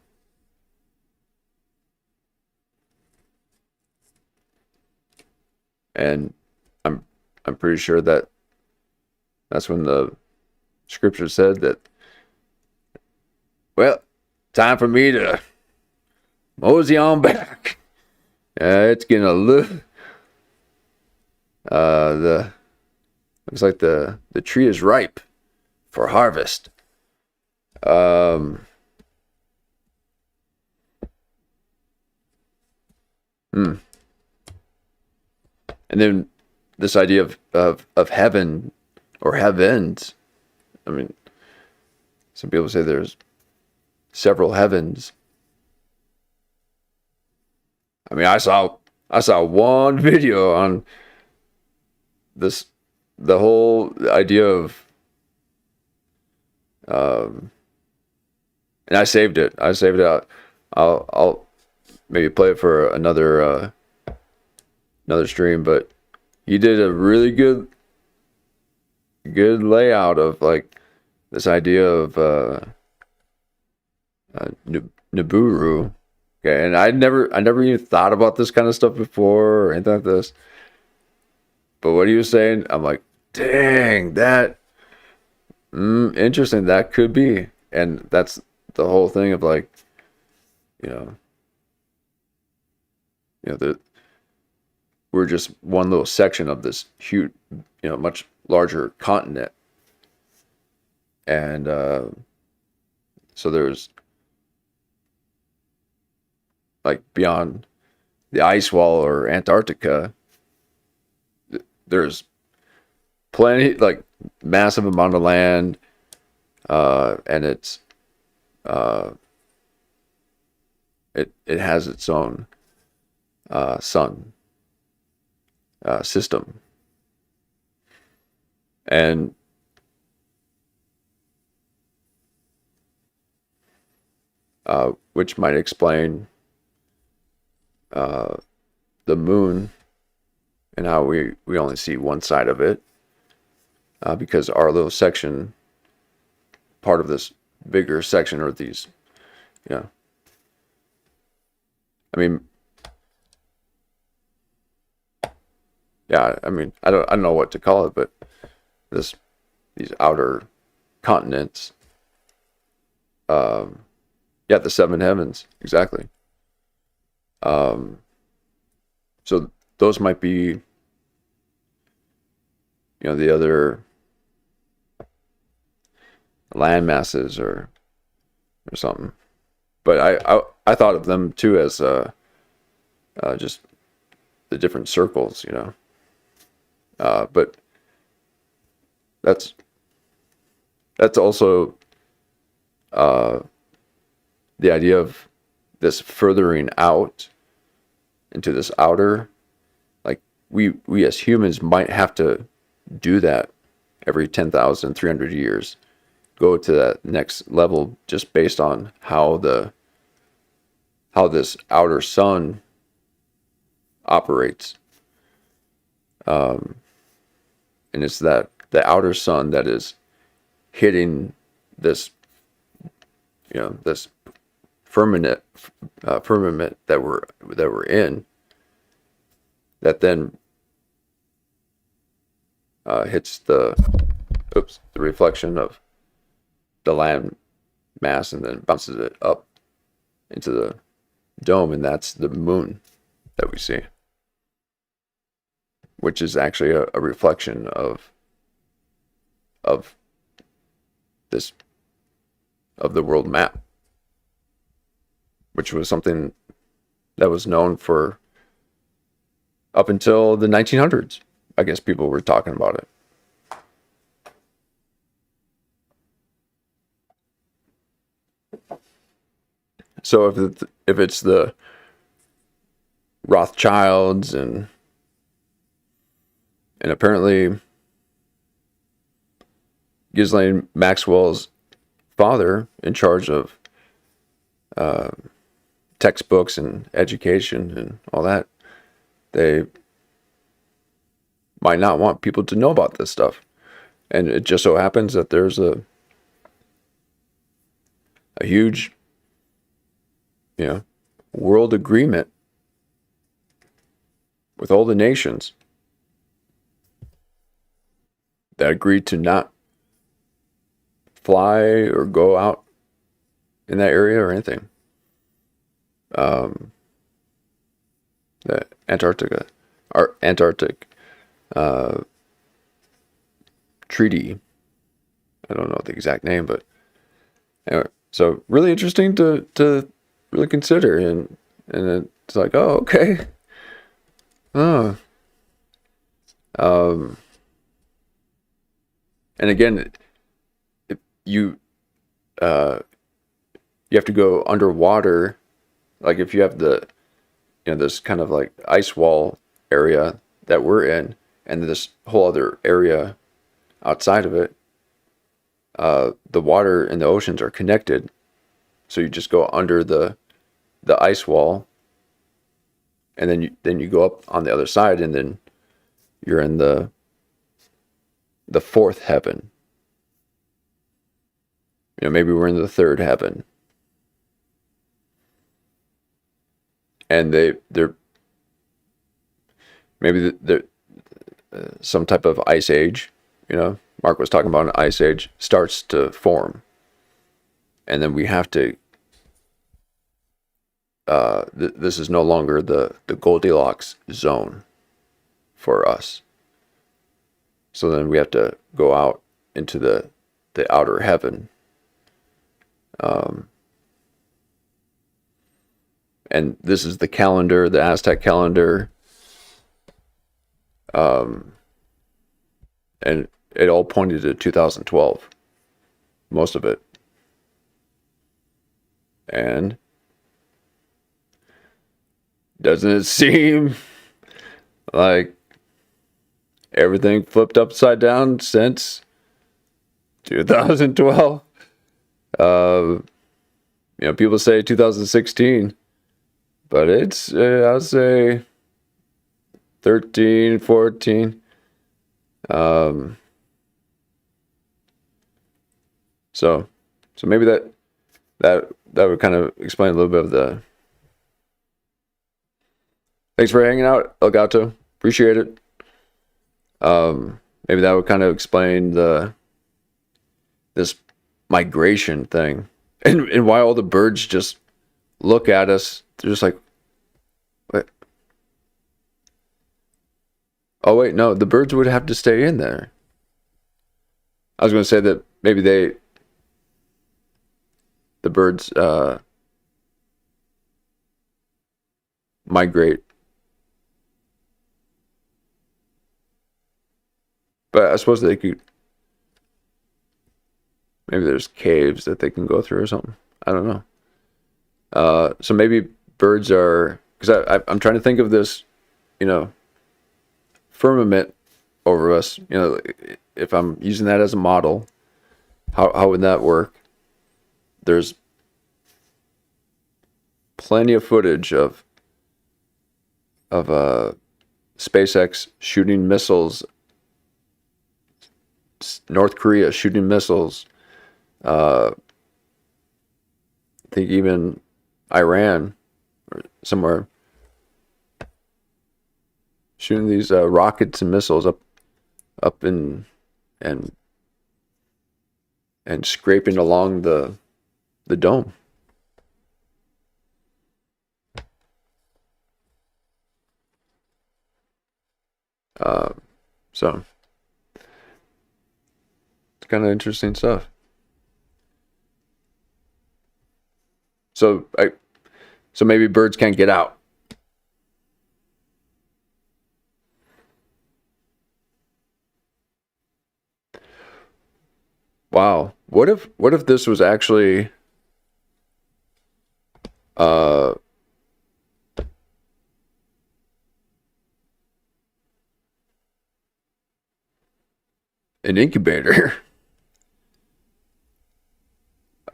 And I'm pretty sure that that's when the scripture said that, well, time for me to mosey on back. It's getting a little looks like the tree is ripe for harvest. And then this idea of heaven or heavens. I mean, some people say there's several heavens. I mean, I saw one video on this, the whole idea of, and I saved it. I'll maybe play it for another stream, but he did a really good layout of like this idea of Nibiru. Okay, and I never even thought about this kind of stuff before or anything like this. But what he was saying, I'm like, dang, that interesting. That could be, and that's the whole thing of like, we're just one little section of this huge, much larger continent. And so there's like beyond the ice wall or Antarctica, there's plenty, like massive amount of land, and it's it has its own sun system, and which might explain the moon and how we only see one side of it, because our little section, part of this bigger section, or these, I mean, I don't know what to call it, but these outer continents, the seven heavens, exactly. So those might be, the other land masses or something. But I thought of them too as just the different circles, but that's also the idea of this furthering out into this outer, like we as humans might have to do that every 10,300 years, go to that next level, just based on how this outer sun operates. And it's that the outer sun that is hitting this, this firmament that we're in, that then hits the reflection of the land mass and then bounces it up into the dome, and that's the moon that we see, which is actually a reflection of the world map. which was something that was known for up until the 1900s. I guess people were talking about it. So if it's the Rothschilds and apparently Ghislaine Maxwell's father in charge of textbooks and education and all that, they might not want people to know about this stuff. And it just so happens that there's a huge, world agreement with all the nations that agreed to not fly or go out in that area or anything. The Antarctic treaty. I don't know the exact name, but anyway, so really interesting to really consider, and it's like, oh, okay. And again, if you have to go underwater, like if you have this kind of like ice wall area that we're in, and this whole other area outside of it, the water and the oceans are connected. So you just go under the ice wall, and then you go up on the other side, and then you're in the fourth heaven. Maybe we're in the third heaven. And they're maybe some type of ice age, Mark was talking about an ice age, starts to form. And then we have to, this is no longer the Goldilocks zone for us. So then we have to go out into the outer heaven. And this is the calendar, the Aztec calendar. And it all pointed to 2012. Most of it. And doesn't it seem like everything flipped upside down since 2012? People say 2016, but it's, I'll say 13, 14. So maybe that would kind of explain a little bit of the. Thanks for hanging out, El Gato. Appreciate it. Maybe that would kind of explain this migration thing, and why all the birds just look at us. They're just like, what? Oh wait, no, the birds would have to stay in there. I was going to say that maybe the birds migrate. But I suppose they could, maybe there's caves that they can go through or something. I don't know. So maybe birds are, because I'm trying to think of this, firmament over us. If I'm using that as a model, how would that work? There's plenty of footage of SpaceX shooting missiles, North Korea shooting missiles, I think even Iran or somewhere shooting these rockets and missiles up in and scraping along the dome. So it's kind of interesting stuff. So So maybe birds can't get out. Wow. What if this was actually an incubator?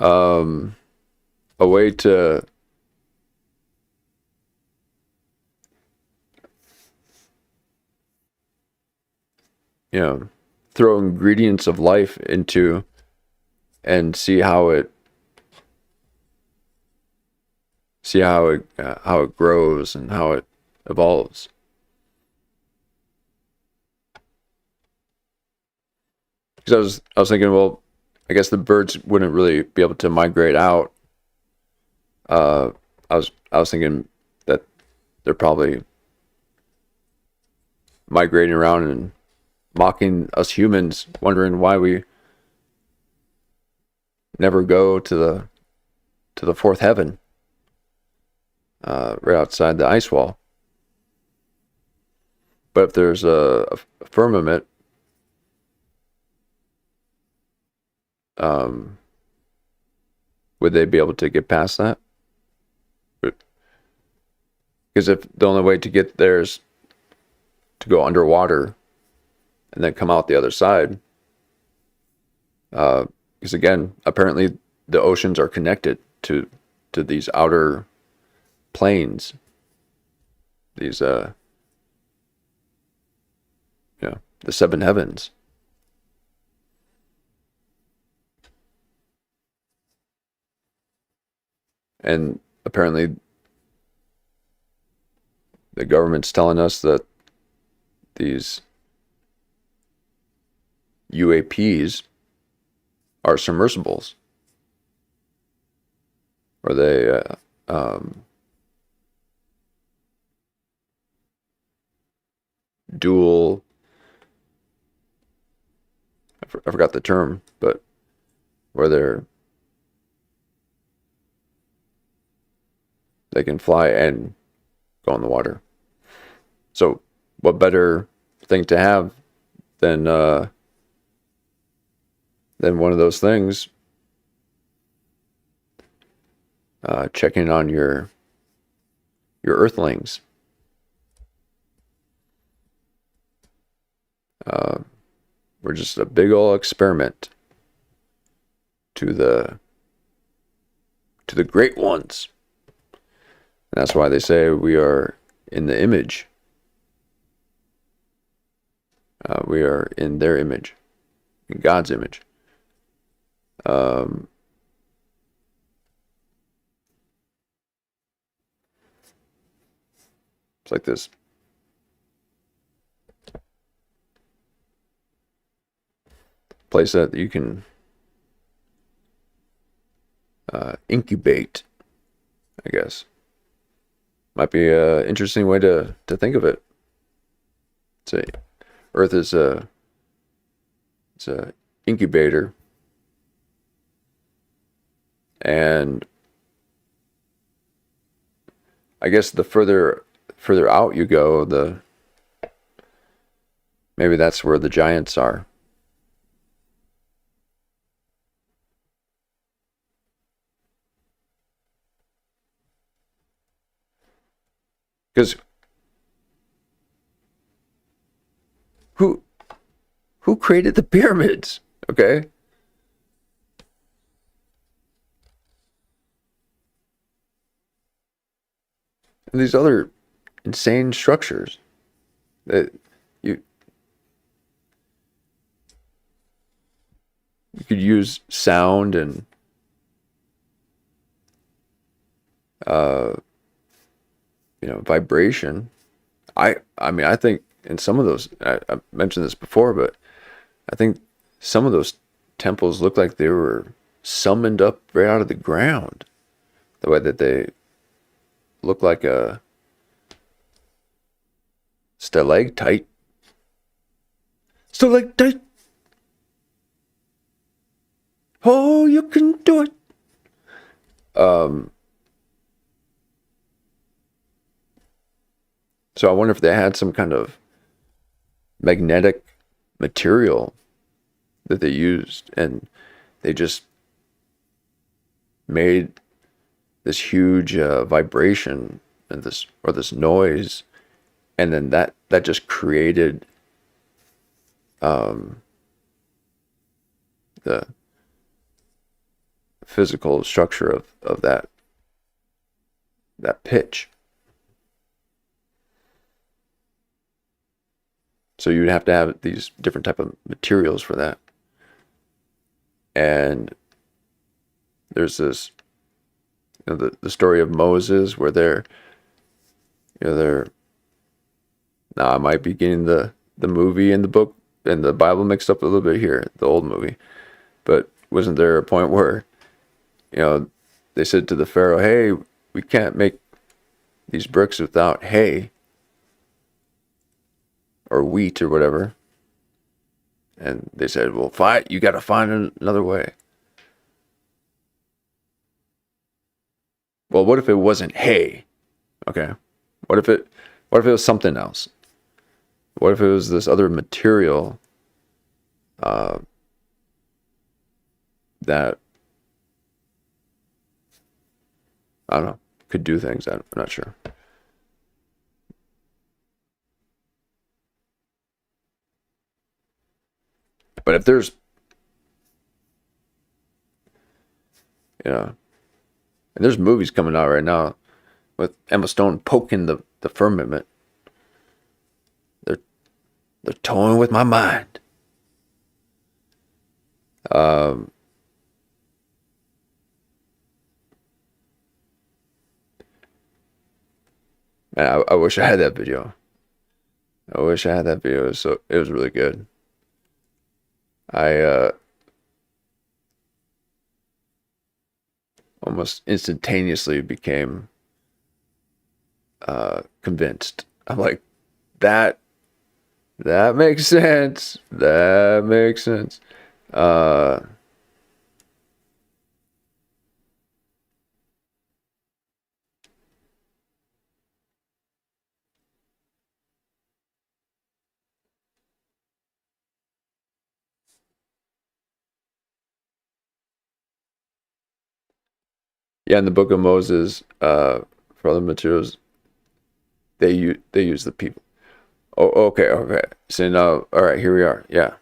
A way to throw ingredients of life into and see how it grows and how it evolves. Because I was thinking, well, I guess the birds wouldn't really be able to migrate out. I was thinking that they're probably migrating around and mocking us humans, wondering why we never go to the fourth heaven, right outside the ice wall. But if there's a firmament, would they be able to get past that? Because if the only way to get there is to go underwater and then come out the other side, because again, apparently the oceans are connected to these outer planes, these the seven heavens. And apparently the government's telling us that these UAPs are submersibles, or they dual, I forgot the term, but where they can fly and go in the water. So what better thing to have than one of those things, checking on your earthlings. We're just a big old experiment to the great ones. And that's why they say we are in the image. We are in their image, in God's image. It's like this place that you can incubate, I guess. Might be an interesting way to think of it. Say, Earth is it's a incubator, and I guess the further out you go, maybe that's where the giants are. Because who created the pyramids? Okay. And these other insane structures that you could use sound and vibration. I mean, I think in some of those, I mentioned this before, but I think some of those temples look like they were summoned up right out of the ground. The way that they look like a stalactite. Stalactite. Oh, you can do it. So I wonder if they had some kind of magnetic material that they used, and they just made this huge vibration and this noise, and then that just created the physical structure of that pitch. So you'd have to have these different type of materials for that. And there's this, the story of Moses where they're now I might be getting the movie and the book and the Bible mixed up a little bit here, the old movie. But wasn't there a point where, they said to the Pharaoh, hey, we can't make these bricks without hay or wheat or whatever. And they said, well, you got to find another way. Well, what if it wasn't hay? Okay. What if it was something else? What if it was this other material that, I don't know, could do things? I'm not sure. But if there's, and there's movies coming out right now with Emma Stone poking the firmament. They're toying with my mind. Man, I wish I had that video. I wish I had that video. So it was really good. I almost instantaneously became convinced. I'm like, that makes sense. That makes sense. Yeah, in the Book of Moses, for other materials, they use the people. Oh, okay. So now, all right, here we are. Yeah.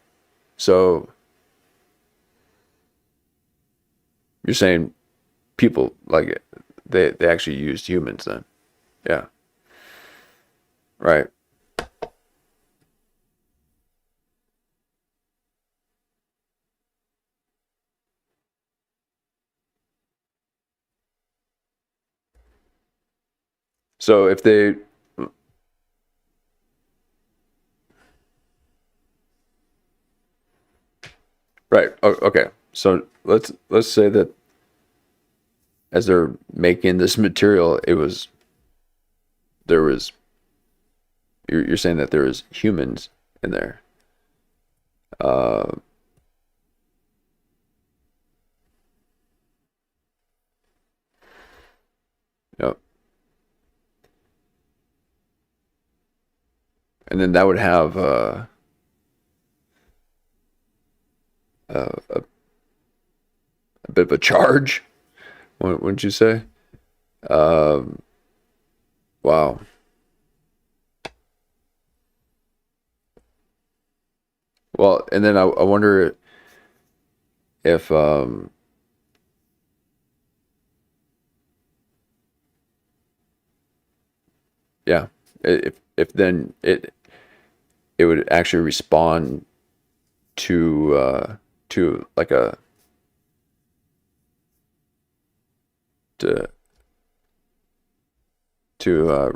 So you're saying people, like, they actually used humans then? Yeah. Right. So if they, right, okay. So let's say that as they're making this material, you're saying that there was humans in there. Yep. And then that would have a bit of a charge, wouldn't you say? Wow. Well, and then I wonder if yeah, if then it would actually respond to like a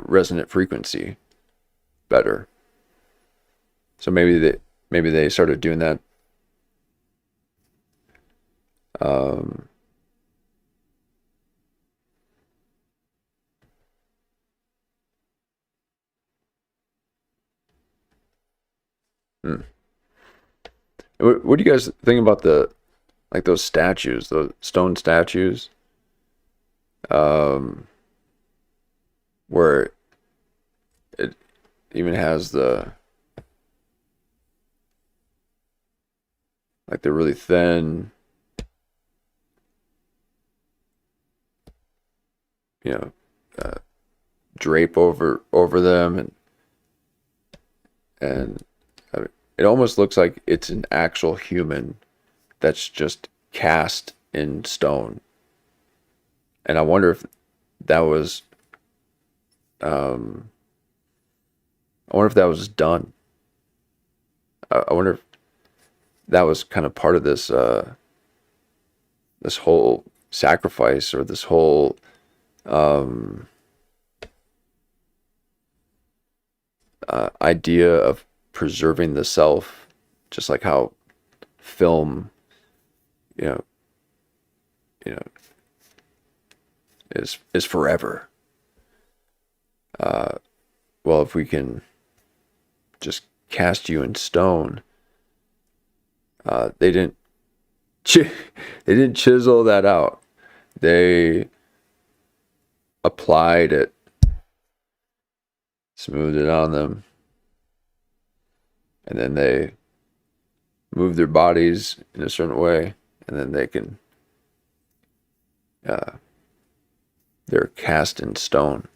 resonant frequency better. So maybe they started doing that. What do you guys think about those statues, those stone statues, where even has the, like, they're really thin, you know, drape over them, and I mean, it almost looks like it's an actual human that's just cast in stone. And I wonder if that was, I wonder if that was done. I wonder if that was kind of part of this, this whole sacrifice, or this whole, idea of preserving the self, just like how film, you know, is forever. Well, if we can just cast you in stone, they didn't chisel that out. They applied it, smoothed it on them, and then they move their bodies in a certain way, and then they can, they're cast in stone.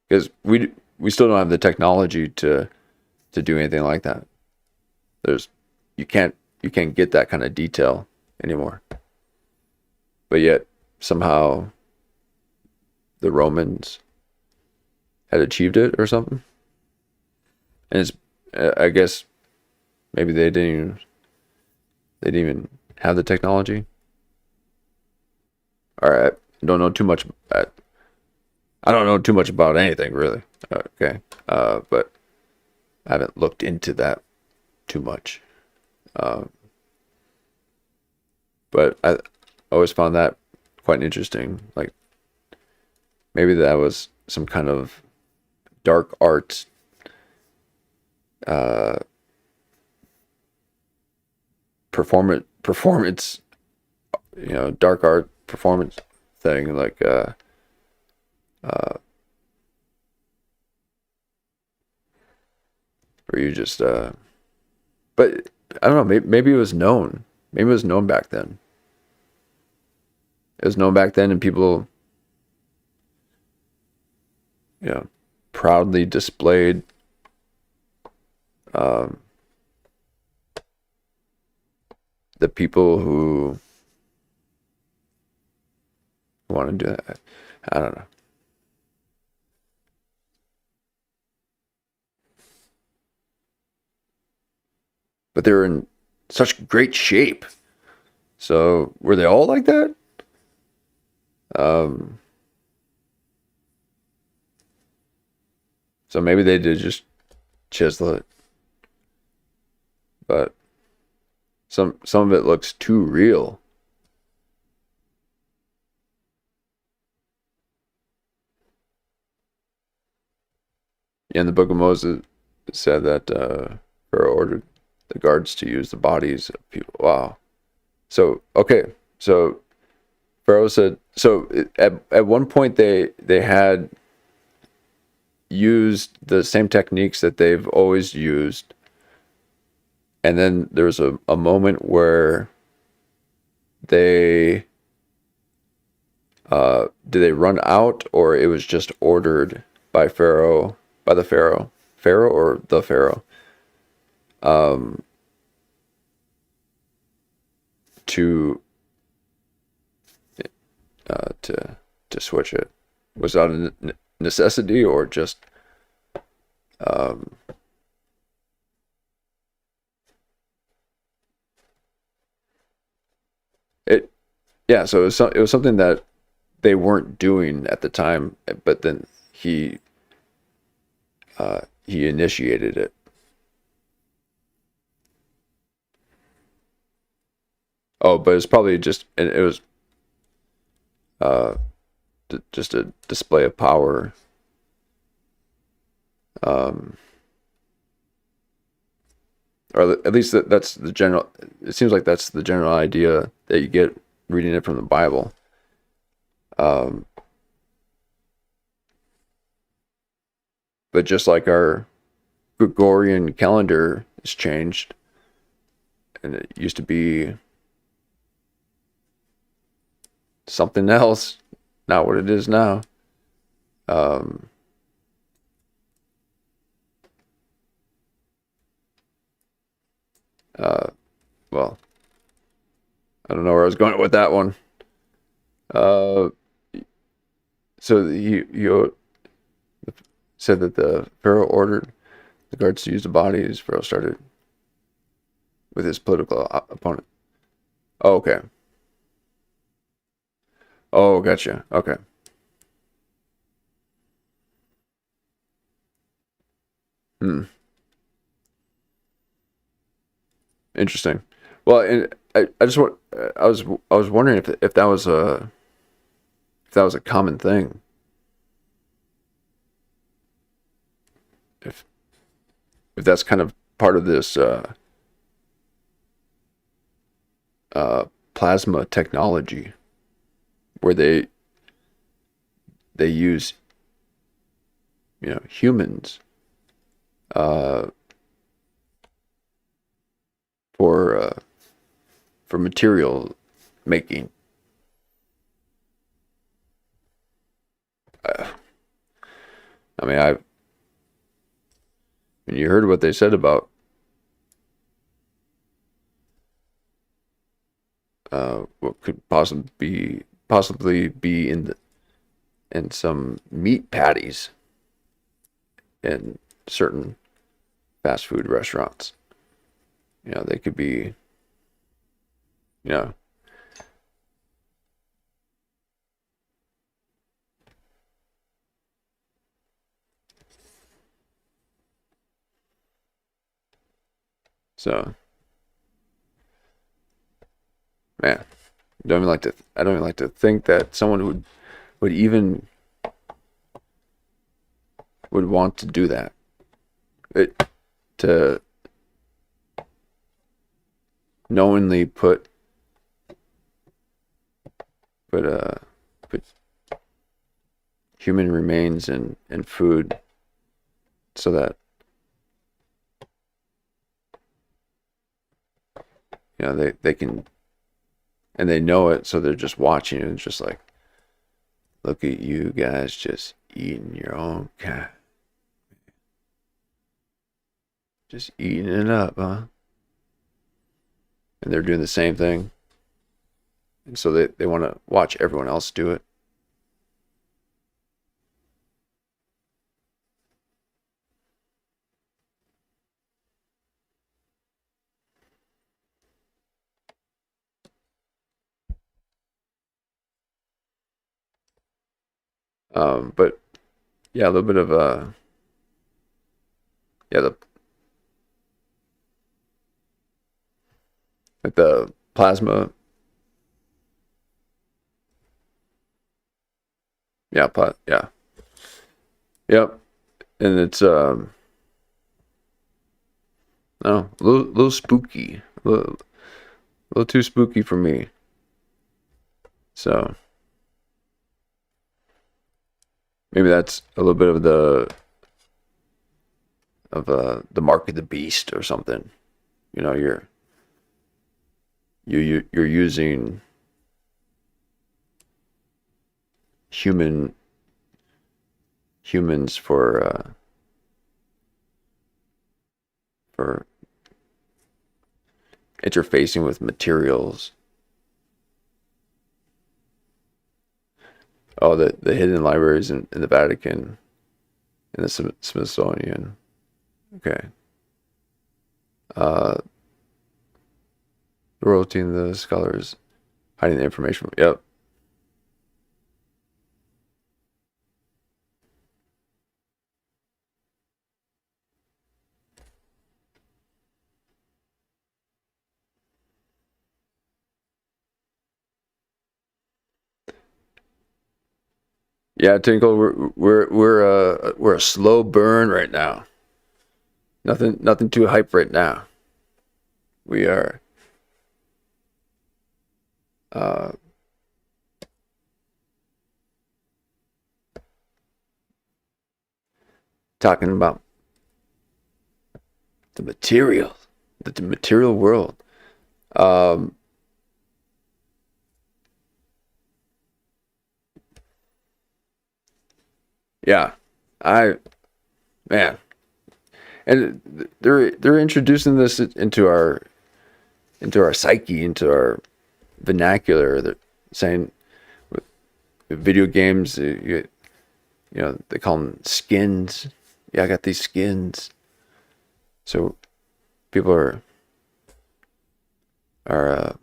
Because we still don't have the technology to do anything like that. You can't get that kind of detail anymore. But yet somehow the Romans had achieved it or something. And it's, I guess maybe they didn't even have the technology. All right, don't know too much. I don't know too much about anything, really. Okay, but I haven't looked into that too much. But I always found that quite interesting. Like, maybe that was some kind of dark art, performance, you know, dark art performance thing, like, where you just, but I don't know, maybe it was known. Maybe it was known back then. It was known back then, and people, you know, proudly displayed, the people who want to do that. I don't know. But they were in such great shape. So were they all like that? So maybe they did just chisel it. But some of it looks too real. In the Book of Moses, it said that Pharaoh ordered the guards to use the bodies of people. Wow. So, okay. So Pharaoh said, so at one point they had used the same techniques that they've always used. And then there was a moment where they, did they run out, or it was just ordered by Pharaoh, Pharaoh or the Pharaoh, to switch it? Was that a necessity, or just yeah, so it was something that they weren't doing at the time, but then he initiated it. Oh, but it's probably just, it was just a display of power. or at least that's the general. It seems like that's the general idea that you get reading it from the Bible. But just like our Gregorian calendar has changed, and it used to be something else, not what it is now. Well, I don't know where I was going with that one. So you said that the Pharaoh ordered the guards to use the bodies. Pharaoh started with his political opponent. Oh, okay. Oh, gotcha. Okay. Interesting. Well, and I just want I was wondering if that was a common thing. If that's kind of part of this plasma technology, where they use humans for material making. I mean, you heard what they said about what could possibly be in some meat patties in certain fast food restaurants. They could be, so, man, I don't even like to think that someone would want to do that. To knowingly put human remains in food so that they can, and they know it, so they're just watching it and just like, look at you guys just eating your own kind, just eating it up, huh? And they're doing the same thing, and so they want to watch everyone else do it. But yeah, a little bit of the plasma, yep, and it's no, a little spooky, a little too spooky for me. So maybe that's a little bit of the mark of the beast or something. You're using humans for interfacing with materials. Oh, the hidden libraries in the Vatican and the Smithsonian. Okay. The royalty and the scholars hiding the information. Yep. Yeah, Tinkle, we're a slow burn right now. Nothing too hype right now. we are talking about the material world. Yeah, man, and they're introducing this into our psyche, into our vernacular. They're saying with video games, you know, they call them skins. Yeah, I got these skins. So people are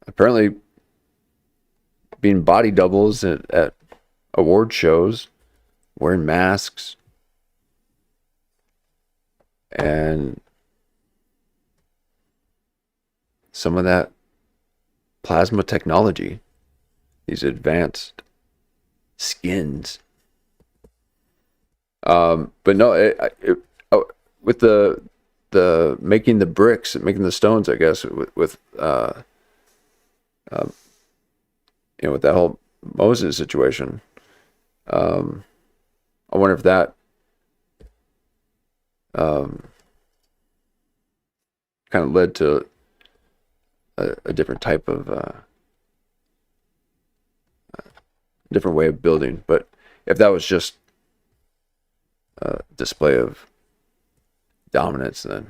apparently being body doubles at award shows, wearing masks, and some of that plasma technology, these advanced skins. But no, with the making the bricks, making the stones, I guess, with you know, with that whole Moses situation, I wonder if that kind of led to a different type of different way of building. But if that was just a display of dominance, then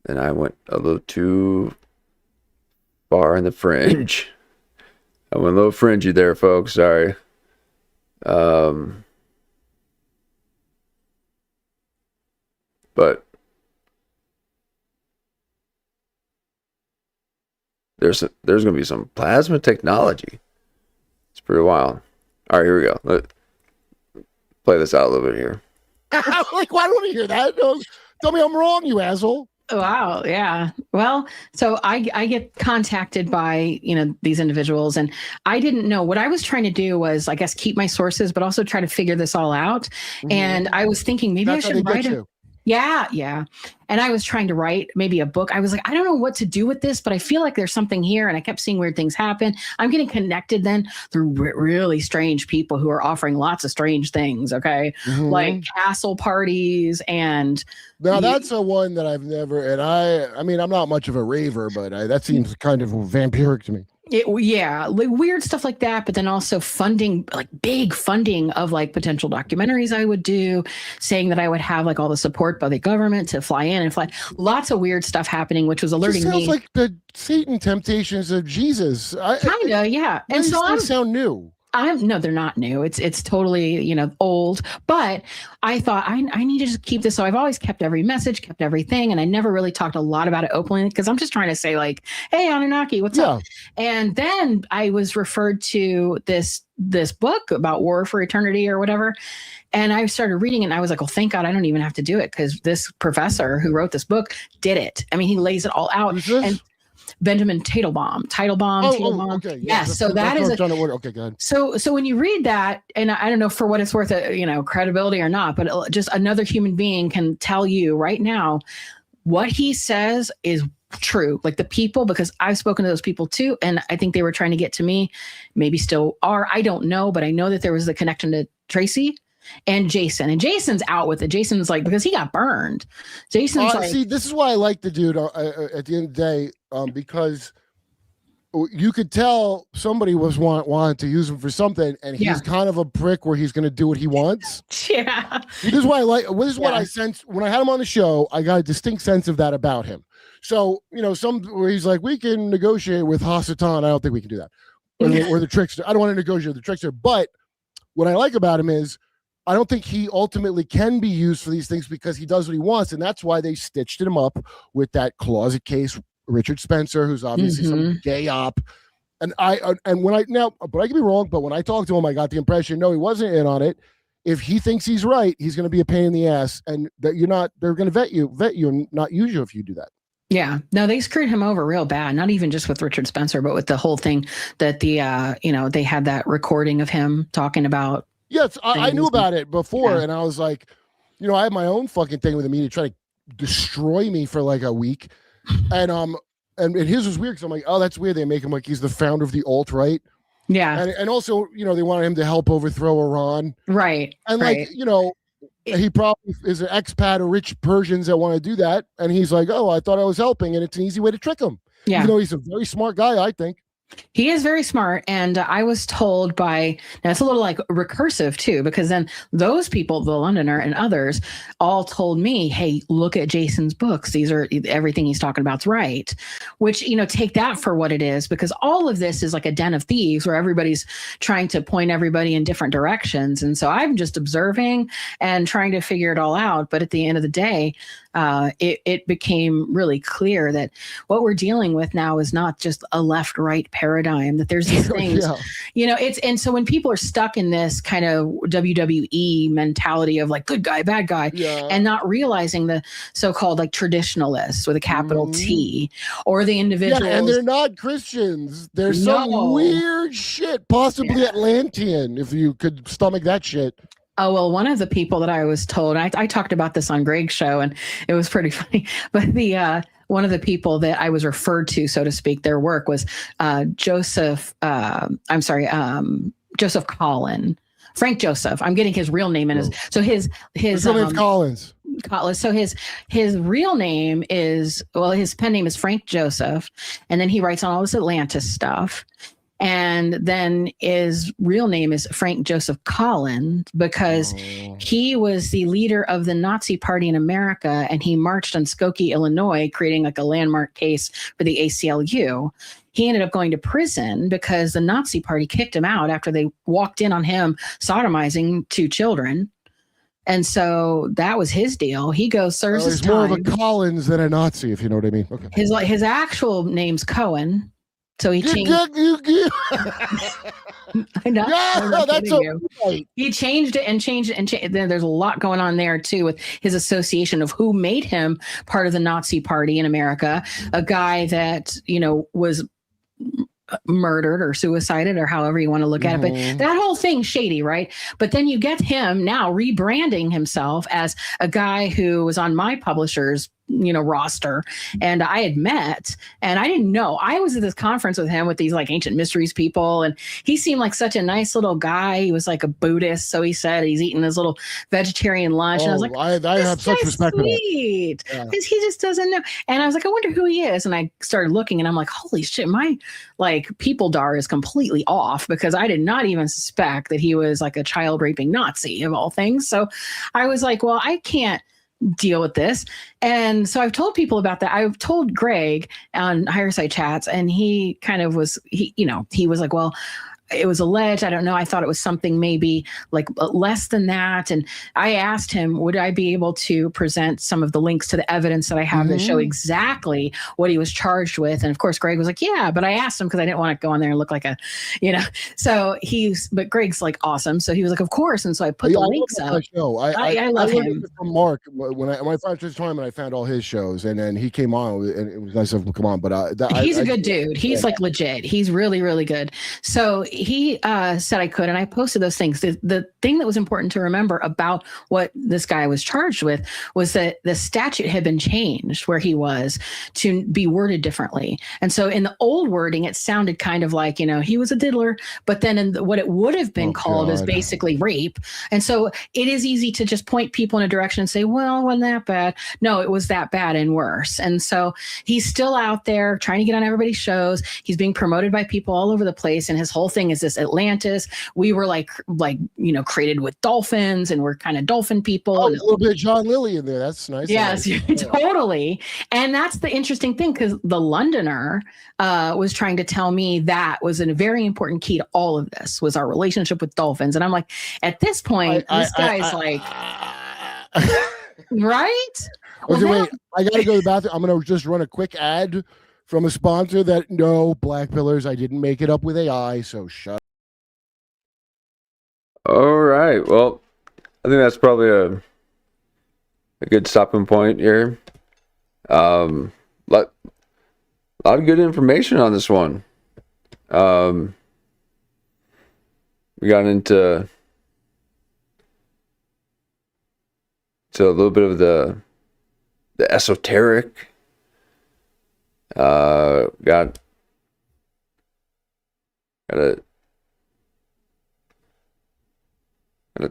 I went a little too far in the fringe. I went a little fringy there, folks. Sorry. But there's going to be some plasma technology. It's pretty wild. All right, here we go. Let's play this out a little bit here. Like, why don't I hear that? No, tell me I'm wrong, you asshole. Wow. Yeah. Well, so I get contacted by, you know, these individuals, and I didn't know. What I was trying to do was, I guess, keep my sources, but also try to figure this all out. Mm-hmm. And I was thinking maybe I should write it. Yeah. Yeah. And I was trying to write maybe a book. I was like, I don't know what to do with this, but I feel like there's something here. And I kept seeing weird things happen. I'm getting connected then through really strange people who are offering lots of strange things. Okay. Mm-hmm. Like castle parties. And now that's a one that I've never, and I mean, I'm not much of a raver, but that seems kind of vampiric to me. Yeah, like weird stuff like that, but then also funding, like big funding of like potential documentaries I would do, saying that I would have like all the support by the government to fly in and fly. Lots of weird stuff happening, which was alerting me. Sounds like the Satan temptations of Jesus. Kinda, yeah. And so they sound new. No, they're not new. It's totally, you know, old. But I thought I need to just keep this. So I've always kept every message, kept everything, and I never really talked a lot about it openly because I'm just trying to say like, hey, Anunnaki, what's up? And then I was referred to this book about War for Eternity or whatever. And I started reading it and I was like, well, thank God I don't even have to do it because this professor who wrote this book did it. I mean, he lays it all out. And Benjamin Teitelbaum. Okay. Yes. So that is okay, good. So when you read that, and I don't know for what it's worth, you know, credibility or not, but just another human being can tell you right now what he says is true. Like the people, because I've spoken to those people too, and I think they were trying to get to me, maybe still are. I don't know, but I know that there was a connection to Tracy and Jason, and Jason's out with it. Jason's like, because he got burned. Jason's like, see, this is why I like the dude at the end of the day, because you could tell somebody was wanting to use him for something, and he's kind of a prick where he's going to do what he wants. Yeah. This is why I like. This is what I sense when I had him on the show. I got a distinct sense of that about him. So, you know, where he's like, we can negotiate with Hasatan. I don't think we can do that. Or the trickster. I don't want to negotiate with the trickster. But what I like about him is I don't think he ultimately can be used for these things because he does what he wants. And that's why they stitched him up with that closet case, Richard Spencer, who's obviously some gay op. And but I could be wrong, but when I talked to him, I got the impression, no, he wasn't in on it. If he thinks he's right, he's going to be a pain in the ass, and that they're going to vet you and not use you if you do that. Yeah, no, they screwed him over real bad. Not even just with Richard Spencer, but with the whole thing that they had that recording of him talking about. Yes, I knew about it before, and I was like, I have my own fucking thing with the media, try to destroy me for like a week. And his was weird because I'm like, oh, that's weird. They make him like he's the founder of the alt-right. Yeah. And also, they wanted him to help overthrow Iran. Right. And right. he probably is an expat or rich Persians that want to do that. And he's like, oh, I thought I was helping. And it's an easy way to trick him. Yeah. Even though he's a very smart guy, I think. He is very smart. And I was told now it's a little like recursive too, because then those people, the Londoner and others, all told me, hey, look at Jason's books. These are everything he's talking about's right, which, take that for what it is, because all of this is like a den of thieves where everybody's trying to point everybody in different directions. And so I'm just observing and trying to figure it all out. But at the end of the day, it became really clear that what we're dealing with now is not just a left-right paradigm, that there's these things, and so when people are stuck in this kind of WWE mentality of like good guy, bad guy, and not realizing the so-called like traditionalists with a capital T, or the individuals. Yeah, and they're not Christians. There's some weird shit, possibly Atlantean, if you could stomach that shit. Oh, well, one of the people that I was told, I talked about this on Greg's show and it was pretty funny, but one of the people that I was referred to, so to speak, their work was Joseph Collin, Frank Joseph. I'm getting his real name in his real name's Collins. So his real name is, his pen name is Frank Joseph, and then he writes on all this Atlantis stuff. And then his real name is Frank Joseph Collin because he was the leader of the Nazi Party in America, and he marched on Skokie, Illinois, creating like a landmark case for the ACLU. He ended up going to prison because the Nazi Party kicked him out after they walked in on him sodomizing 2 children. And so that was his deal. He goes, serves his time. He's more of a Collins than a Nazi, if you know what I mean. Okay. His actual name's Cohen. So he changed. I know. Yeah, that's right. He changed it and changed it and changed. Then there's a lot going on there too with his association of who made him part of the Nazi Party in America. A guy that was murdered or suicided or however you want to look at it. But that whole thing's shady, right? But then you get him now rebranding himself as a guy who was on my publisher's roster, and I had met, and I didn't know. I was at this conference with him with these like ancient mysteries people, and he seemed like such a nice little guy. He was like a Buddhist, so he said he's eating his little vegetarian lunch, and I was like, I have such respect for that. Because he just doesn't know. And I was like, I wonder who he is, and I started looking, and I'm like, holy shit, my like people dar is completely off, because I did not even suspect that he was like a child raping Nazi of all things. So I was like, well, I can't deal with this. And so I've told people about that. I've told Greg on Higher Side Chats, and he kind of was, he was like, well, it was alleged. I don't know. I thought it was something maybe like less than that. And I asked him, would I be able to present some of the links to the evidence that I have that show exactly what he was charged with? And of course, Greg was like, yeah, but I asked him because I didn't want to go on there and look like a, so but Greg's like awesome. So he was like, of course. And so I put the links up. I love him. From Mark, when I found his time and I found all his shows, and then he came on, and it was nice of him to come on. But he's a good dude. He's like legit. He's really, really good. So he said I could, and I posted those things. The thing that was important to remember about what this guy was charged with was that the statute had been changed where he was to be worded differently. And so in the old wording, it sounded kind of like, he was a diddler, but then in what it would have been called is basically rape. And so it is easy to just point people in a direction and say, well, it wasn't that bad. No, it was that bad and worse. And so he's still out there trying to get on everybody's shows. He's being promoted by people all over the place. And his whole thing is this Atlantis. We were like created with dolphins, and we're kind of dolphin people. Oh, a little bit of John Lilly in there. That's nice. Yes, totally. And that's the interesting thing, because the Londoner was trying to tell me that was a very important key to all of this was our relationship with dolphins. And I'm like, at this point, this guy's like, right? Okay, wait, I gotta go to the bathroom. I'm gonna just run a quick ad from a sponsor that no, Black Pillars, I didn't make it up with AI, so shut. All right. Well, I think that's probably a good stopping point here. Lot of good information on this one. We got into a little bit of the the Esoteric. Gotta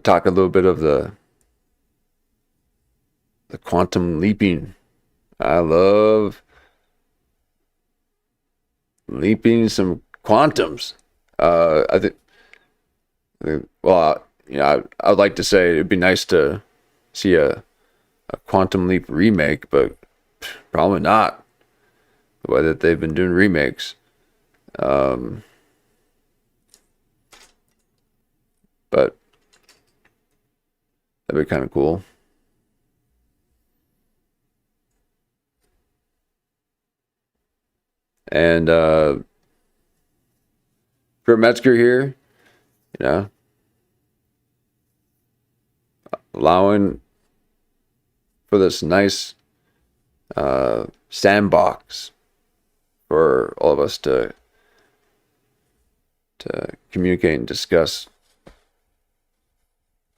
talk a little bit of the quantum leaping. I love leaping some quantums. I think well, I'd like to say it'd be nice to see a Quantum Leap remake, but probably not the way that they've been doing remakes. But that'd be kind of cool. And Kurt Metzger here, allowing for this nice sandbox for all of us to communicate and discuss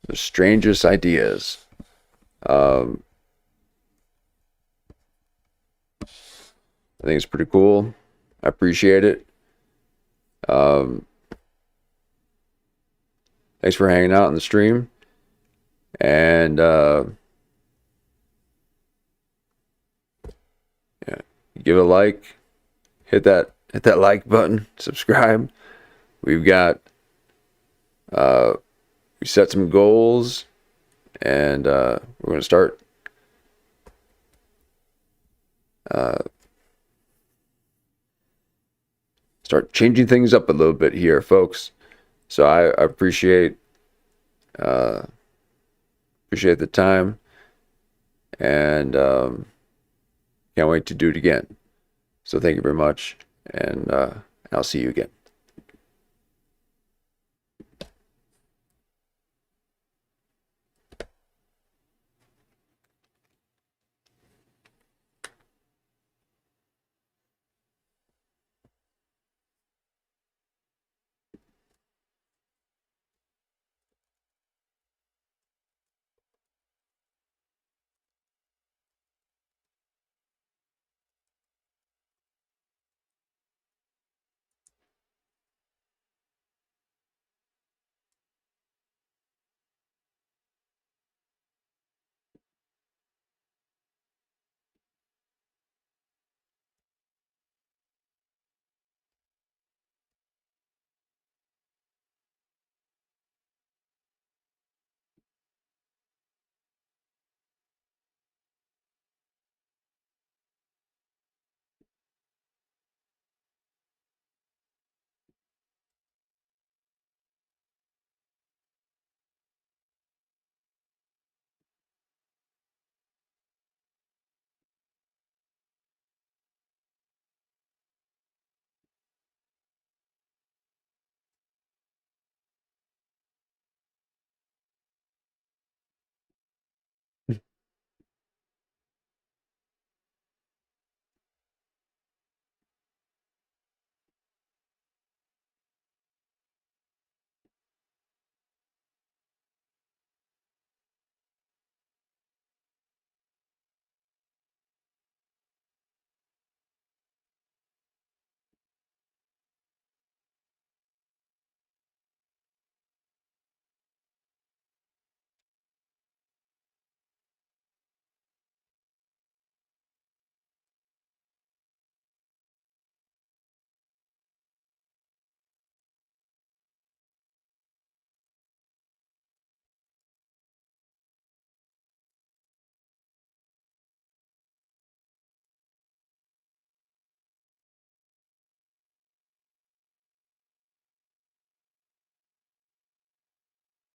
the strangest ideas. I think it's pretty cool. I appreciate it. Thanks for hanging out on the stream. And give it a like. Hit that like button. Subscribe. We've got we set some goals, and we're going to start changing things up a little bit here, folks. So I appreciate the time, and can't wait to do it again. So thank you very much, and I'll see you again.